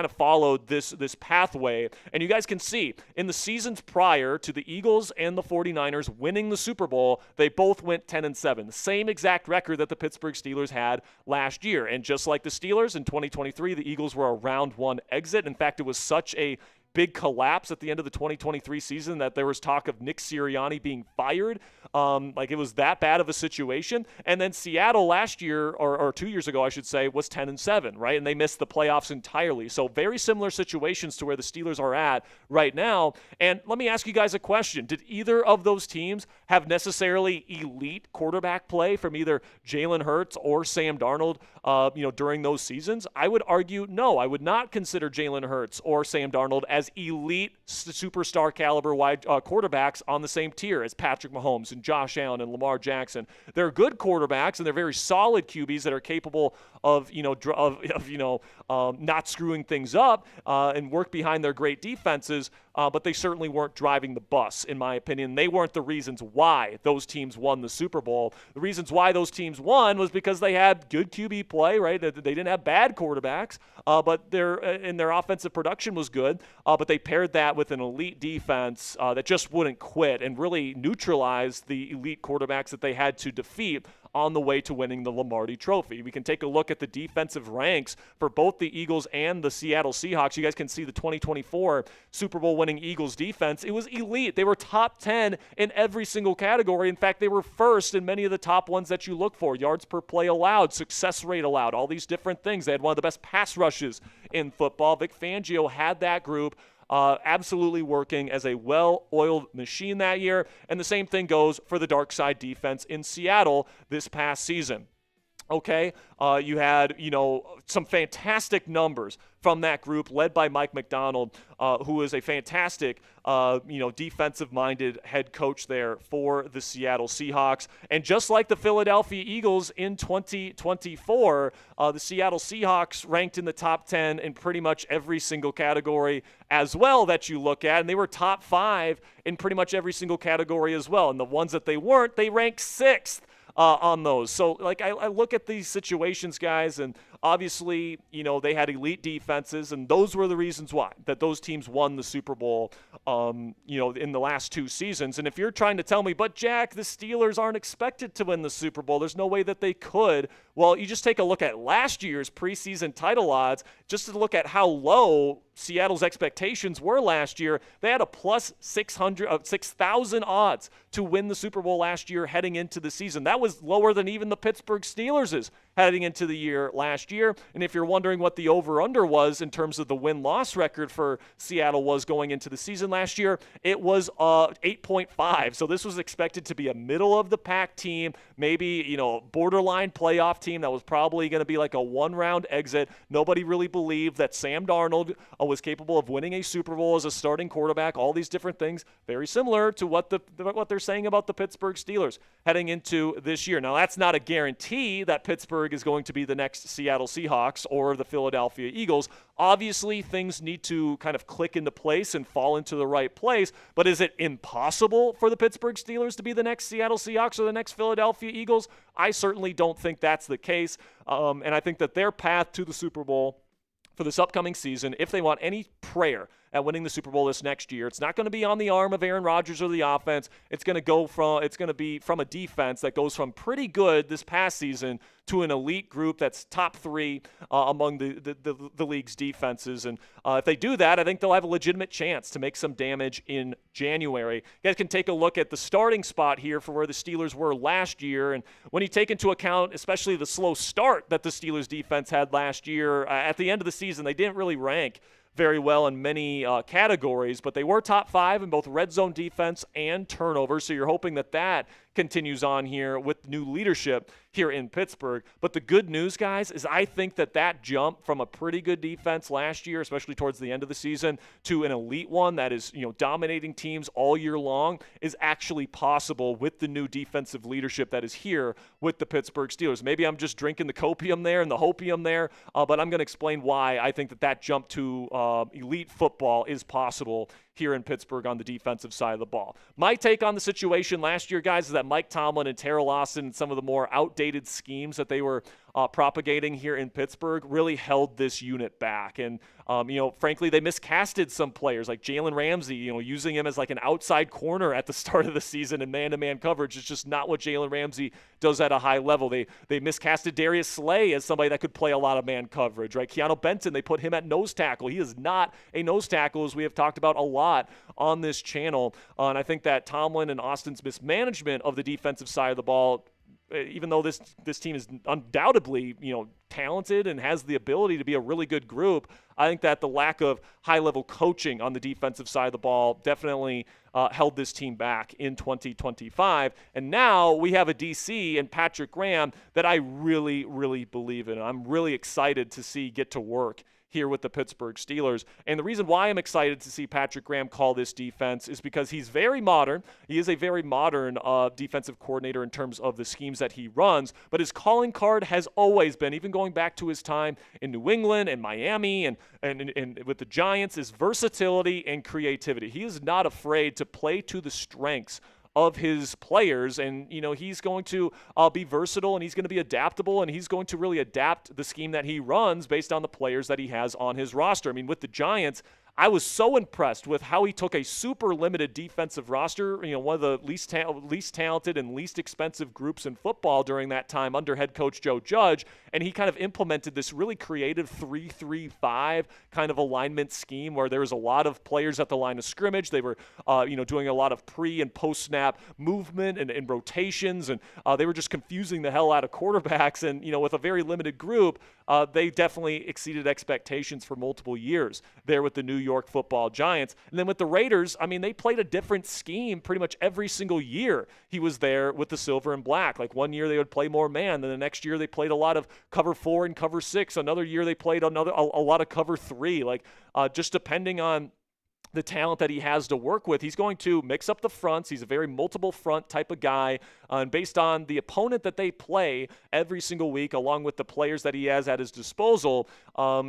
of followed this pathway. And you guys can see in the seasons prior to the Eagles and the 49ers winning the Super Bowl, they both went 10-7, the same exact record that the Pittsburgh Steelers had last year. And just like the Steelers in 2023, the Eagles were a round 1 exit. In fact, it was such a big collapse at the end of the 2023 season that there was talk of Nick Sirianni being fired. Like it was that bad of a situation. And then Seattle last year, or 2 years ago, I should say, was 10-7, right? And they missed the playoffs entirely. So very similar situations to where the Steelers are at right now. And let me ask you guys a question. Did either of those teams have necessarily elite quarterback play from either Jalen Hurts or Sam Darnold, during those seasons? I would argue no. I would not consider Jalen Hurts or Sam Darnold as elite superstar caliber wide quarterbacks on the same tier as Patrick Mahomes and Josh Allen and Lamar Jackson. They're good quarterbacks and they're very solid QBs that are capable of not screwing things up and work behind their great defenses. But they certainly weren't driving the bus, in my opinion. They weren't the reasons why those teams won the Super Bowl. The reasons why those teams won was because they had good QB play, right? They didn't have bad quarterbacks, but their offensive production was good. But they paired that with an elite defense that just wouldn't quit and really neutralized the elite quarterbacks that they had to defeat on the way to winning the Lombardi Trophy. We can take a look at the defensive ranks for both the Eagles and the Seattle Seahawks. You guys can see the 2024 Super Bowl winning Eagles defense. It was elite. They were top 10 in every single category. In fact, they were first in many of the top ones that you look for. Yards per play allowed, success rate allowed, all these different things. They had one of the best pass rushes in football. Vic Fangio had that group absolutely working as a well-oiled machine that year. And the same thing goes for the dark side defense in Seattle this past season. Okay, you had, some fantastic numbers from that group led by Mike McDonald, who is a fantastic, defensive-minded head coach there for the Seattle Seahawks. And just like the Philadelphia Eagles in 2024, the Seattle Seahawks ranked in the top 10 in pretty much every single category as well that you look at. And they were top 5 in pretty much every single category as well. And the ones that they weren't, they ranked 6th. On those. So, I look at these situations, guys, and obviously, they had elite defenses, and those were the reasons why, that those teams won the Super Bowl, in the last 2 seasons. And if you're trying to tell me, but Jack, the Steelers aren't expected to win the Super Bowl, there's no way that they could. Well, you just take a look at last year's preseason title odds, just to look at how low Seattle's expectations were last year. They had a plus 6,000 odds to win the Super Bowl last year heading into the season. That was lower than even the Pittsburgh Steelers' heading into the year last year. And if you're wondering what the over-under was in terms of the win-loss record for Seattle was going into the season last year, it was 8.5. So this was expected to be a middle-of-the-pack team, maybe, borderline playoff team that was probably going to be like a one-round exit. Nobody really believed that Sam Darnold was capable of winning a Super Bowl as a starting quarterback, all these different things, very similar to what they're saying about the Pittsburgh Steelers heading into this year. Now, that's not a guarantee that Pittsburgh is going to be the next Seattle Seahawks or the Philadelphia Eagles. Obviously, things need to kind of click into place and fall into the right place, but is it impossible for the Pittsburgh Steelers to be the next Seattle Seahawks or the next Philadelphia Eagles? I certainly don't think that's the case, and I think that their path to the Super Bowl for this upcoming season, if they want any prayer at winning the Super Bowl this next year, it's not going to be on the arm of Aaron Rodgers or the offense. It's going to be from a defense that goes from pretty good this past season to an elite group that's top 3 among the league's defenses. And if they do that, I think they'll have a legitimate chance to make some damage in January. You guys can take a look at the starting spot here for where the Steelers were last year. And when you take into account especially the slow start that the Steelers defense had last year, at the end of the season, they didn't really rank very well in many categories, but they were top 5 in both red zone defense and turnovers. So you're hoping that continues on here with new leadership here in Pittsburgh. But the good news, guys, is I think that jump from a pretty good defense last year, especially towards the end of the season, to an elite one that is, dominating teams all year long is actually possible with the new defensive leadership that is here with the Pittsburgh Steelers. Maybe I'm just drinking the copium there and the hopium there, but I'm going to explain why I think that jump to elite football is possible here in Pittsburgh on the defensive side of the ball. My take on the situation last year, guys, is that Mike Tomlin and Terrell Austin and some of the more outdated schemes that they were propagating here in Pittsburgh really held this unit back. And, frankly, they miscasted some players like Jalen Ramsey, using him as like an outside corner at the start of the season in man-to-man coverage. It's just not what Jalen Ramsey does at a high level. They miscasted Darius Slay as somebody that could play a lot of man coverage, right? Keanu Benton, they put him at nose tackle. He is not a nose tackle, as we have talked about a lot on this channel. And I think that Tomlin and Austin's mismanagement of the defensive side of the ball, even though this team is undoubtedly, talented and has the ability to be a really good group, I think that the lack of high-level coaching on the defensive side of the ball definitely held this team back in 2025. And now we have a DC and Patrick Graham that I really, really believe in. I'm really excited to see get to work here with the Pittsburgh Steelers. And the reason why I'm excited to see Patrick Graham call this defense is because he's very modern. He is a very modern defensive coordinator in terms of the schemes that he runs, but his calling card has always been, even going back to his time in New England and Miami and with the Giants, is versatility and creativity. He is not afraid to play to the strengths of his players, and he's going to be versatile, and he's going to be adaptable, and he's going to really adapt the scheme that he runs based on the players that he has on his roster. I mean, with the Giants, I was so impressed with how he took a super limited defensive roster, one of the least talented and least expensive groups in football during that time under head coach Joe Judge, and he kind of implemented this really creative 3-3-5 kind of alignment scheme where there was a lot of players at the line of scrimmage. They were, doing a lot of pre and post snap movement and rotations, and they were just confusing the hell out of quarterbacks. And with a very limited group, they definitely exceeded expectations for multiple years there with the New York Football Giants. And then with the Raiders, I mean, they played a different scheme pretty much every single year he was there with the silver and black. Like one year they would play more man, then the next year they played a lot of cover 4 and cover 6. Another year they played a lot of cover 3. Like just depending on the talent that he has to work with, he's going to mix up the fronts. He's a very multiple front type of guy. And based on the opponent that they play every single week, along with the players that he has at his disposal,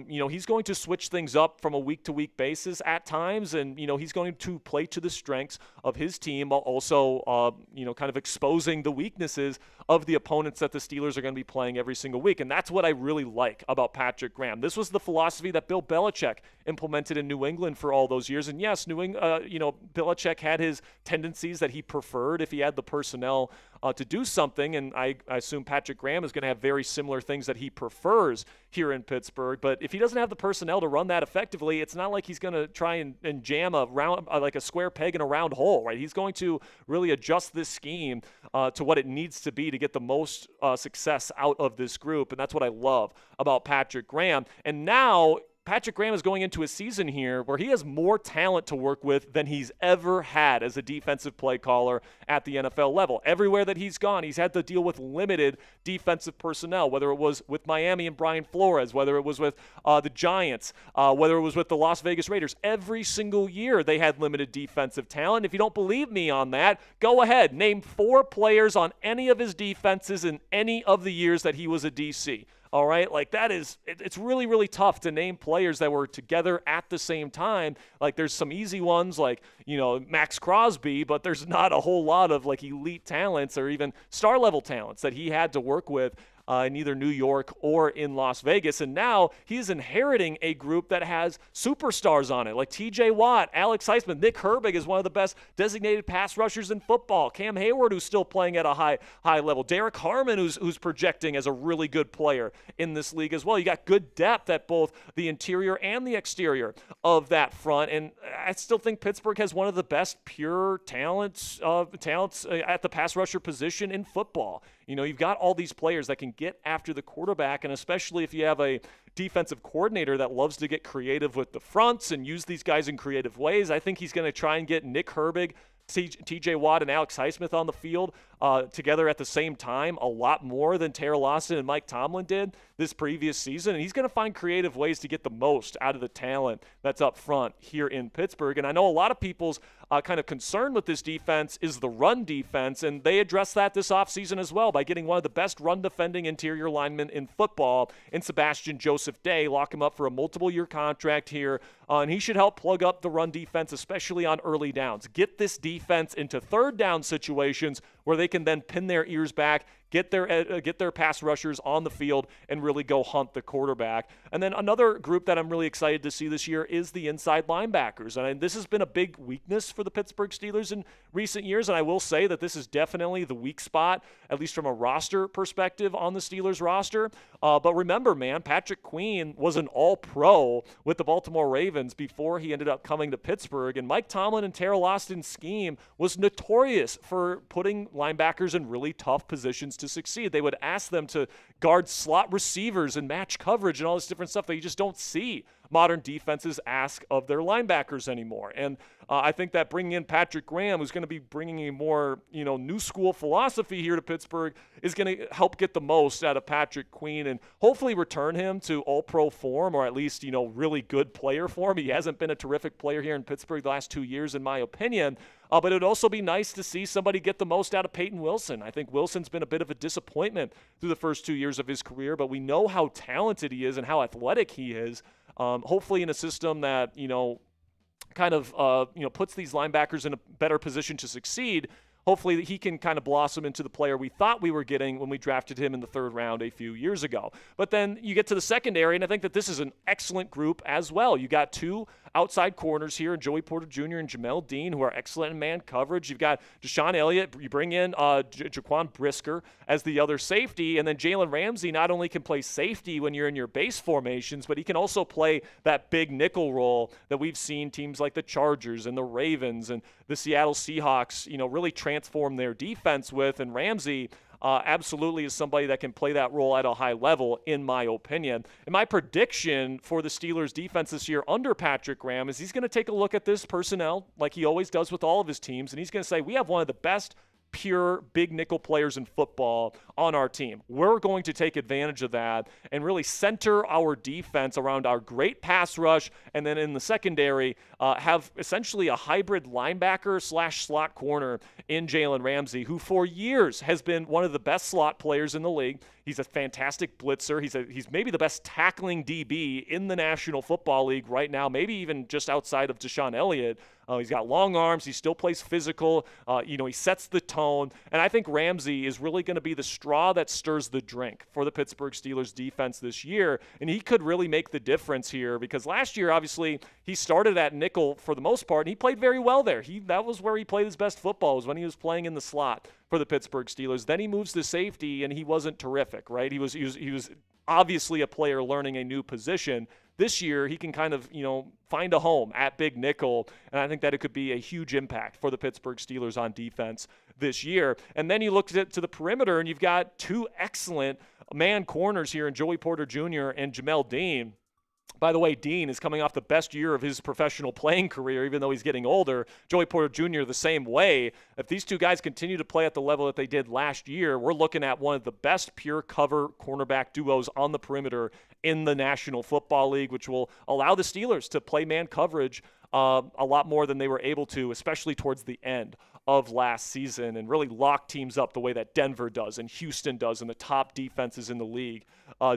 he's going to switch things up from a week-to-week basis at times. And, he's going to play to the strengths of his team, while also, kind of exposing the weaknesses of the opponents that the Steelers are going to be playing every single week. And that's what I really like about Patrick Graham. This was the philosophy that Bill Belichick implemented in New England for all those years. And yes, Belichick had his tendencies that he preferred if he had the personnel to do something, and I assume Patrick Graham is going to have very similar things that he prefers here in Pittsburgh. But if he doesn't have the personnel to run that effectively, it's not like he's going to try and jam a round like a square peg in a round hole, right? He's going to really adjust this scheme to what it needs to be to get the most success out of this group, and that's what I love about Patrick Graham. And now Patrick Graham is going into a season here where he has more talent to work with than he's ever had as a defensive play caller at the NFL level. Everywhere that he's gone, he's had to deal with limited defensive personnel, whether it was with Miami and Brian Flores, whether it was with the Giants, whether it was with the Las Vegas Raiders. Every single year they had limited defensive talent. If you don't believe me on that, go ahead. Name 4 players on any of his defenses in any of the years that he was a DC. All right, like it's really, really tough to name players that were together at the same time. Like there's some easy ones like, Max Crosby, but there's not a whole lot of like elite talents or even star level talents that he had to work with in either New York or in Las Vegas. And now he's inheriting a group that has superstars on it, like TJ Watt, Alex Highsmith. Nick Herbig is one of the best designated pass rushers in football. Cam Hayward, who's still playing at a high level. Derek Harmon, who's projecting as a really good player in this league as well. You got good depth at both the interior and the exterior of that front. And I still think Pittsburgh has one of the best pure talents at the pass rusher position in football. You've got all these players that can get after the quarterback, and especially if you have a defensive coordinator that loves to get creative with the fronts and use these guys in creative ways. I think he's going to try and get Nick Herbig, TJ Watt, and Alex Highsmith on the field together at the same time a lot more than Tara Lawson and Mike Tomlin did this previous season. And he's going to find creative ways to get the most out of the talent that's up front here in Pittsburgh. And I know a lot of people's kind of concern with this defense is the run defense, and they addressed that this offseason as well by getting one of the best run-defending interior linemen in football in Sebastian Joseph Day. Lock him up for a multiple-year contract here, and he should help plug up the run defense, especially on early downs. Get this defense into third down situations where they can then pin their ears back, get their pass rushers on the field, and really go hunt the quarterback. And then another group that I'm really excited to see this year is the inside linebackers. And this has been a big weakness for the Pittsburgh Steelers in recent years, and I will say that this is definitely the weak spot, at least from a roster perspective on the Steelers roster. But remember, man, Patrick Queen was an all-pro with the Baltimore Ravens before he ended up coming to Pittsburgh, and Mike Tomlin and Terrell Austin's scheme was notorious for putting linebackers in really tough positions to succeed. They would ask them to guard slot receivers and match coverage and all this different stuff that you just don't see modern defenses ask of their linebackers anymore. And I think that bringing in Patrick Graham, who's going to be bringing a more, new school philosophy here to Pittsburgh, is going to help get the most out of Patrick Queen and hopefully return him to all-pro form, or at least, really good player form. He hasn't been a terrific player here in Pittsburgh the last 2 years, in my opinion. But it would also be nice to see somebody get the most out of Peyton Wilson. I think Wilson's been a bit of a disappointment through the first 2 years of his career, but we know how talented he is and how athletic he is. Hopefully in a system that, puts these linebackers in a better position to succeed. Hopefully he can kind of blossom into the player we thought we were getting when we drafted him in the third round a few years ago. But then you get to the secondary, and I think that this is an excellent group as well. You got two outside corners here, Joey Porter Jr. and Jamel Dean, who are excellent in man coverage. You've got Deshaun Elliott. You bring in Jaquan Brisker as the other safety, and then Jalen Ramsey not only can play safety when you're in your base formations, but he can also play that big nickel role that we've seen teams like the Chargers and the Ravens and the Seattle Seahawks, really transform their defense with. And Ramsey absolutely is somebody that can play that role at a high level, in my opinion. And my prediction for the Steelers' defense this year under Patrick Graham is he's going to take a look at this personnel like he always does with all of his teams, and he's going to say, we have one of the best pure big nickel players in football on our team. We're going to take advantage of that and really center our defense around our great pass rush, and then in the secondary have essentially a hybrid linebacker / slot corner in Jalen Ramsey, who for years has been one of the best slot players in the league. He's a fantastic blitzer. He's maybe the best tackling DB in the National Football League right now, maybe even just outside of Deshaun Elliott. He's got long arms. He still plays physical. He sets the tone. And I think Ramsey is really going to be the straw that stirs the drink for the Pittsburgh Steelers defense this year. And he could really make the difference here, because last year, obviously, he started at nickel for the most part, and he played very well there. That was where he played his best football, was when he was playing in the slot for the Pittsburgh Steelers. Then he moves to safety, and he wasn't terrific, right? He was obviously a player learning a new position. This year, he can kind of, find a home at big nickel, and I think that it could be a huge impact for the Pittsburgh Steelers on defense this year. And then you look to the perimeter, and you've got two excellent man corners here in Joey Porter Jr. and Jamel Dean. By the way, Dean is coming off the best year of his professional playing career, even though he's getting older. Joey Porter Jr. the same way. If these two guys continue to play at the level that they did last year, we're looking at one of the best pure cover cornerback duos on the perimeter in the National Football League, which will allow the Steelers to play man coverage a lot more than they were able to, especially towards the end of last season, and really lock teams up the way that Denver does and Houston does and the top defenses in the league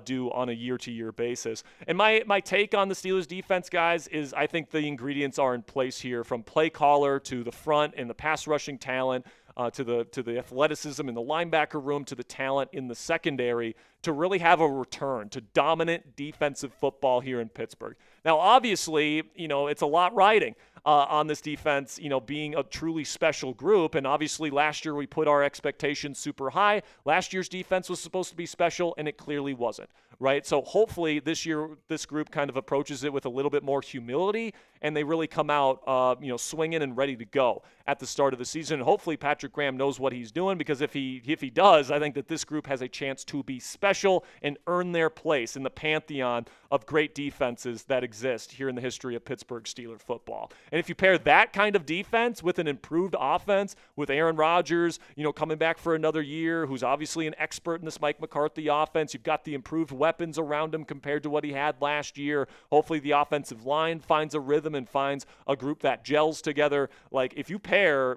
do on a year-to-year basis. And my take on the Steelers defense, guys, is I think the ingredients are in place here, from play caller to the front and the pass rushing talent, to the athleticism in the linebacker room, to the talent in the secondary, to really have a return to dominant defensive football here in Pittsburgh. Now, obviously, it's a lot riding on this defense, being a truly special group. And obviously last year we put our expectations super high. Last year's defense was supposed to be special, and it clearly wasn't, right? So hopefully this year this group kind of approaches it with a little bit more humility, and they really come out, swinging and ready to go at the start of the season. And hopefully Patrick Graham knows what he's doing, because if he does, I think that this group has a chance to be special and earn their place in the pantheon of great defenses that exist here in the history of Pittsburgh Steelers football. And if you pair that kind of defense with an improved offense, with Aaron Rodgers, coming back for another year, who's obviously an expert in this Mike McCarthy offense, you've got the improved weapons around him compared to what he had last year. Hopefully the offensive line finds a rhythm and finds a group that gels together. Like, if you pair,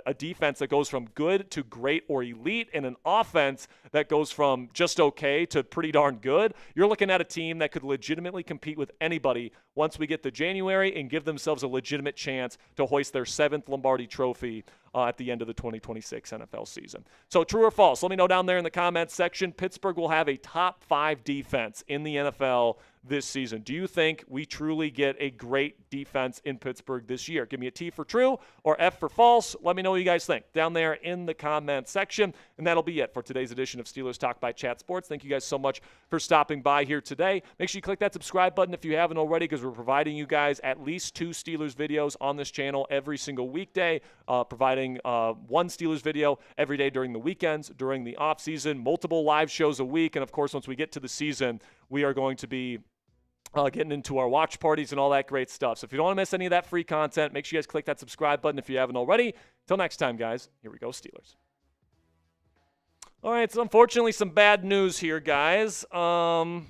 a defense that goes from good to great or elite, and an offense that goes from just okay to pretty darn good, you're looking at a team that could legitimately compete with anybody once we get to January and give themselves a legitimate chance to hoist their 7th Lombardi trophy at the end of the 2026 NFL season. So true or false? Let me know down there in the comments section. Pittsburgh will have a top 5 defense in the NFL this season. Do you think we truly get a great defense in Pittsburgh this year? Give me a T for true or F for false. Let me know what you guys think down there in the comment section. And that'll be it for today's edition of Steelers Talk by Chat Sports. Thank you guys so much for stopping by here today. Make sure you click that subscribe button if you haven't already, because we're providing you guys at least 2 Steelers videos on this channel every single weekday, providing 1 Steelers video every day during the weekends, during the off season, multiple live shows a week. And of course, once we get to the season, we are going to be getting into our watch parties and all that great stuff. So if you don't want to miss any of that free content, make sure you guys click that subscribe button if you haven't already. Till next time, guys, here we go, Steelers. All right, so unfortunately some bad news here, guys. Alan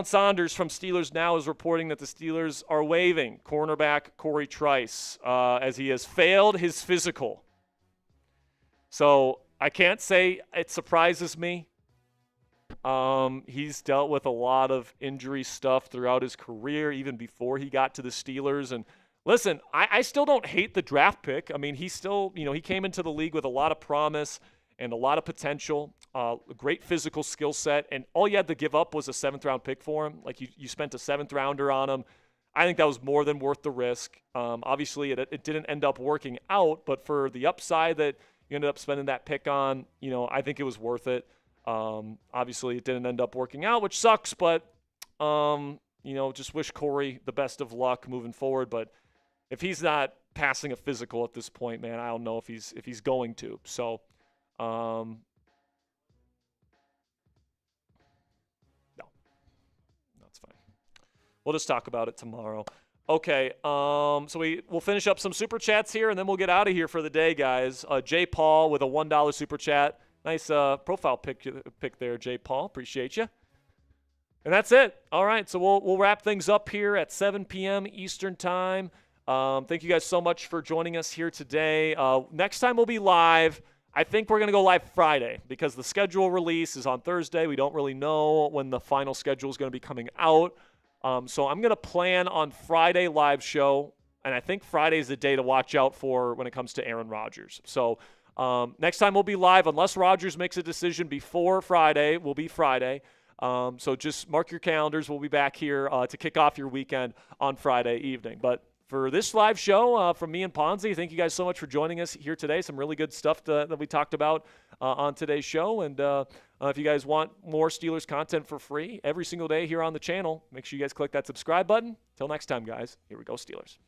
Saunders from Steelers Now is reporting that the Steelers are waiving cornerback Corey Trice as he has failed his physical. So I can't say it surprises me. He's dealt with a lot of injury stuff throughout his career, even before he got to the Steelers. And listen, I still don't hate the draft pick. I mean, he still, he came into the league with a lot of promise and a lot of potential, a great physical skill set. And all you had to give up was a 7th-round pick for him. Like, you spent a 7th-rounder on him. I think that was more than worth the risk. Obviously, it didn't end up working out, but for the upside that you ended up spending that pick on, I think it was worth it. Obviously, it didn't end up working out, which sucks, but, just wish Corey the best of luck moving forward. But if he's not passing a physical at this point, man, I don't know if he's going to. So, no, that's fine. We'll just talk about it tomorrow. Okay, so we'll finish up some Super Chats here, and then we'll get out of here for the day, guys. Jay Paul with a $1 Super Chat. Nice profile pic there, Jay Paul. Appreciate you. And that's it. All right, so we'll wrap things up here at 7 p.m. Eastern Time. Thank you guys so much for joining us here today. Next time we'll be live. I think we're going to go live Friday because the schedule release is on Thursday. We don't really know when the final schedule is going to be coming out. So I'm going to plan on Friday live show, and I think Friday is the day to watch out for when it comes to Aaron Rodgers. So next time we'll be live, unless Rodgers makes a decision before Friday, will be Friday. So just mark your calendars. We'll be back here to kick off your weekend on Friday evening. But for this live show from me and Ponzi, thank you guys so much for joining us here today. Some really good stuff that we talked about on today's show. And if you guys want more Steelers content for free every single day here on the channel, make sure you guys click that subscribe button. Till next time, guys, here we go, Steelers.